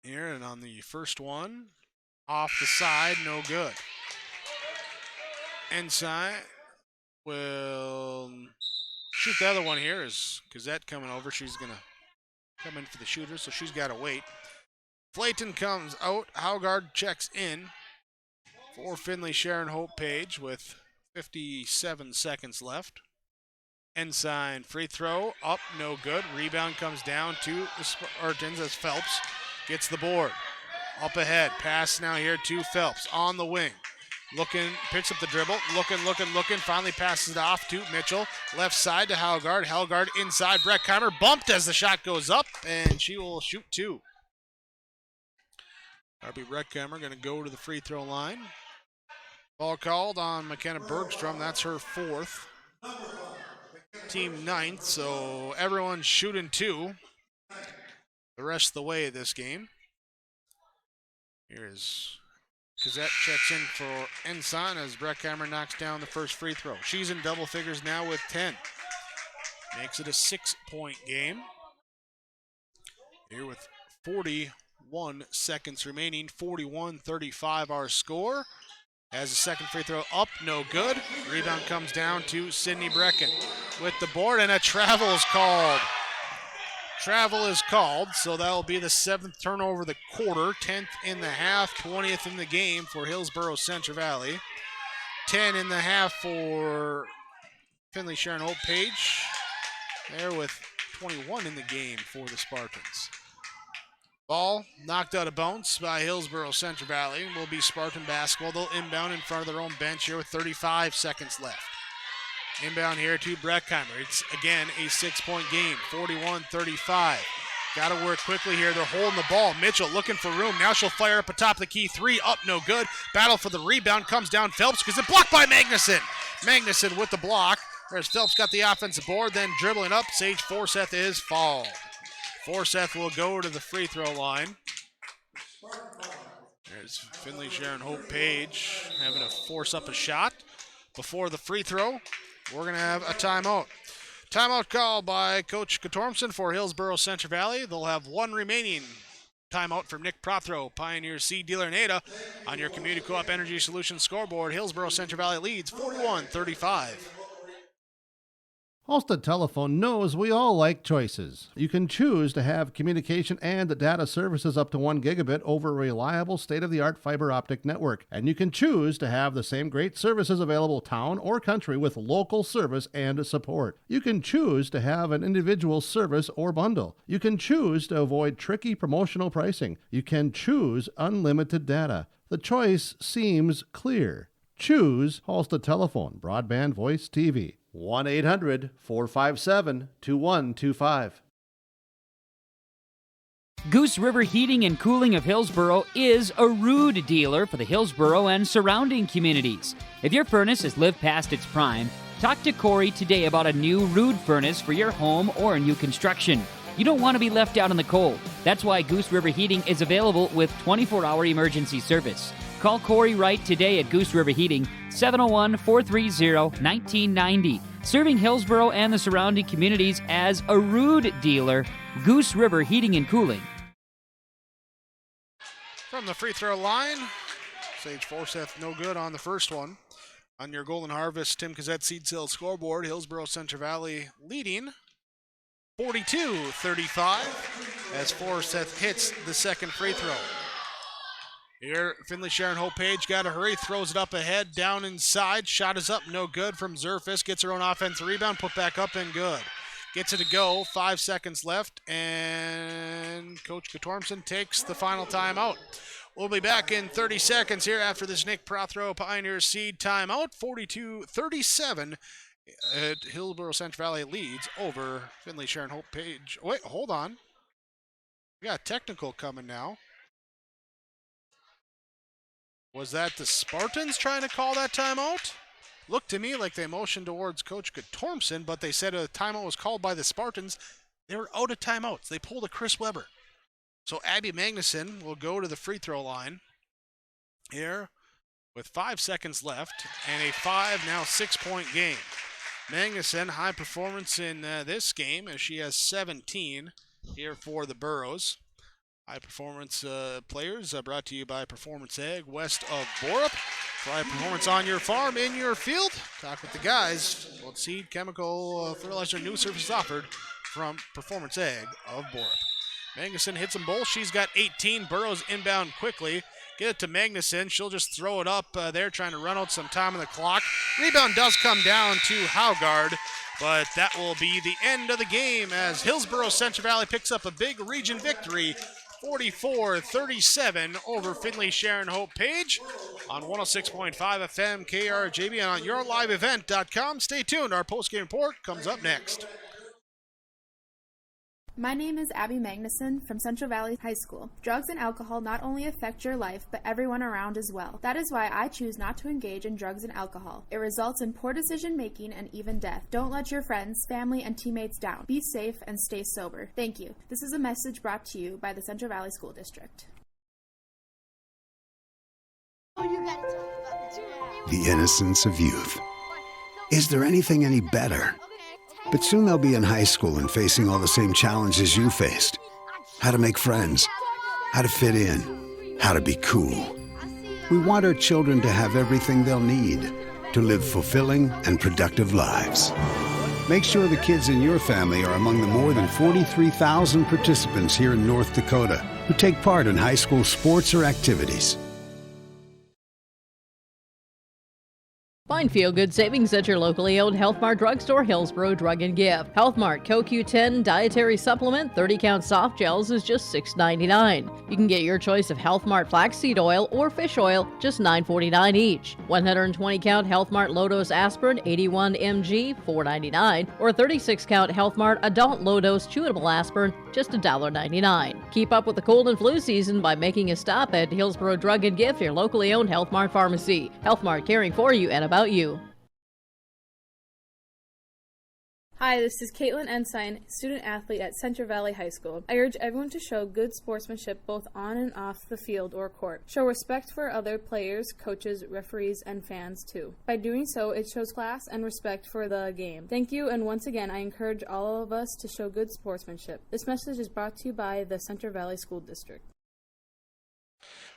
Here, and on the first one, off the side, no good. Ensign will shoot the other one here. Is Gazette coming over? She's going to come in for the shooter, so she's got to wait. Flayton comes out. Haugard checks in for Finley-Sharon Hope Page with 57 seconds left. Ensign free throw, up, no good. Rebound comes down to the Spartans as Phelps gets the board. Up ahead, pass now here to Phelps on the wing. Looking, picks up the dribble, looking, finally passes it off to Mitchell. Left side to Haugard. Haugard inside, Breckheimer bumped as the shot goes up, and she will shoot 2. Darby Breckheimer going to go to the free throw line. Ball called on McKenna Bergstrom, that's her 4th. Team 9th, so everyone's shooting 2 the rest of the way this game. Here's Gazette checks in for Ensign as Breckheimer knocks down the first free throw. She's in double figures now with 10. Makes it a 6-point game. Here with 41 seconds remaining, 41-35 our score. As the second free throw up, no good. Rebound comes down to Sydney Brecken with the board, and a travel is called. Travel is called, so that will be the 7th turnover of the quarter, 10th in the half, 20th in the game for Hillsboro-Central Valley. 10 in the half for Finley-Sharon Hope Page. There with 21 in the game for the Spartans. Ball knocked out of bounds by Hillsboro-Central Valley. Will be Spartan basketball. They'll inbound in front of their own bench here with 35 seconds left. Inbound here to Breckheimer. It's, again, a 6-point game, 41-35. Got to work quickly here. They're holding the ball. Mitchell looking for room. Now she'll fire up atop the key. 3 up, no good. Battle for the rebound comes down Phelps because it's blocked by Magnuson. Magnuson with the block. There's Phelps got the offensive board, then dribbling up. Sage Forseth is fouled. Forseth will go to the free throw line. There's Finley-Sharon Hope Page having to force up a shot before the free throw. We're going to have a timeout. Timeout called by Coach Katormson for Hillsboro-Central Valley. They'll have 1 remaining timeout from Nick Prothro, Pioneer Seed Dealer in Ada. On your Community Co-op Energy Solutions scoreboard, Hillsboro-Central Valley leads 41-35. Halstead Telephone knows we all like choices. You can choose to have communication and data services up to 1 gigabit over a reliable state-of-the-art fiber optic network. And you can choose to have the same great services available town or country with local service and support. You can choose to have an individual service or bundle. You can choose to avoid tricky promotional pricing. You can choose unlimited data. The choice seems clear. Choose Halstead Telephone, broadband voice TV. 1-800-457-2125. Goose River Heating and Cooling of Hillsboro is a rude dealer for the Hillsboro and surrounding communities. If your furnace has lived past its prime, Talk to Corey today about a new Rude furnace for your home or new construction. You don't want to be left out in the cold. That's why Goose River Heating is available with 24-hour emergency service. Call Corey Wright today at Goose River Heating, 701-430-1990. Serving Hillsboro and the surrounding communities as a Rude dealer, Goose River Heating and Cooling. From the free throw line, Sage Forsyth no good on the first one. On your Golden Harvest Tim Cassette Seed Sale scoreboard, Hillsboro-Central Valley leading 42-35 as Forsyth hits the second free throw. Here, Finley-Sharon Hope Page got to hurry, throws it up ahead, down inside. Shot is up, no good from Zerfis. Gets her own offensive rebound, put back up and good. Gets it to go, 5 seconds left, and Coach Katormson takes the final timeout. We'll be back in 30 seconds here after this Nick Prothero Pioneer Seed timeout. 42-37. Hillsboro-Central Valley leads over Finley-Sharon Hope Page. Wait, hold on. We got technical coming now. Was that the Spartans trying to call that timeout? Looked to me like they motioned towards Coach Katormson, but they said a timeout was called by the Spartans. They were out of timeouts. They pulled a Chris Weber. So Abby Magnuson will go to the free throw line here with 5 seconds left and a 6-point game. Magnuson, high performance in this game as she has 17 here for the Burros. High performance players brought to you by Performance Ag west of Borup. For high performance on your farm, in your field. Talk with the guys. Both seed, chemical, fertilizer, new services offered from Performance Ag of Borup. Magnuson hits them both. She's got 18. Burrows inbound quickly. Get it to Magnuson. She'll just throw it up there, trying to run out some time on the clock. Rebound does come down to Haugard, but that will be the end of the game as Hillsboro-Central Valley picks up a big region victory, 44-37 over Finley-Sharon Hope Page on 106.5 FM KRJB and on yourliveevent.com. Stay tuned. Our postgame report comes up next. My name is Abby Magnuson from Central Valley High School. Drugs and alcohol not only affect your life, but everyone around as well. That is why I choose not to engage in drugs and alcohol. It results in poor decision making and even death. Don't let your friends, family, and teammates down. Be safe and stay sober. Thank you. This is a message brought to you by the Central Valley School District. The innocence of youth. Is there anything any better? But soon they'll be in high school and facing all the same challenges you faced. How to make friends, how to fit in, how to be cool. We want our children to have everything they'll need to live fulfilling and productive lives. Make sure the kids in your family are among the more than 43,000 participants here in North Dakota who take part in high school sports or activities. Find feel-good savings at your locally owned Health Mart drugstore, Hillsboro Drug and Gift. Health Mart CoQ10 dietary supplement 30-count soft gels is just $6.99. You can get your choice of Health Mart flaxseed oil or fish oil, just $9.49 each. 120-count Health Mart low-dose aspirin 81 mg, $4.99, or 36-count Health Mart adult low-dose chewable aspirin, just $1.99. Keep up with the cold and flu season by making a stop at Hillsboro Drug and Gift, your locally owned Health Mart pharmacy. Health Mart, caring for you and about you. Hi, this is Caitlin Ensign, student athlete at Central Valley High School. I urge everyone to show good sportsmanship both on and off the field or court. Show respect for other players, coaches, referees, and fans too. By doing so, it shows class and respect for the game. Thank you, and once again, I encourage all of us to show good sportsmanship. This message is brought to you by the Central Valley School District.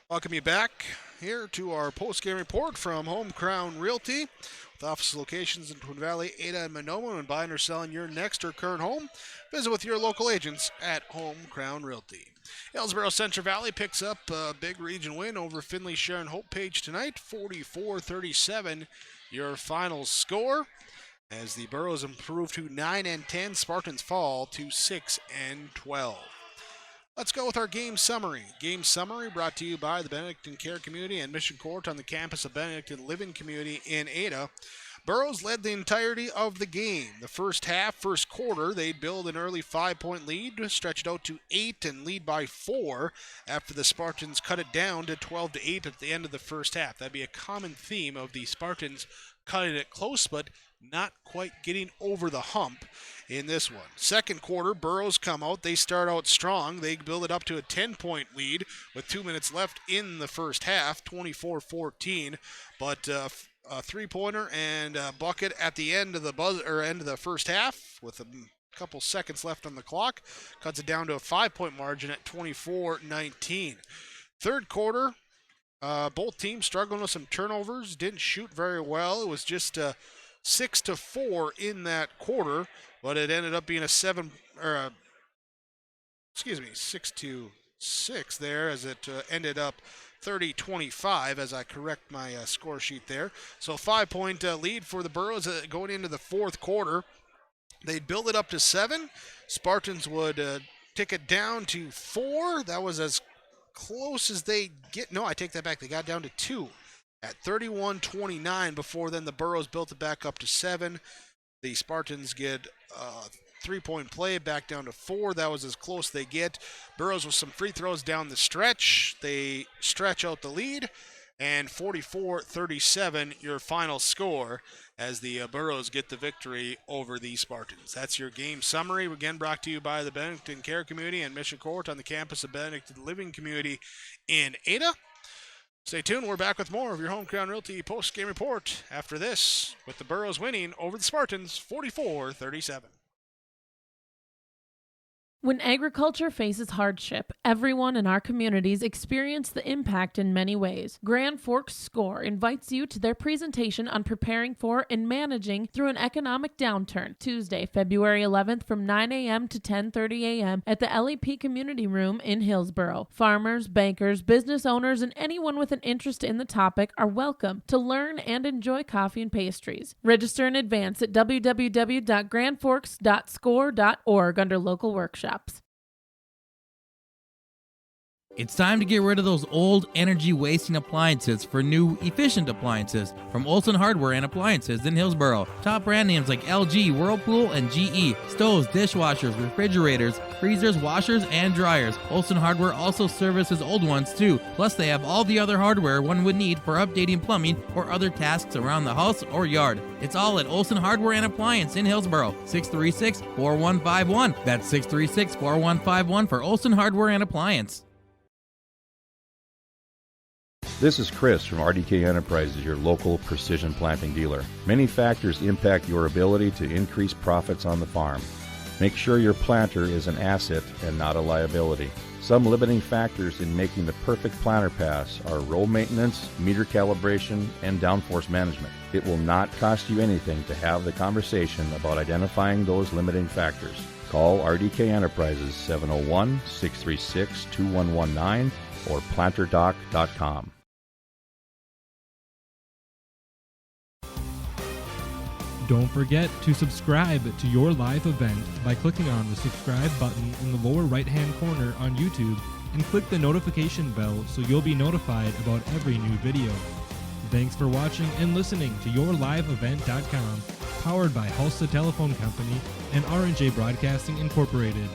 Welcome you back here to our post-game report from Home Crown Realty. With office locations in Twin Valley, Ada, and Monoma. When buying or selling your next or current home, visit with your local agents at Home Crown Realty. Hillsboro-Central Valley picks up a big region win over Finley-Sharon Hope Page tonight, 44-37, your final score. As the Burros improve to 9-10, Spartans fall to 6-12. Let's go with our game summary. Game summary brought to you by the Benedictine Care Community and Mission Court on the campus of Benedictine Living Community in Ada. Burros led the entirety of the game. The first quarter, they'd build an early 5-point lead, stretch it out to 8 and lead by 4 after the Spartans cut it down to 12-8 at the end of the first half. That'd be a common theme of the Spartans cutting it close, but not quite getting over the hump in this one. Second quarter, Burrows come out. They start out strong. They build it up to a 10-point lead with 2 minutes left in the first half, 24-14. But a three-pointer and a bucket at the end of the end of the first half with a couple seconds left on the clock cuts it down to a 5-point margin at 24-19. Third quarter, both teams struggling with some turnovers, didn't shoot very well. It was just 6-4 in that quarter, but it ended up being a 6-6 there, as it ended up 30-25 as I correct my score sheet there. So 5-point lead for the Burrows going into the fourth quarter. They'd build it up to 7. Spartans would tick it down to 4. That was as close as they get. No, I take that back. They got down to 2 at 31-29 before then the Burrows built it back up to 7. The Spartans get 3-point play back down to 4. That was as close they get. Burrows with some free throws down the stretch. They stretch out the lead, and 44-37 your final score as the Burrows get the victory over the Spartans. That's your game summary, again brought to you by the Benedictine Care Community and Mission Court on the campus of Benedictine Living Community in Ada. Stay tuned. We're back with more of your Home Crown Realty post-game report after this, with the Burrows winning over the Spartans 44-37. When agriculture faces hardship, everyone in our communities experience the impact in many ways. Grand Forks SCORE invites you to their presentation on preparing for and managing through an economic downturn, Tuesday, February 11th from 9 a.m. to 10:30 a.m. at the LEP Community Room in Hillsboro. Farmers, bankers, business owners, and anyone with an interest in the topic are welcome to learn and enjoy coffee and pastries. Register in advance at www.grandforks.score.org under local workshops. It's time to get rid of those old energy-wasting appliances for new, efficient appliances from Olson Hardware and Appliances in Hillsboro. Top brand names like LG, Whirlpool, and GE. Stoves, dishwashers, refrigerators, freezers, washers, and dryers. Olson Hardware also services old ones too. Plus, they have all the other hardware one would need for updating plumbing or other tasks around the house or yard. It's all at Olson Hardware and Appliance in Hillsboro. 636-4151. That's 636-4151 for Olson Hardware and Appliance. This is Chris from RDK Enterprises, your local precision planting dealer. Many factors impact your ability to increase profits on the farm. Make sure your planter is an asset and not a liability. Some limiting factors in making the perfect planter pass are row maintenance, meter calibration, and downforce management. It will not cost you anything to have the conversation about identifying those limiting factors. Call RDK Enterprises 701-636-2119 or planterdoc.com. Don't forget to subscribe to your live event by clicking on the subscribe button in the lower right-hand corner on YouTube and click the notification bell so you'll be notified about every new video. Thanks for watching and listening to YourLiveEvent.com, powered by Hulsa Telephone Company and R&J Broadcasting Incorporated.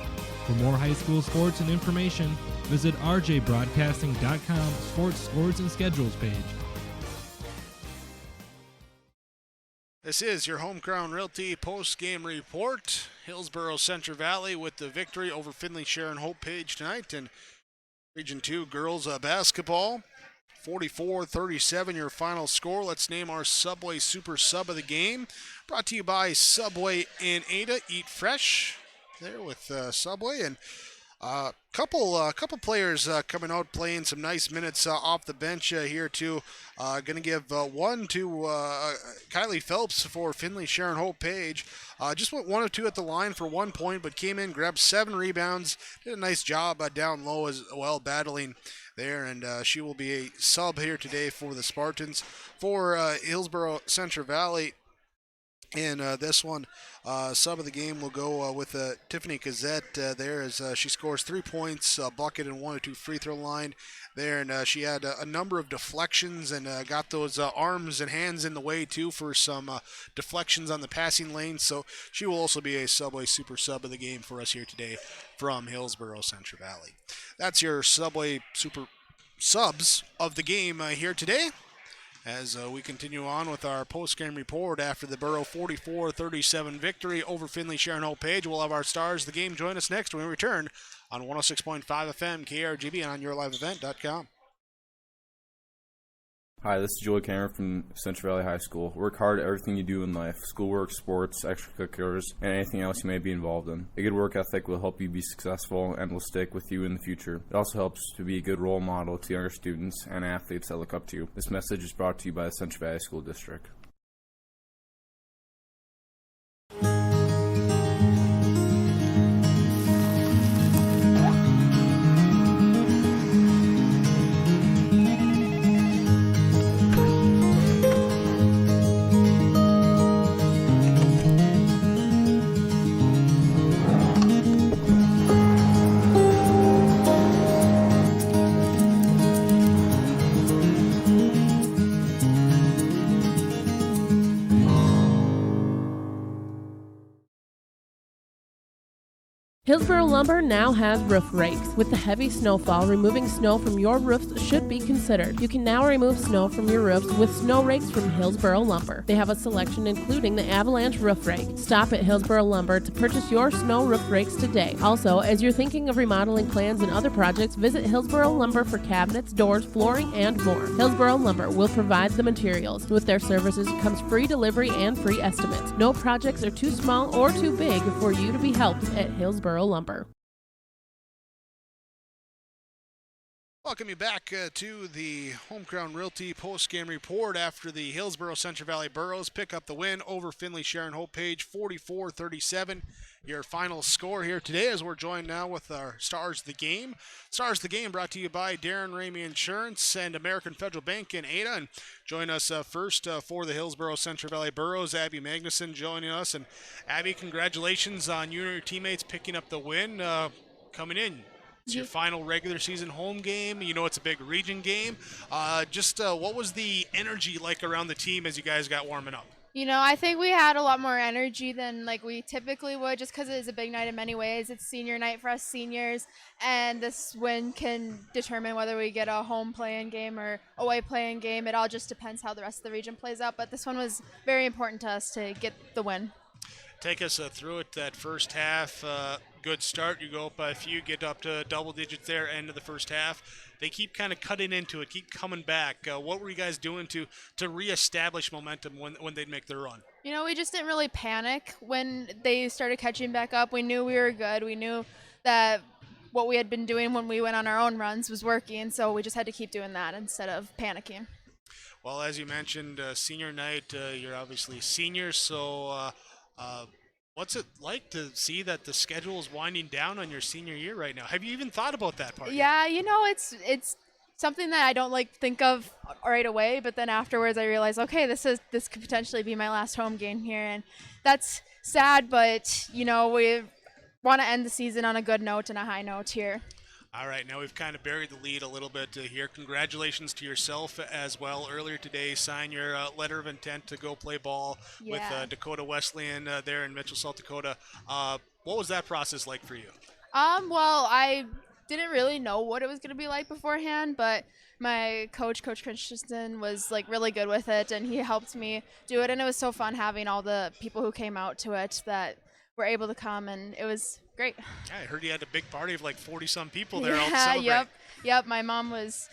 For more high school sports and information, visit rjbroadcasting.com sports scores and schedules page. This is your Home Crown Realty post-game report. Hillsboro-Central Valley with the victory over Finley-Sharon Hope Page tonight. And Region 2 girls basketball, 44-37 your final score. Let's name our Subway Super Sub of the game. Brought to you by Subway in Ada. Eat fresh there with Subway. And couple players coming out playing some nice minutes off the bench here too. Going to give one to Kylie Phelps for Finley-Sharon Hope Page. Just went 1 of 2 at the line for 1 point, but came in, grabbed 7 rebounds, did a nice job down low as well, battling there, and she will be a sub here today for the Spartans. For Hillsboro-Central Valley, in this one, sub of the game will go with Tiffany Gazette there as she scores 3 points, a bucket, and 1 or 2 free throw line there. And she had a number of deflections and got those arms and hands in the way too for some deflections on the passing lane. So she will also be a Subway Super Sub of the game for us here today from Hillsboro-Central Valley. That's your Subway Super Subs of the game here today. as we continue on with our post-game report after the Borough 44-37 victory over Finley-Sharon Hope Page. We'll have our stars of the game join us next when we return on 106.5 FM KRGB and on yourliveevent.com. Hi, this is Joey Cameron from Central Valley High School. Work hard at everything you do in life, schoolwork, sports, extracurriculars, and anything else you may be involved in. A good work ethic will help you be successful and will stick with you in the future. It also helps to be a good role model to younger students and athletes that look up to you. This message is brought to you by the Central Valley School District. Hillsboro Lumber now has roof rakes. With the heavy snowfall, removing snow from your roofs should be considered. You can now remove snow from your roofs with snow rakes from Hillsboro Lumber. They have a selection including the Avalanche Roof Rake. Stop at Hillsboro Lumber to purchase your snow roof rakes today. Also, as you're thinking of remodeling plans and other projects, visit Hillsboro Lumber for cabinets, doors, flooring, and more. Hillsboro Lumber will provide the materials. With their services comes free delivery and free estimates. No projects are too small or too big for you to be helped at Hillsboro Lumber. Welcome you back to the Home Crown Realty post-game report after the Hillsboro-Central Valley Boroughs pick up the win over Finley-Sharon Hope Page 44-37. Your final score here today as we're joined now with our Stars of the Game. Stars of the Game brought to you by Darren Ramey Insurance and American Federal Bank in Ada. And join us first for the Hillsboro-Central Valley Boroughs, Abby Magnuson joining us. And Abby, congratulations on you and your teammates picking up the win coming in. It's your final regular season home game. You know it's a big region game. What was the energy like around the team as you guys got warming up? You know, I think we had a lot more energy than like we typically would, just because it is a big night in many ways. It's senior night for us seniors, and this win can determine whether we get a home playing game or away playing game. It all just depends how the rest of the region plays out, but this one was very important to us to get the win. Take us through it, that first half. Good start. You go up by a few, get up to double digits there, end of the first half. They keep kind of cutting into it, keep coming back. What were you guys doing to reestablish momentum when they'd make their run? You know, we just didn't really panic when they started catching back up. We knew we were good. We knew that what we had been doing when we went on our own runs was working, so we just had to keep doing that instead of panicking. Well, as you mentioned, senior night, you're obviously seniors, so what's it like to see that the schedule is winding down on your senior year right now? Have you even thought about that part? Yeah, you know, it's something that I don't think of right away, but then afterwards I realize, okay, this could potentially be my last home game here, and that's sad, but you know, we want to end the season on a good note and a high note here. All right, now we've kind of buried the lead a little bit here. Congratulations to yourself as well. Earlier today, sign your letter of intent to go play ball with Dakota Wesleyan there in Mitchell, South Dakota. What was that process like for you? Well, I didn't really know what it was going to be like beforehand, but my Coach Christensen, was like really good with it, and he helped me do it, and it was so fun having all the people who came out to it that were able to come, and it was great. Yeah, I heard you had a big party of like 40-some people there all to celebrate. Yep. My mom was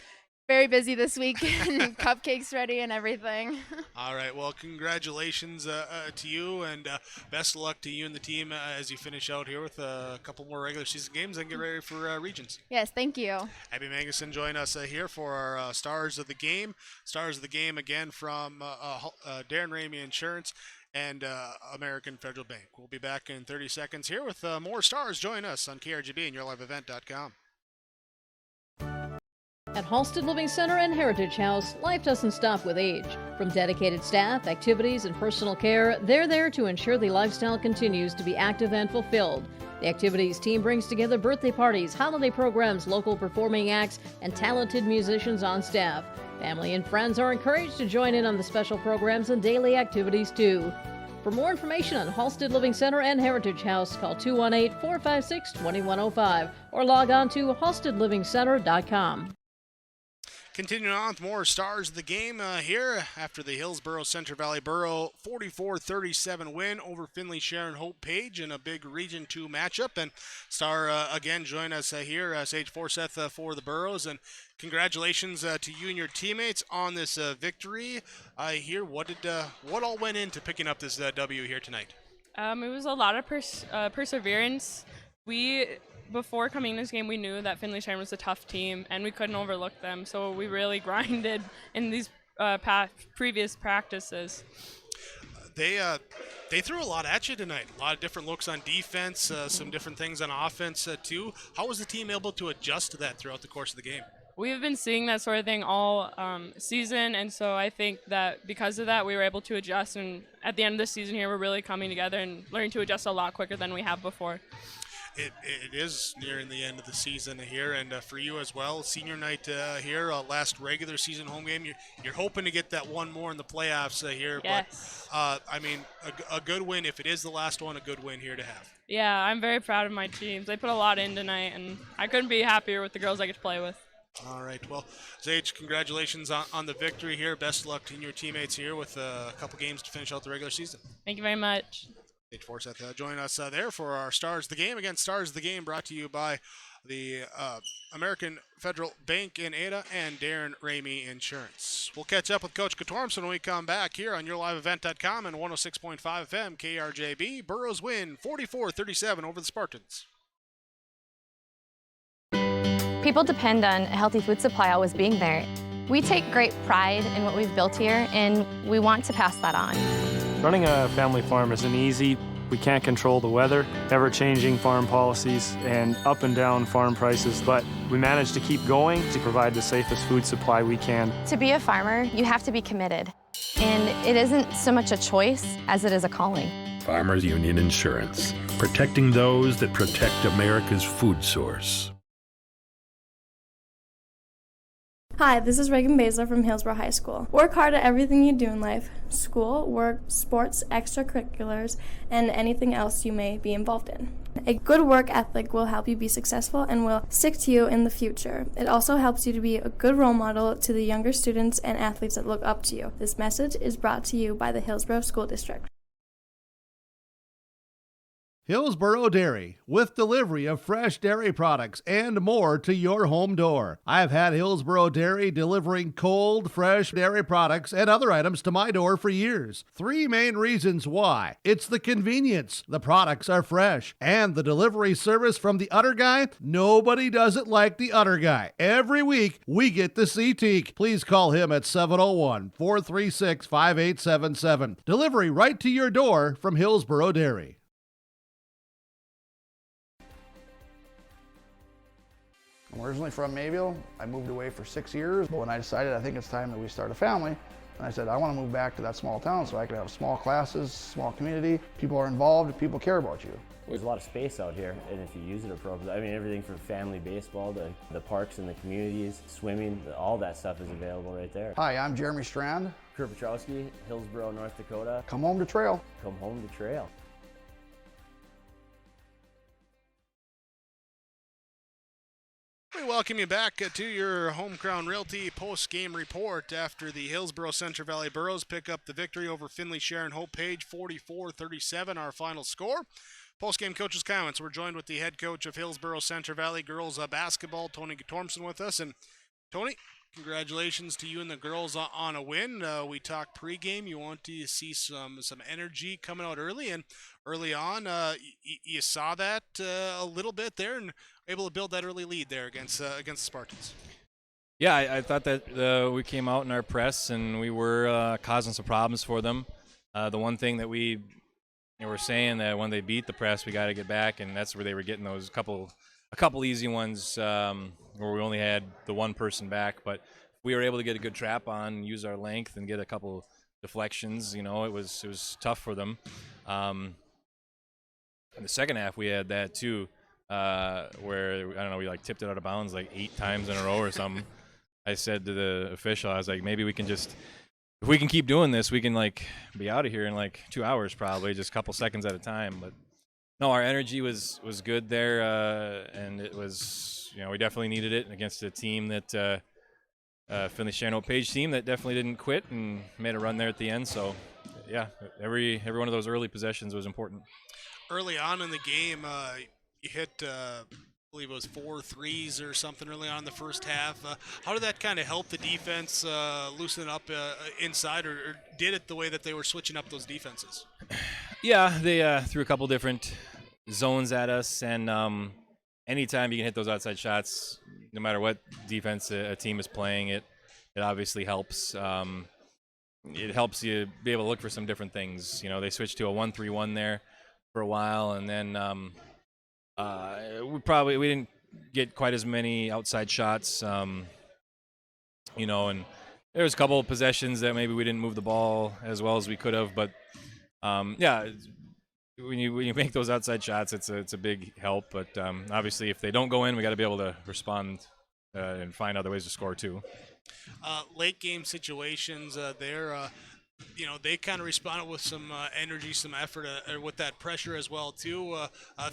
very busy this week, and cupcakes ready and everything. All right. Well, congratulations to you, and best of luck to you and the team as you finish out here with a couple more regular season games and get ready for regions. Yes, thank you. Abby Magnuson join us here for our Stars of the Game. Stars of the Game again from Darren Ramey Insurance and American Federal Bank. We'll be back in 30 seconds here with more stars. Join us on KRGB and yourliveevent.com. At Halsted Living Center and Heritage House, life doesn't stop with age. From dedicated staff, activities, and personal care, they're there to ensure the lifestyle continues to be active and fulfilled. The activities team brings together birthday parties, holiday programs, local performing acts, and talented musicians on staff. Family and friends are encouraged to join in on the special programs and daily activities too. For more information on Halsted Living Center and Heritage House, call 218-456-2105 or log on to halstedlivingcenter.com. Continuing on with more stars of the game here after the Hillsboro-Central Valley Borough 44-37 win over Finley-Sharon Hope Page in a big Region 2 matchup. And star again join us here, Sage Forsyth for the Burrows. And congratulations to you and your teammates on this victory. Here, what all went into picking up this W here tonight? It was a lot of perseverance. Before coming to this game, we knew that Finley-Sharon was a tough team, and we couldn't overlook them. So we really grinded in these previous practices. They threw a lot at you tonight. A lot of different looks on defense, some different things on offense too. How was the team able to adjust to that throughout the course of the game? We've been seeing that sort of thing all season, and so I think that because of that, we were able to adjust. And at the end of the season here, we're really coming together and learning to adjust a lot quicker than we have before. It is nearing the end of the season here, and for you as well, senior night here, last regular season home game. You're hoping to get that one more in the playoffs here. Yes. But I mean, a good win. If it is the last one, a good win here to have. Yeah, I'm very proud of my teams. They put a lot in tonight, and I couldn't be happier with the girls I get to play with. All right. Well, Zage, congratulations on the victory here. Best of luck to you and your teammates here with a couple games to finish out the regular season. Thank you very much. Sage Forsyth join us there for our Stars of the Game. Again, Stars of the Game brought to you by the American Federal Bank in Ada and Darren Ramey Insurance. We'll catch up with Coach Katormson when we come back here on YourLiveEvent.com and 106.5 FM KRJB. Burrows win 44-37 over the Spartans. People depend on a healthy food supply always being there. We take great pride in what we've built here, and we want to pass that on. Running a family farm isn't easy. We can't control the weather, ever-changing farm policies, and up and down farm prices, but we manage to keep going to provide the safest food supply we can. To be a farmer, you have to be committed, and it isn't so much a choice as it is a calling. Farmers Union Insurance, protecting those that protect America's food source. Hi, this is Reagan Baszler from Hillsboro High School. Work hard at everything you do in life: school, work, sports, extracurriculars, and anything else you may be involved in. A good work ethic will help you be successful and will stick to you in the future. It also helps you to be a good role model to the younger students and athletes that look up to you. This message is brought to you by the Hillsboro School District. Hillsboro Dairy, with delivery of fresh dairy products and more to your home door. I've had Hillsboro Dairy delivering cold, fresh dairy products and other items to my door for years. 3 main reasons why. It's the convenience, the products are fresh, and the delivery service from the Udder Guy. Nobody does it like the Udder Guy. Every week, we get to see Teak. Please call him at 701-436-5877. Delivery right to your door from Hillsboro Dairy. I'm originally from Mayville. I moved away for 6 years, but when I decided I think it's time that we start a family, I said I want to move back to that small town so I could have small classes, small community, people are involved, people care about you. There's a lot of space out here, and if you use it appropriately, I mean, everything from family baseball to the parks and the communities, swimming, all that stuff is available right there. Hi, I'm Jeremy Strand. Kurt Petrowski, Hillsboro, North Dakota. Come home to trail. Come home to trail. We welcome you back to your Home Crown Realty post-game report after the Hillsboro-Central Valley Burrows pick up the victory over Finley-Sharon Hope Page 44-37, our final score. Post-game coaches' comments. We're joined with the head coach of Hillsboro-Central Valley girls basketball, Tony Katormson, with us. And Tony, congratulations to you and the girls on a win. We talked pregame. You want to see some energy coming out early, and early on, you saw that a little bit there, and able to build that early lead there against the Spartans. Yeah, I thought that we came out in our press and we were causing some problems for them. The one thing that we were saying that when they beat the press, we got to get back, and that's where they were getting those a couple easy ones where we only had the one person back. But we were able to get a good trap on, use our length, and get a couple deflections. You know, it was tough for them. In the second half, we had that too. Where, I don't know, we tipped it out of bounds 8 times in a row or something. I said to the official, I was like, maybe we can just, if we can keep doing this, we can be out of here in 2 hours probably, just a couple seconds at a time. But no, our energy was good there, and it was, we definitely needed it against a team that Finley-Sharon Page team that definitely didn't quit and made a run there at the end. So, yeah, every one of those early possessions was important. Early on in the game, you hit, I believe it was 4 threes or something early on in the first half. How did that kind of help the defense loosen up inside, or did it the way that they were switching up those defenses? Yeah, they threw a couple different zones at us, and anytime you can hit those outside shots, no matter what defense a team is playing, it obviously helps. It helps you be able to look for some different things. You know, they switched to a 1-3-1 there for a while, and then we didn't get quite as many outside shots. You know, and there was a couple of possessions that maybe we didn't move the ball as well as we could have, but yeah. When you make those outside shots, it's a big help. But obviously, if they don't go in, we got to be able to respond and find other ways to score too. Late game situations, they kind of responded with some energy, some effort, with that pressure as well too.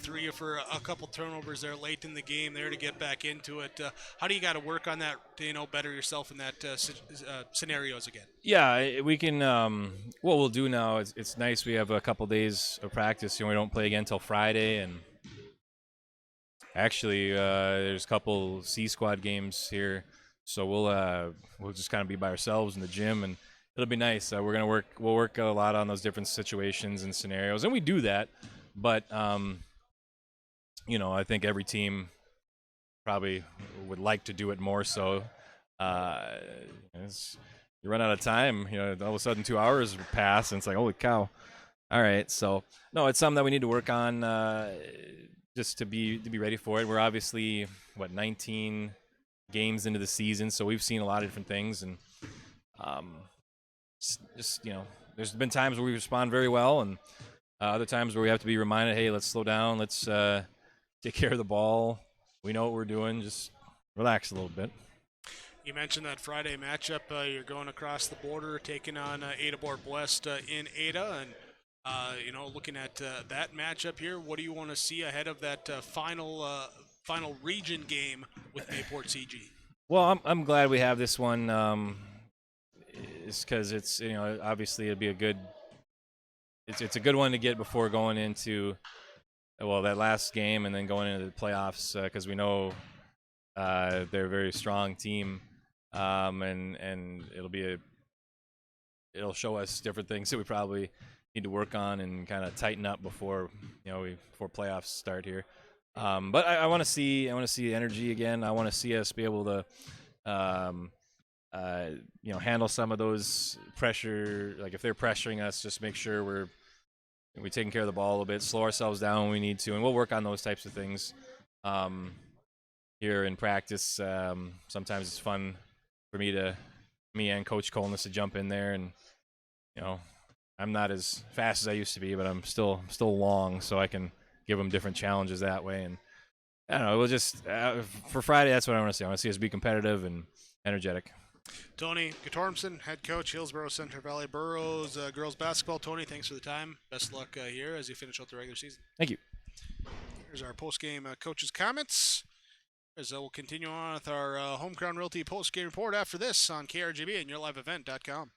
Threw you for a couple turnovers there late in the game there to get back into it. How do you got to work on that to better yourself in that scenarios again? Yeah, we can. What we'll do now is it's nice we have a couple days of practice. We don't play again until Friday, and actually there's a couple C squad games here, so we'll just kind of be by ourselves in the gym, and it'll be nice. We'll work a lot on those different situations and scenarios, and we do that. But I think every team probably would like to do it more so. You run out of time, all of a sudden 2 hours pass, and it's like, holy cow. All right, so no, it's something that we need to work on just to be ready for it. We're obviously 19 games into the season, so we've seen a lot of different things, and there's been times where we respond very well, and other times where we have to be reminded, hey, let's slow down, let's take care of the ball. We know what we're doing, just relax a little bit. You mentioned that Friday matchup. You're going across the border, taking on Ada West in Ada, and looking at that matchup here. What do you want to see ahead of that final region game with Mayport CG? Well, I'm glad we have this one. It's because it's obviously it'd be a good. It's a good one to get before going into that last game and then going into the playoffs because we know they're a very strong team. And it'll show us different things that we probably need to work on and kind of tighten up before before playoffs start here. But I want to see energy again. I want to see us be able to handle some of those pressure. Like if they're pressuring us, just make sure we're taking care of the ball a little bit, slow ourselves down when we need to, and we'll work on those types of things here in practice. Sometimes it's fun for me and Coach Colness to jump in there, and I'm not as fast as I used to be, but I'm still long, so I can give them different challenges that way. And I don't know, we'll just for Friday, that's what I want to see. I want to see us be competitive and energetic. Tony Gatormson, head coach, Hillsboro-Central Valley Burros girls basketball. Tony, thanks for the time. Best luck here as you finish out the regular season. Thank you. Here's our post-game coaches' comments. As we'll continue on with our Home Crown Realty post-game report after this on KRGB and YourLiveEvent.com.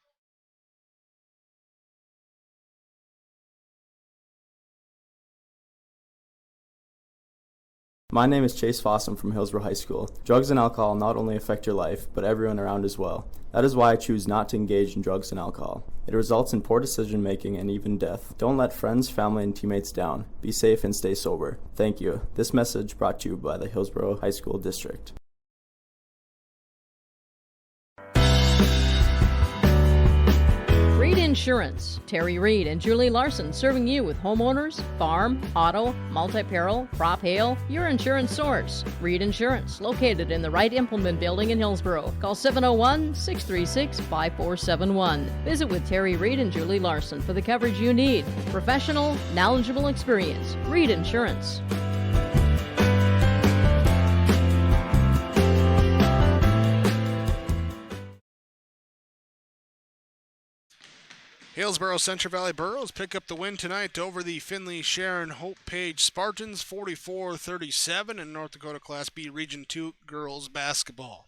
My name is Chase Fossum from Hillsboro High School. Drugs and alcohol not only affect your life, but everyone around as well. That is why I choose not to engage in drugs and alcohol. It results in poor decision making and even death. Don't let friends, family, and teammates down. Be safe and stay sober. Thank you. This message brought to you by the Hillsboro High School District. Reed Insurance. Terry Reed and Julie Larson serving you with homeowners, farm, auto, multi-peril, crop hail, your insurance source. Reed Insurance, located in the Wright Implement Building in Hillsboro. Call 701-636-5471. Visit with Terry Reed and Julie Larson for the coverage you need. Professional, knowledgeable experience. Reed Insurance. Hillsboro-Central Valley Burros pick up the win tonight over the Finley-Sharon Hope Page Spartans, 44-37 in North Dakota Class B Region 2 girls basketball.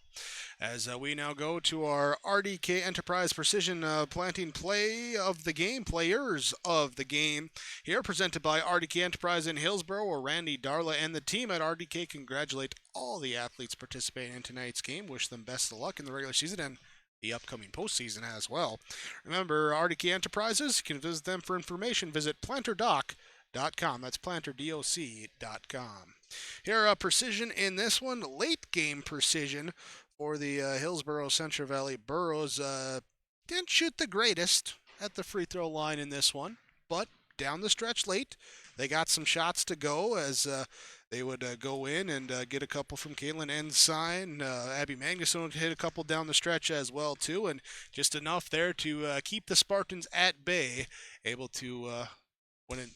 As we now go to our RDK Enterprise Precision Planting Players of the Game here, presented by RDK Enterprise in Hillsboro, where Randy Darla and the team at RDK congratulate all the athletes participating in tonight's game. Wish them best of luck in the regular season and the upcoming postseason as well. Remember, RDK Enterprises, you can visit them for information. Visit planterdoc.com. That's planterdoc.com. Here, precision in this one, late game precision for the Hillsboro-Central Valley Burros. Didn't shoot the greatest at the free throw line in this one, but down the stretch late, they got some shots to go as they would go in and get a couple from Caitlin Ensign. Abby Magnuson would hit a couple down the stretch as well, too, and just enough there to keep the Spartans at bay, able to, when in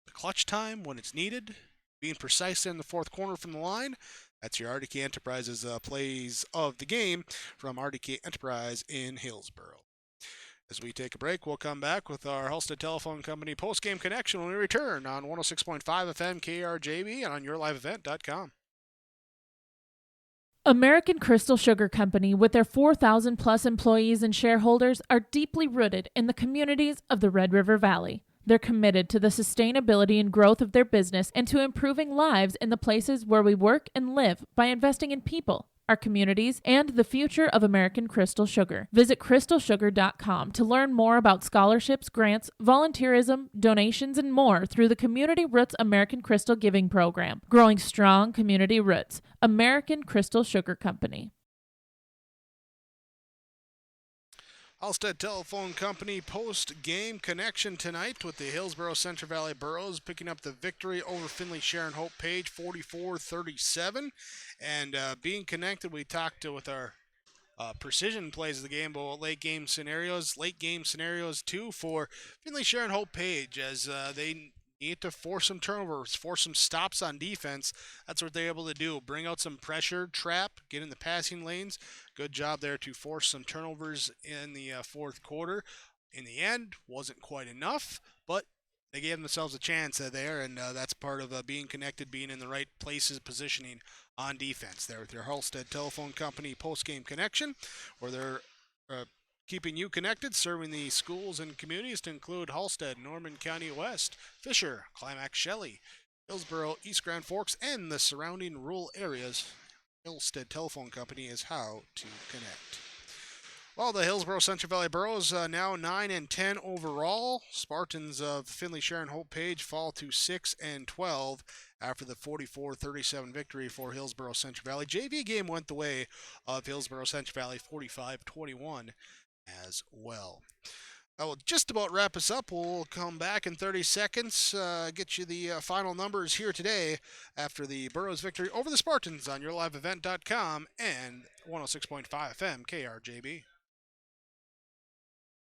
the clutch time, when it's needed, being precise in the fourth corner from the line. That's your RDK Enterprises plays of the game from RDK Enterprise in Hillsboro. As we take a break, we'll come back with our Halstead Telephone Company post-game connection when we return on 106.5 FM KRJB and on yourliveevent.com. American Crystal Sugar Company, with their 4,000 plus employees and shareholders, are deeply rooted in the communities of the Red River Valley. They're committed to the sustainability and growth of their business and to improving lives in the places where we work and live by investing in people, our communities, and the future of American Crystal Sugar. Visit crystalsugar.com to learn more about scholarships, grants, volunteerism, donations, and more through the Community Roots American Crystal Giving Program. Growing strong community roots. American Crystal Sugar Company. Halstead Telephone Company post-game connection tonight with the Hillsboro-Central Valley Burros picking up the victory over Finley-Sharon Hope Page, 44-37. And being connected, we talked with our precision plays of the game, but late game scenarios too for Finley-Sharon Hope Page as they need to force some turnovers, force some stops on defense. That's what they're able to do. Bring out some pressure, trap, get in the passing lanes. Good job there to force some turnovers in the fourth quarter. In the end, wasn't quite enough, but they gave themselves a chance there, and that's part of being connected, being in the right places, positioning on defense there with your Halstead Telephone Company post-game connection, where they're keeping you connected, serving the schools and communities to include Halstead, Norman County West, Fisher, Climax Shelley, Hillsboro, East Grand Forks, and the surrounding rural areas. Halstead Telephone Company is how to connect. Well, the Hillsboro-Central Valley Burros now 9-10 overall. Spartans of Finley-Sharon Hope Page fall to 6-12 after the 44-37 victory for Hillsboro-Central Valley. JV game went the way of Hillsboro-Central Valley, 45-21 as well. That will just about wrap us up. We'll come back in 30 seconds, get you the final numbers here today after the Burros victory over the Spartans on yourliveevent.com and 106.5 FM KRJB.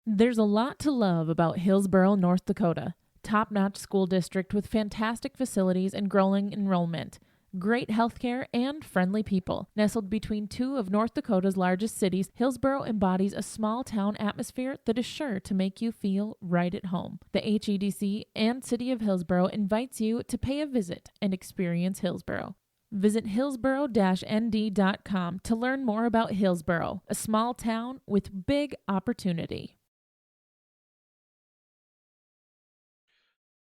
There's a lot to love about Hillsboro, North Dakota. Top-notch school district with fantastic facilities and growing enrollment. Great healthcare and friendly people. Nestled between two of North Dakota's largest cities, Hillsboro embodies a small-town atmosphere that is sure to make you feel right at home. The HEDC and City of Hillsboro invites you to pay a visit and experience Hillsboro. Visit hillsboro-nd.com to learn more about Hillsboro, a small town with big opportunity.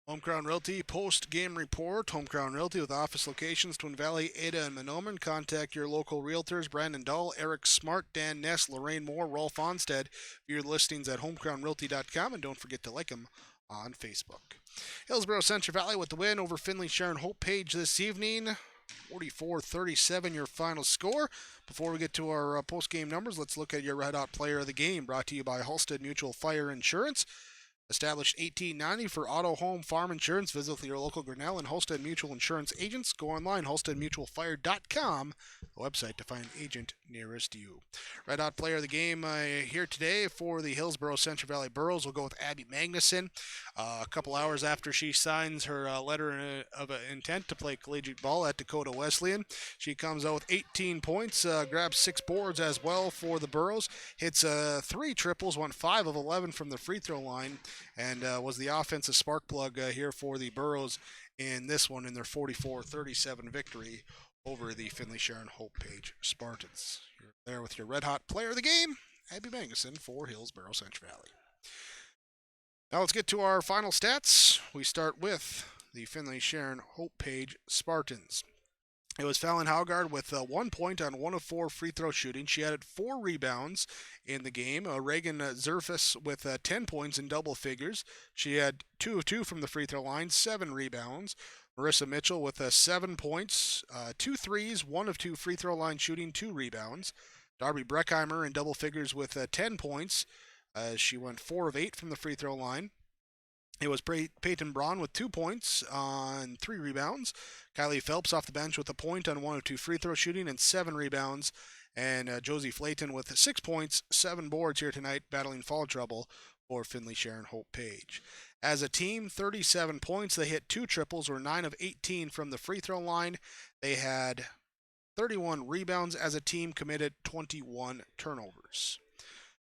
Home Crown Realty post-game report. Home Crown Realty with office locations Twin Valley, Ada, and Mahnomen. Contact your local realtors, Brandon Dahl, Eric Smart, Dan Ness, Lorraine Moore, Rolf Onstead. View your listings at homecrownrealty.com, and don't forget to like them on Facebook. Hillsboro-Central Valley with the win over Finley-Sharon Hope Page this evening. 44-37 your final score. Before we get to our post-game numbers, let's look at your Red Hot Player of the Game, brought to you by Halstead Mutual Fire Insurance. Established 1890 for auto, home, farm insurance. Visit your local Grinnell and Holstead Mutual Insurance agents. Go online, holsteadmutualfire.com, the website to find an agent nearest you. Red Hot player of the game here today for the Hillsboro-Central Valley Burros. We'll go with Abby Magnuson. A couple hours after she signs her letter of intent to play collegiate ball at Dakota Wesleyan, she comes out with 18 points, grabs 6 boards as well for the Burros, hits 3 triples, went 5 of 11 from the free throw line, and was the offensive spark plug here for the Burros in this one in their 44-37 victory over the Finley-Sharon Hope Page Spartans. You're there with your Red Hot player of the game, Abby Magnuson for Hillsboro-Central Valley. Now let's get to our final stats. We start with the Finley-Sharon Hope Page Spartans. It was Fallon Haugard with 1 point on 1 of 4 free throw shooting. She added 4 rebounds in the game. Reagan Zerfus with 10 points in double figures. She had 2 of 2 from the free throw line, 7 rebounds. Marissa Mitchell with 7 points, 2 threes, 1 of 2 free throw line shooting, 2 rebounds. Darby Breckheimer in double figures with 10 points. She went 4 of 8 from the free throw line. It was Peyton Braun with 2 points on 3 rebounds. Kylie Phelps off the bench with a point on 1 of 2 free throw shooting and 7 rebounds. And Josie Flayton with 6 points, 7 boards here tonight, battling foul trouble for Finley-Sharon Hope Page. As a team, 37 points. They hit 2 triples, were 9 of 18 from the free throw line. They had 31 rebounds as a team, committed 21 turnovers.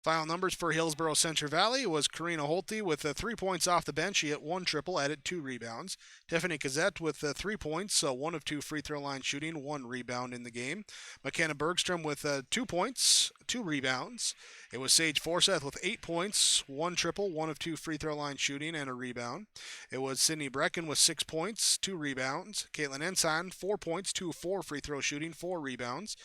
Final numbers for Hillsboro-Central Valley was Karina Holte with 3 points off the bench. She hit 1 triple, added 2 rebounds. Tiffany Kazette with 3 points, 1 of 2 free throw line shooting, 1 rebound in the game. McKenna Bergstrom with 2 points, 2 rebounds. It was Sage Forseth with 8 points, 1 triple, 1 of 2 free throw line shooting, and a rebound. It was Sydney Brecken with 6 points, 2 rebounds. Caitlin Ensign, 4 points, 2 of 4 free throw shooting, 4 rebounds.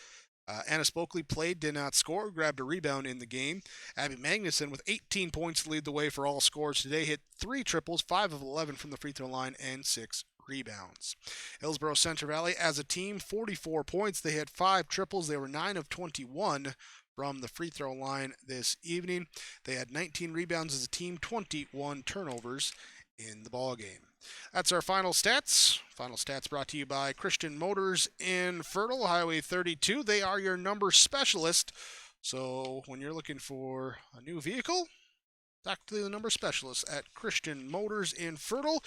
Anna Spokley played, did not score, grabbed a rebound in the game. Abby Magnuson with 18 points to lead the way for all scores today, hit 3 triples, 5 of 11 from the free throw line, and 6 rebounds. Hillsboro-Central Valley as a team, 44 points. They hit 5 triples. They were 9 of 21 from the free throw line this evening. They had 19 rebounds as a team, 21 turnovers in the ball game. That's our final stats. Final stats brought to you by Christian Motors in Fertile, Highway 32. They are your number specialist. So when you're looking for a new vehicle, talk to the number specialist at Christian Motors in Fertile.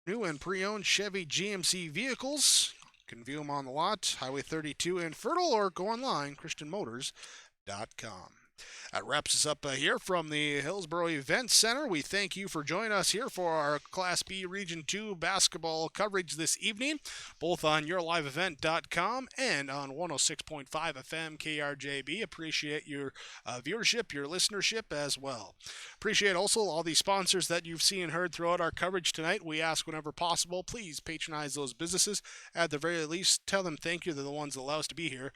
New and pre-owned Chevy GMC vehicles. You can view them on the lot, Highway 32 in Fertile, or go online, christianmotors.com. That wraps us up here from the Hillsboro Event Center. We thank you for joining us here for our Class B Region 2 basketball coverage this evening, both on yourliveevent.com and on 106.5 FM KRJB. Appreciate your viewership, your listenership as well. Appreciate also all the sponsors that you've seen and heard throughout our coverage tonight. We ask whenever possible, please patronize those businesses. At the very least, tell them thank you. They're the ones that allow us to be here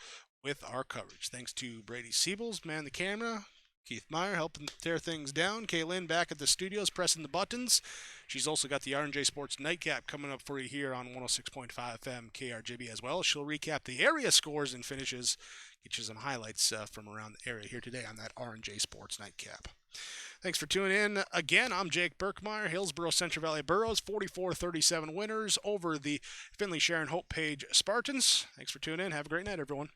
with our coverage. Thanks to Brady Siebels, man the camera, Keith Meyer helping tear things down, Kaylin back at the studios pressing the buttons. She's also got the R&J Sports Nightcap coming up for you here on 106.5 FM KRJB as well. She'll recap the area scores and finishes, get you some highlights from around the area here today on that R&J Sports Nightcap. Thanks for tuning in. Again, I'm Jake Birkmeyer, Hillsboro-Central Valley Burros, 44-37 winners over the Finley-Sharon Hope Page Spartans. Thanks for tuning in. Have a great night, everyone.